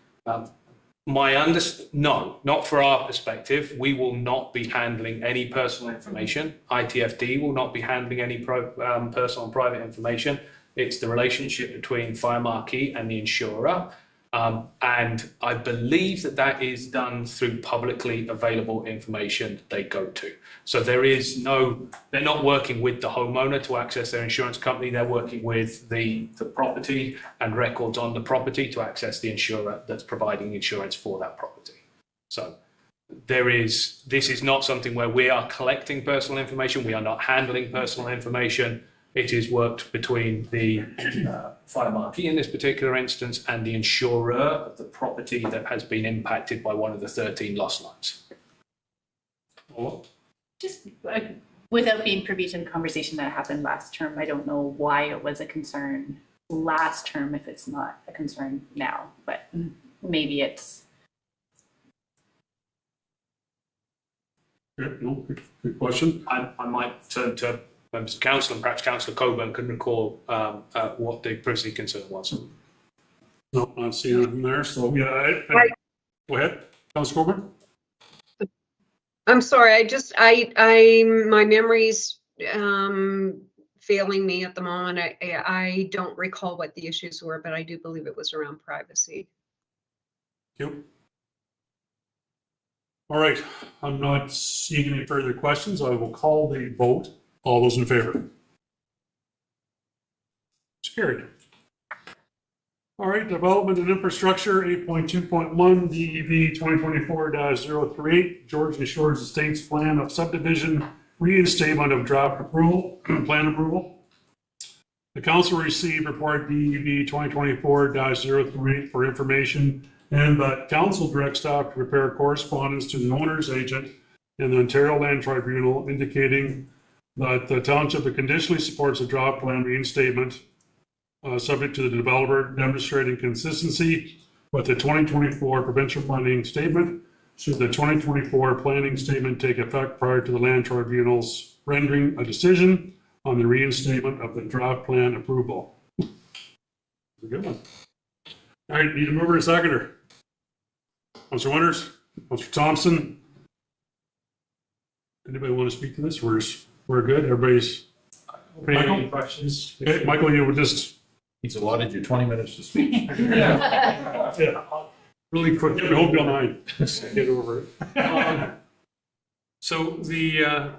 Speaker 4: no, not for our perspective. We will not be handling any personal information. ITFD will not be handling any personal and private information. It's the relationship between Fire Marquee and the insurer. And I believe that is done through publicly available information they go to. So they're not working with the homeowner to access their insurance company. They're working with the property and records on the property to access the insurer that's providing insurance for that property. So this is not something where we are collecting personal information. We are not handling personal information. It is worked between the Fire Marquee in this particular instance and the insurer of the property that has been impacted by one of the 13 loss lines.
Speaker 5: Just without being privy to the conversation that happened last term, I don't know why it was a concern last term if it's not a concern now, but maybe it's.
Speaker 1: Good question.
Speaker 4: I might turn to members of council, and perhaps Councillor Coburn can recall what the privacy concern was.
Speaker 1: No, I'm not seeing anything there, so yeah, go ahead, Councillor Coburn.
Speaker 15: I'm sorry, my memory's failing me at the moment. I don't recall what the issues were, but I do believe it was around privacy.
Speaker 1: Thank you. All right, I'm not seeing any further questions. I will call the vote. All those in favor? It's carried. All right, development and infrastructure, 8.2.1, DEV 2024-038, Georgian Shores Estates Plan of Subdivision Reinstatement of Draft Approval, Plan Approval. The council received report DEV 2024-038 for information, and that council directs staff to prepare correspondence to the owner's agent and the Ontario Land Tribunal indicating that the township conditionally supports a draft plan reinstatement subject to the developer demonstrating consistency with the 2024 provincial planning statement. Should the 2024 planning statement take effect prior to the Land Tribunal's rendering a decision on the reinstatement of the draft plan approval? That's a good one. All right, need a mover and a seconder. Councillor Winters, Councillor Thompson. Anybody want to speak to this? We're good. Everybody's.
Speaker 7: Any questions?
Speaker 1: Okay, Michael, you were just.
Speaker 14: He's allotted you 20 minutes to speak.
Speaker 1: Yeah. Really quick. I hope you don't mind. Get over it.
Speaker 16: So the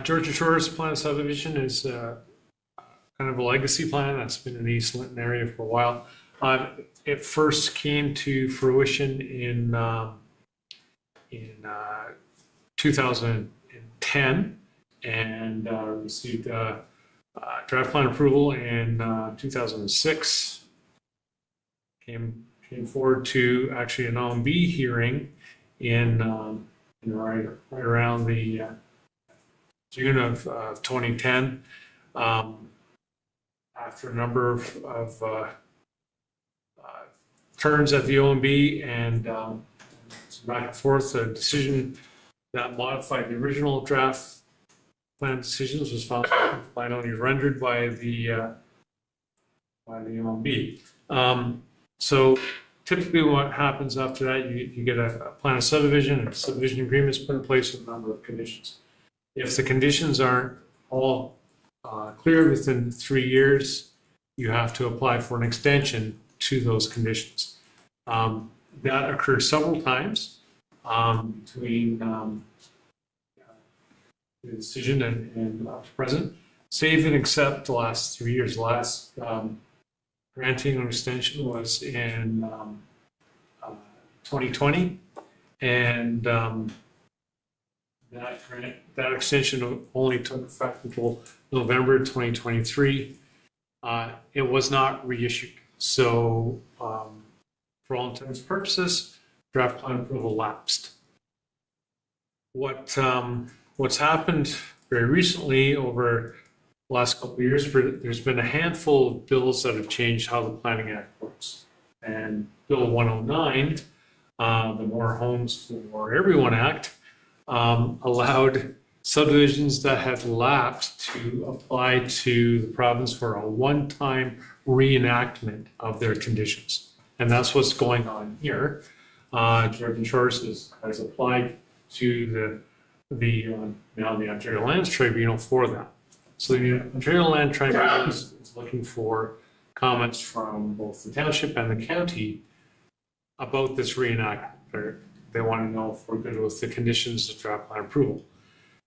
Speaker 16: Georgian Shores Plan subdivision is kind of a legacy plan that's been in the East Linton area for a while. It first came to fruition in 2010 and received draft plan approval in 2006. Came forward to actually an OMB hearing in right around the June of 2010. After a number of turns at the OMB and some back and forth, a decision that modified the original draft plan decisions was found finally rendered by the OMB. So typically what happens after that, you get a plan of subdivision and subdivision agreements put in place with a number of conditions. If the conditions aren't all clear within 3 years, you have to apply for an extension to those conditions. That occurs several times between the decision and present, save and except the last 3 years. The last granting an extension was in 2020, and that extension only took effect until November 2023. It was not reissued. So for all intents and purposes, draft plan approval lapsed. What's happened very recently over the last couple of years, there's been a handful of bills that have changed how the Planning Act works. And Bill 109, the More Homes for Everyone Act, allowed subdivisions that had lapsed to apply to the province for a one-time reenactment of their conditions. And that's what's going on here. Georgian Shores has applied to now the Ontario Lands Tribunal for that. So the Ontario Land Tribunal is looking for comments from both the township and the county about this reenactment. They want to know if we're good with the conditions of draft plan approval.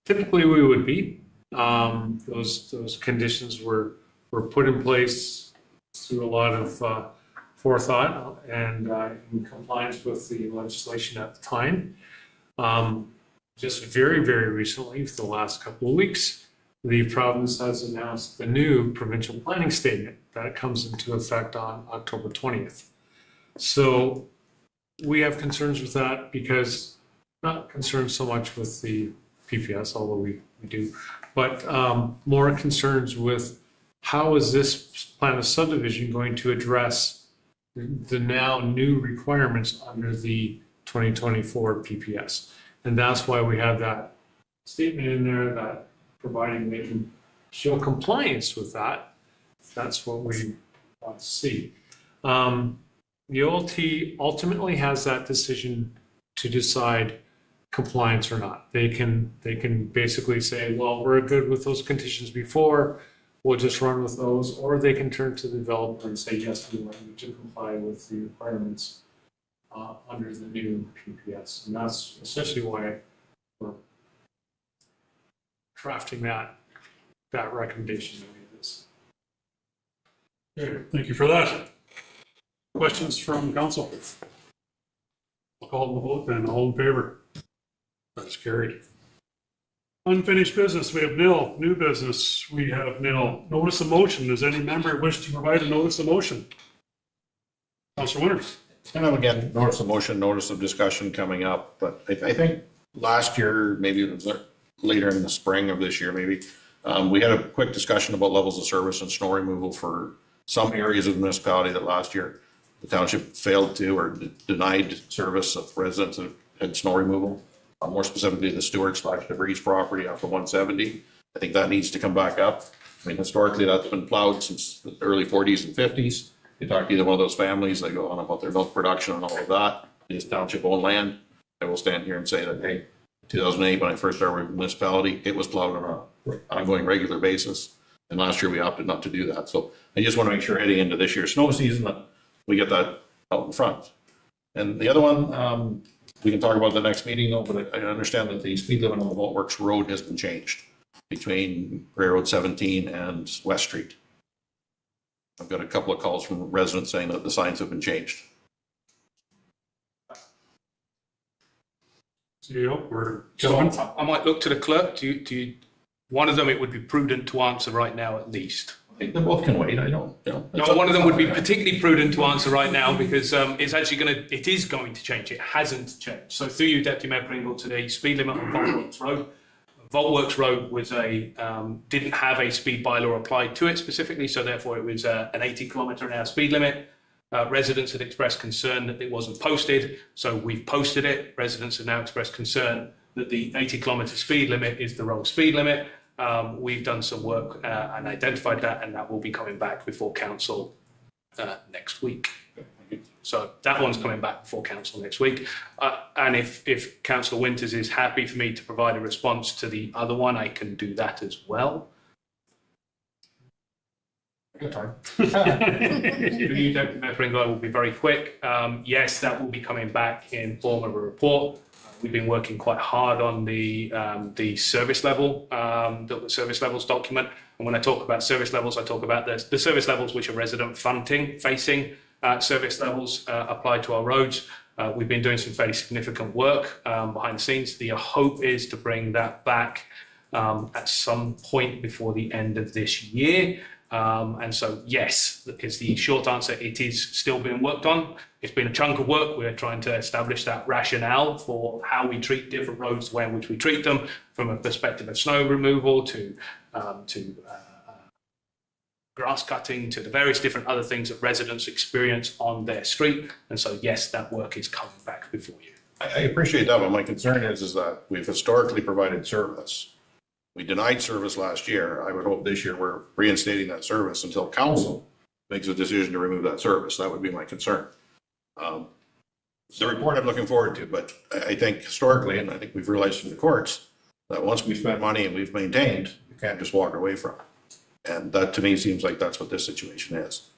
Speaker 16: Typically, we would be. Those conditions were put in place through a lot of forethought and in compliance with the legislation at the time. Just very, very recently, for the last couple of weeks, the province has announced the new provincial planning statement that comes into effect on October 20th. So we have concerns with that because, not concerns so much with the PPS, although we do, but more concerns with how is this plan of subdivision going to address the now new requirements under the 2024 PPS. And that's why we have that statement in there that providing they can
Speaker 4: show compliance with that, that's what we want to see. The OLT ultimately has that decision to decide compliance or not. They can basically say, well, we're good with those conditions before, we'll just run with those, or they can turn to the developer and say, yes, we want you to comply with the requirements under the new PPS. And that's essentially why we're crafting that recommendation that we this.
Speaker 1: Okay, thank you for that. Questions from council? I'll call the vote then. All in favor? That's carried. Unfinished business, we have nil. New business, we have nil. Notice of motion, does any member wish to provide a notice of motion? Councilor Winters.
Speaker 14: And then again, notice of motion, notice of discussion coming up, but I think last year, maybe it was later in the spring of this year, maybe, we had a quick discussion about levels of service and snow removal for some areas of the municipality that last year the township failed to or denied service of residents that had snow removal. More specifically, the Stewart/DeVries property off of 170. I think that needs to come back up. I mean, historically, that's been plowed since the early 40s and 50s. You talk to either one of those families, they go on about their milk production and all of that. It is township-owned land. I will stand here and say that, hey, 2008, when I first started with the municipality, it was plowed on an ongoing regular basis. And last year, we opted not to do that. So I just want to make sure heading into this year's snow season that we get that out in front. And the other one, we can talk about the next meeting though, but I understand that the speed limit on the Vault Works Road has been changed between Railroad 17 and West Street. I've got a couple of calls from residents saying that the signs have been changed.
Speaker 4: So I might look to the clerk. Do you, one of them, it would be prudent to answer right now at least.
Speaker 14: They both can wait. I don't,
Speaker 4: No, one of them would be particularly prudent to answer right now because it's actually it is going to change. It hasn't changed. So through you, Deputy Mayor Pringle, today, speed limit on Vault Works Road. Vault Works Road was didn't have a speed bylaw applied to it specifically, so therefore it was an 80km/h speed limit. Residents had expressed concern that it wasn't posted, so we've posted it. Residents have now expressed concern that the 80km speed limit is the wrong speed limit. We've done some work and identified that, and that will be coming back before council next week. So that one's coming back before council next week. And if Councillor Winters is happy for me to provide a response to the other one, I can do that as well.
Speaker 13: Good time.
Speaker 4: You, Deputy Mayor Pringle, I will be very quick. Yes, that will be coming back in form of a report. We've been working quite hard on the service level, the service levels document. And when I talk about service levels, I talk about the service levels which are resident facing service levels applied to our roads. We've been doing some fairly significant work behind the scenes. The hope is to bring that back at some point before the end of this year. And so, yes, is the short answer. It is still being worked on. It's been a chunk of work. We're trying to establish that rationale for how we treat different roads, the way in which we treat them, from a perspective of snow removal to grass cutting, to the various different other things that residents experience on their street. And so, yes, that work is coming back before you.
Speaker 14: I appreciate that, but my concern is that we've historically provided service. We denied service last year. I would hope this year we're reinstating that service until council makes a decision to remove that service. That would be my concern. The report I'm looking forward to, but I think historically, and I think we've realized from the courts, that once we've spent money and we've maintained, you can't just walk away from it. And that to me seems like that's what this situation is.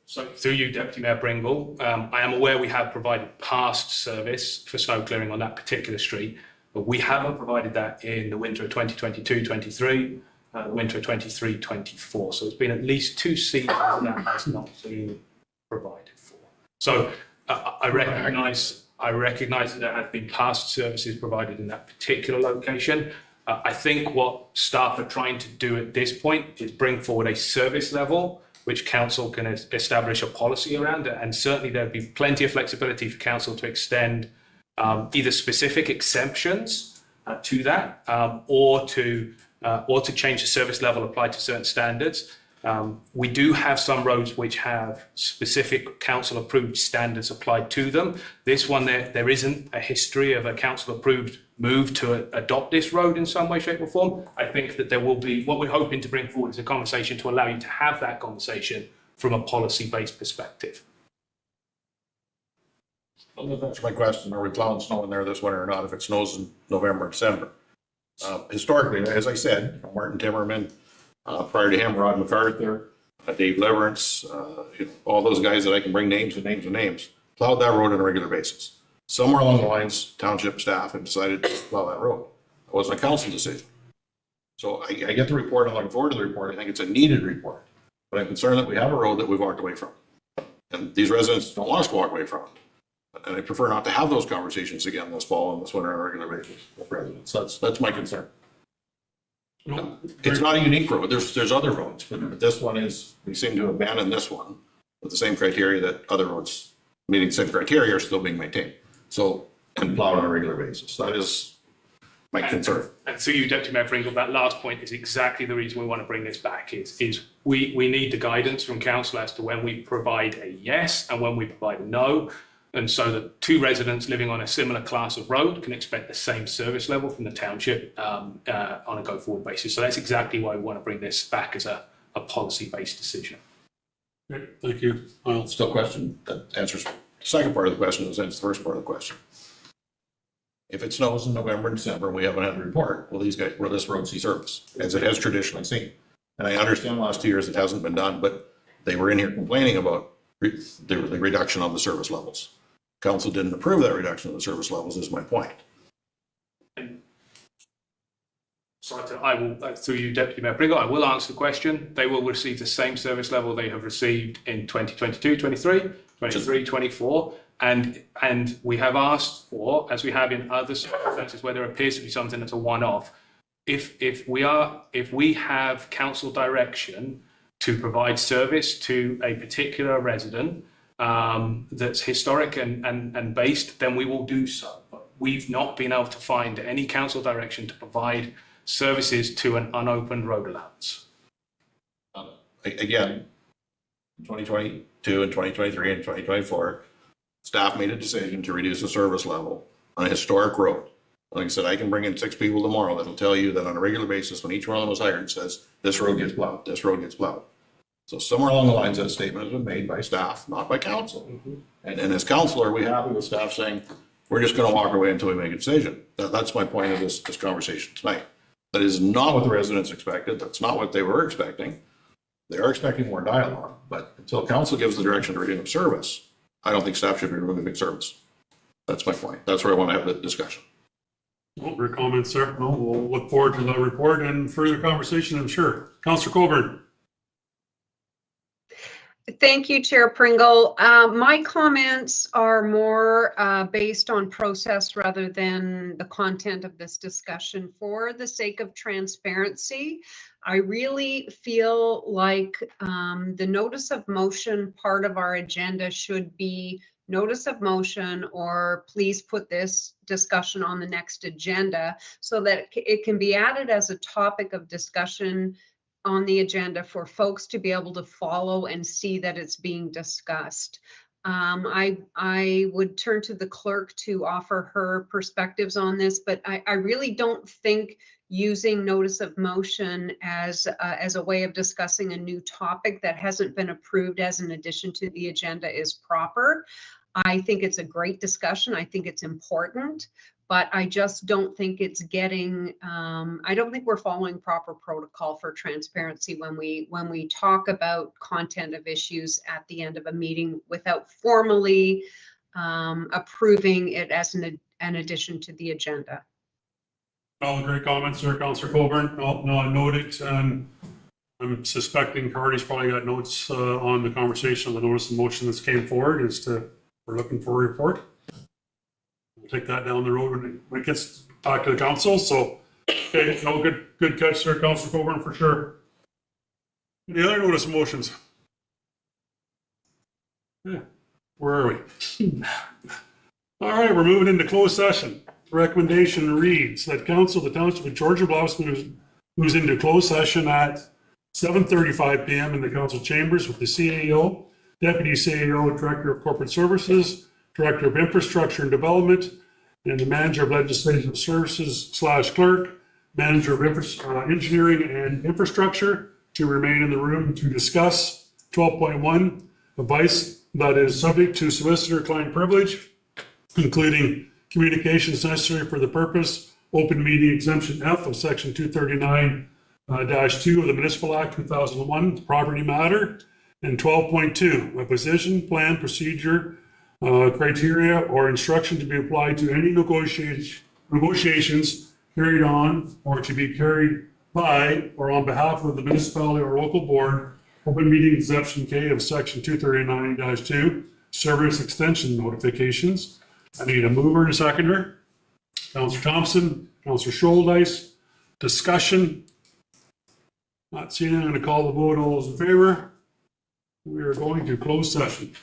Speaker 4: So through you, Deputy Mayor Pringle, I am aware we have provided past service for snow clearing on that particular street, but we haven't provided that in the winter of 2022-23, the winter of 23-24. So it's been at least 2 seasons that has not been provided for. So I recognise that there have been past services provided in that particular location. I think what staff are trying to do at this point is bring forward a service level which council can establish a policy around it, and certainly there'd be plenty of flexibility for council to extend either specific exceptions to that, or to change the service level applied to certain standards. We do have some roads which have specific council-approved standards applied to them. This one, there isn't a history of a council-approved move to adopt this road in some way, shape or form. I think that there will be, what we're hoping to bring forward is a conversation to allow you to have that conversation from a policy-based perspective.
Speaker 14: Well, that's my question. Are we plowing snow in there this winter or not if it snows in November, December? Historically, as I said, Martin Timmerman, prior to him, Rod MacArthur, Dave Leverance, all those guys that I can bring names and names and names, plowed that road on a regular basis. Somewhere along the lines, township staff have decided to plow that road. It wasn't a council decision. So I get the report. I'm looking forward to the report. I think it's a needed report. But I'm concerned that we have a road that we've walked away from. And these residents don't want us to walk away from it. And I prefer not to have those conversations again this fall and this winter on a regular basis with residents. That's my concern.
Speaker 1: No,
Speaker 14: it's not a unique road. There's other roads, but this one is, we seem to abandon this one with the same criteria that other roads meeting same criteria are still being maintained. So, and plowed on a regular basis. That is my concern.
Speaker 4: And so you, Deputy Mayor Pringle, that last point is exactly the reason we want to bring this back is we need the guidance from council as to when we provide a yes and when we provide a no. And so that two residents living on a similar class of road can expect the same service level from the township on a go-forward basis. So that's exactly why we want to bring this back as a policy-based decision.
Speaker 1: Okay, thank you. I'll
Speaker 14: still question that answers the second part of the question, as answers the first part of the question. If it snows in November and December and we haven't had a report, will this road see service as it has traditionally seen? And I understand the last 2 years it hasn't been done, but they were in here complaining about the reduction of the service levels. Council didn't approve that reduction of the service levels, is my point.
Speaker 4: So I will, through you, Deputy Mayor Pringle, I will answer the question. They will receive the same service level they have received in 2022, 23, 23, 24. And we have asked for, as we have in other circumstances where there appears to be something that's a one-off, if we have council direction to provide service to a particular resident that's historic and based, then we will do so. But we've not been able to find any council direction to provide services to an unopened road allowance.
Speaker 14: Again, 2022 and 2023 and 2024, staff made a decision to reduce the service level on a historic road. Like I said, I can bring in 6 people tomorrow that'll tell you that on a regular basis, when each one of them was hired, says, this road gets plowed, this road gets plowed. So somewhere along the lines, that statement has been made by staff, not by council. And as council, are we happy with staff saying, we're just going to walk away until we make a decision? That's my point of this conversation tonight. That is not what the residents expected. That's not what they were expecting. They are expecting more dialogue, but until council gives the direction to resume service, I don't think staff should be removing service. That's my point. That's where I want to have the discussion.
Speaker 1: Well, your comments, sir. Well, we'll look forward to the report and further conversation, I'm sure. Councillor Coburn.
Speaker 15: Thank you, Chair Pringle. My comments are more based on process rather than the content of this discussion. For the sake of transparency, I really feel like the notice of motion part of our agenda should be notice of motion, or please put this discussion on the next agenda so that it can be added as a topic of discussion on the agenda for folks to be able to follow and see that it's being discussed. I would turn to the clerk to offer her perspectives on this, but I really don't think using notice of motion as a way of discussing a new topic that hasn't been approved as an addition to the agenda is proper. I think it's a great discussion. I think it's important, but I just don't think it's getting, I don't think we're following proper protocol for transparency when we talk about content of issues at the end of a meeting without formally approving it as an addition to the agenda.
Speaker 1: All great comments, sir. Councillor Coburn. No, I noted, and I'm suspecting Cardy's probably got notes on the conversation, the notice of motion that's came forward as to we're looking for a report. We'll take that down the road when it gets back to the council. So, okay, no, good catch, sir, Councillor Coburn, for sure. Any other notice of motions? Yeah, where are we? All right, we're moving into closed session. The recommendation reads that council, the township of Georgia Bluffs moves into closed session at 7:35 PM in the council chambers with the CAO, Deputy CAO, Director of Corporate Services, Director of Infrastructure and Development, and the Manager of Legislative Services / Clerk, Manager of Engineering and Infrastructure to remain in the room to discuss 12.1 advice that is subject to solicitor-client privilege, including communications necessary for the purpose, open meeting exemption F of Section 239-2 of the Municipal Act 2001, property matter, and 12.2, a position, plan, procedure, criteria, or instruction to be applied to any negotiations carried on or to be carried by or on behalf of the municipality or local board, open meeting exemption K of Section 239-2, service extension notifications. I need a mover and a seconder. Councillor Thompson, Councillor Scholdice, discussion. Not seeing it, I'm going to call the vote. All those in favor? We are going to close session.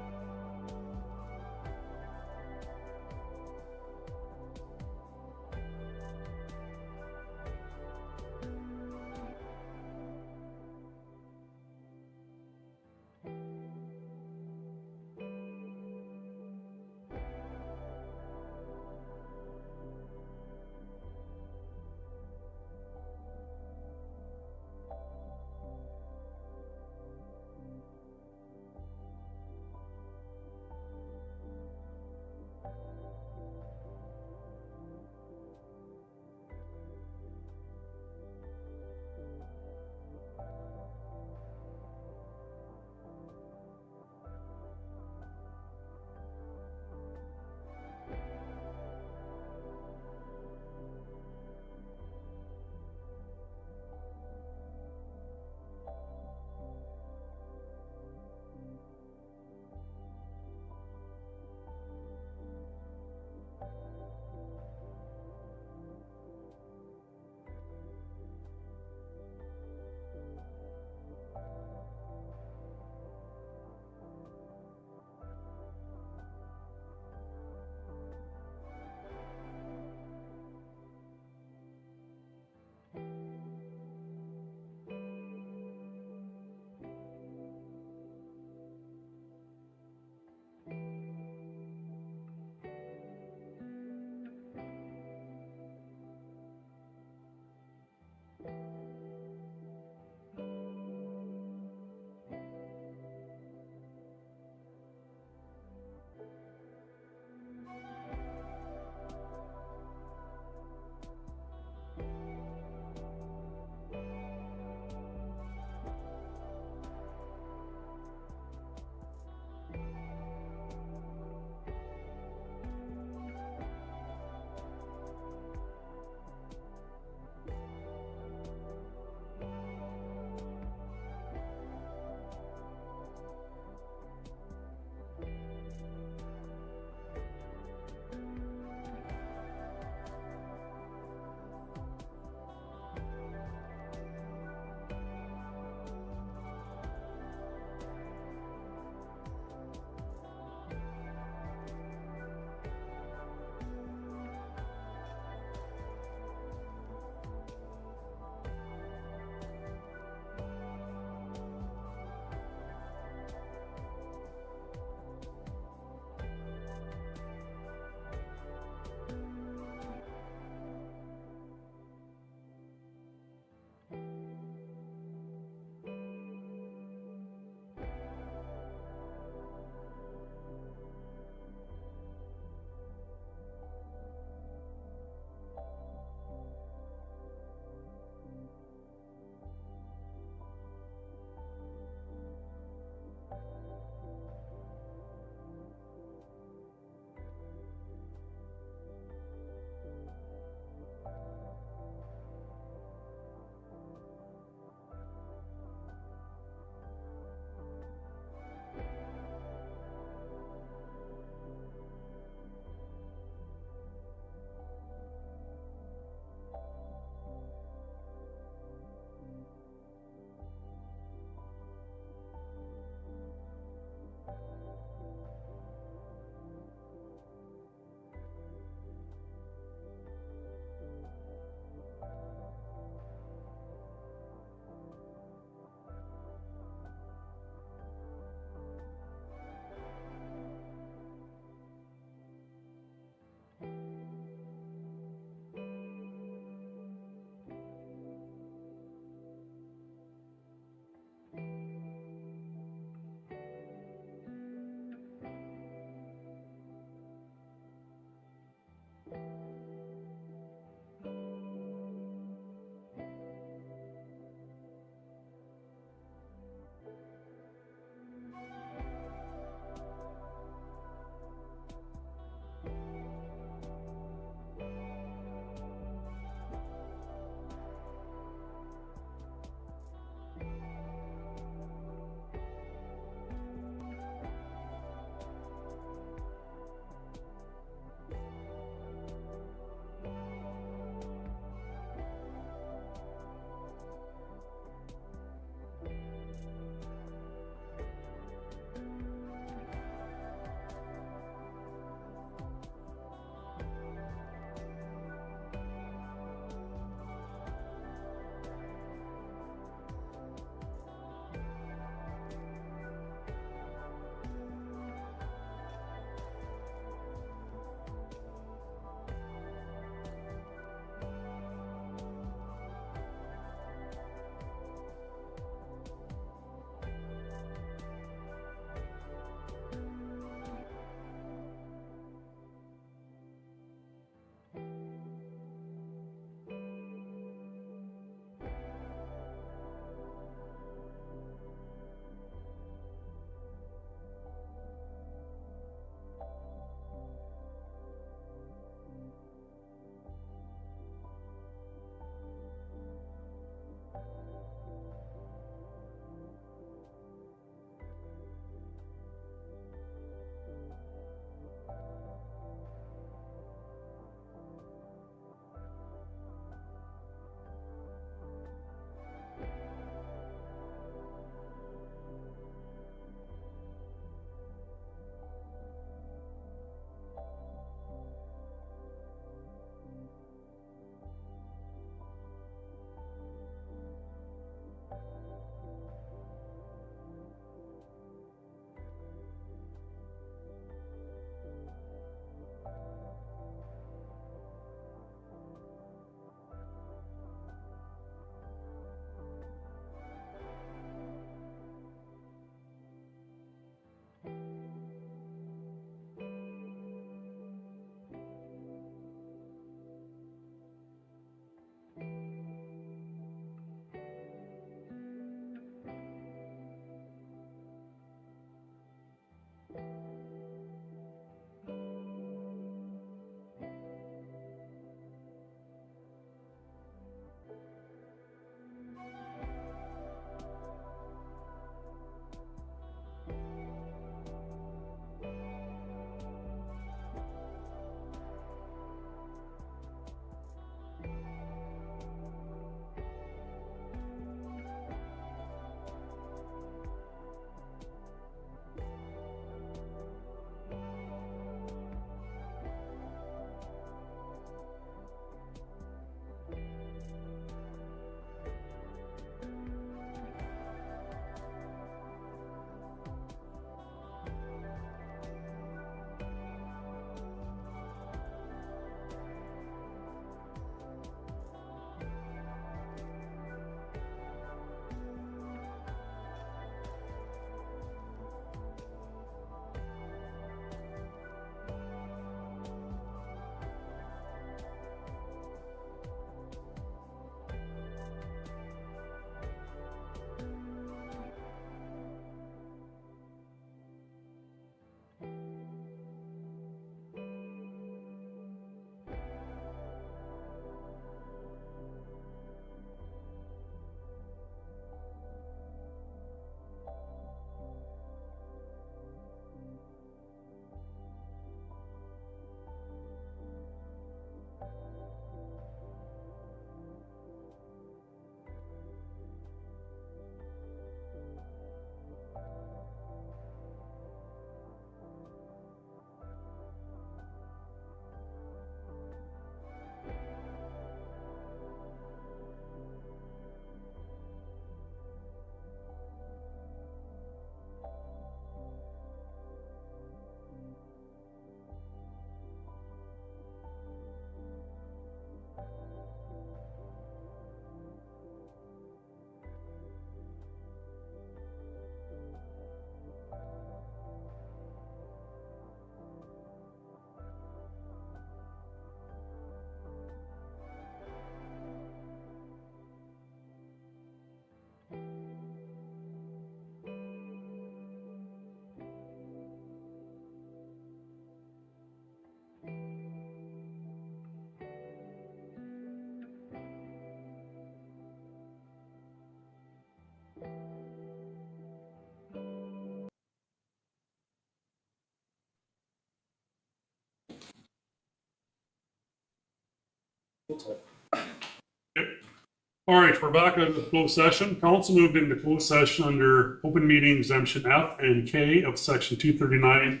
Speaker 1: All right, we're back in the closed session. Council moved into closed session under open meeting exemption F and K of section 239-2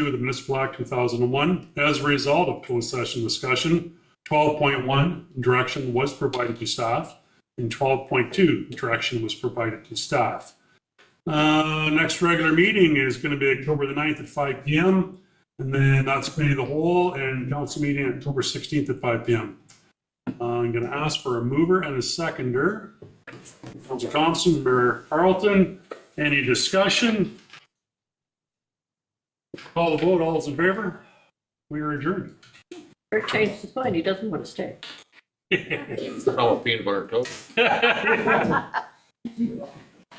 Speaker 1: of the Municipal Act 2001. As a result of closed session discussion, 12.1 direction was provided to staff, and 12.2 direction was provided to staff. Next regular meeting is going to be October the 9th at 5 p.m. And then that's committee of the whole and council meeting October 16th at 5 p.m. I'm going to ask for a mover and a seconder. Councilor Thompson, Mayor Carlton, any discussion? Call the vote, all those in favor? We are adjourned.
Speaker 12: Eric changed his mind, he doesn't want to stay.
Speaker 14: Oh, peanut butter toast.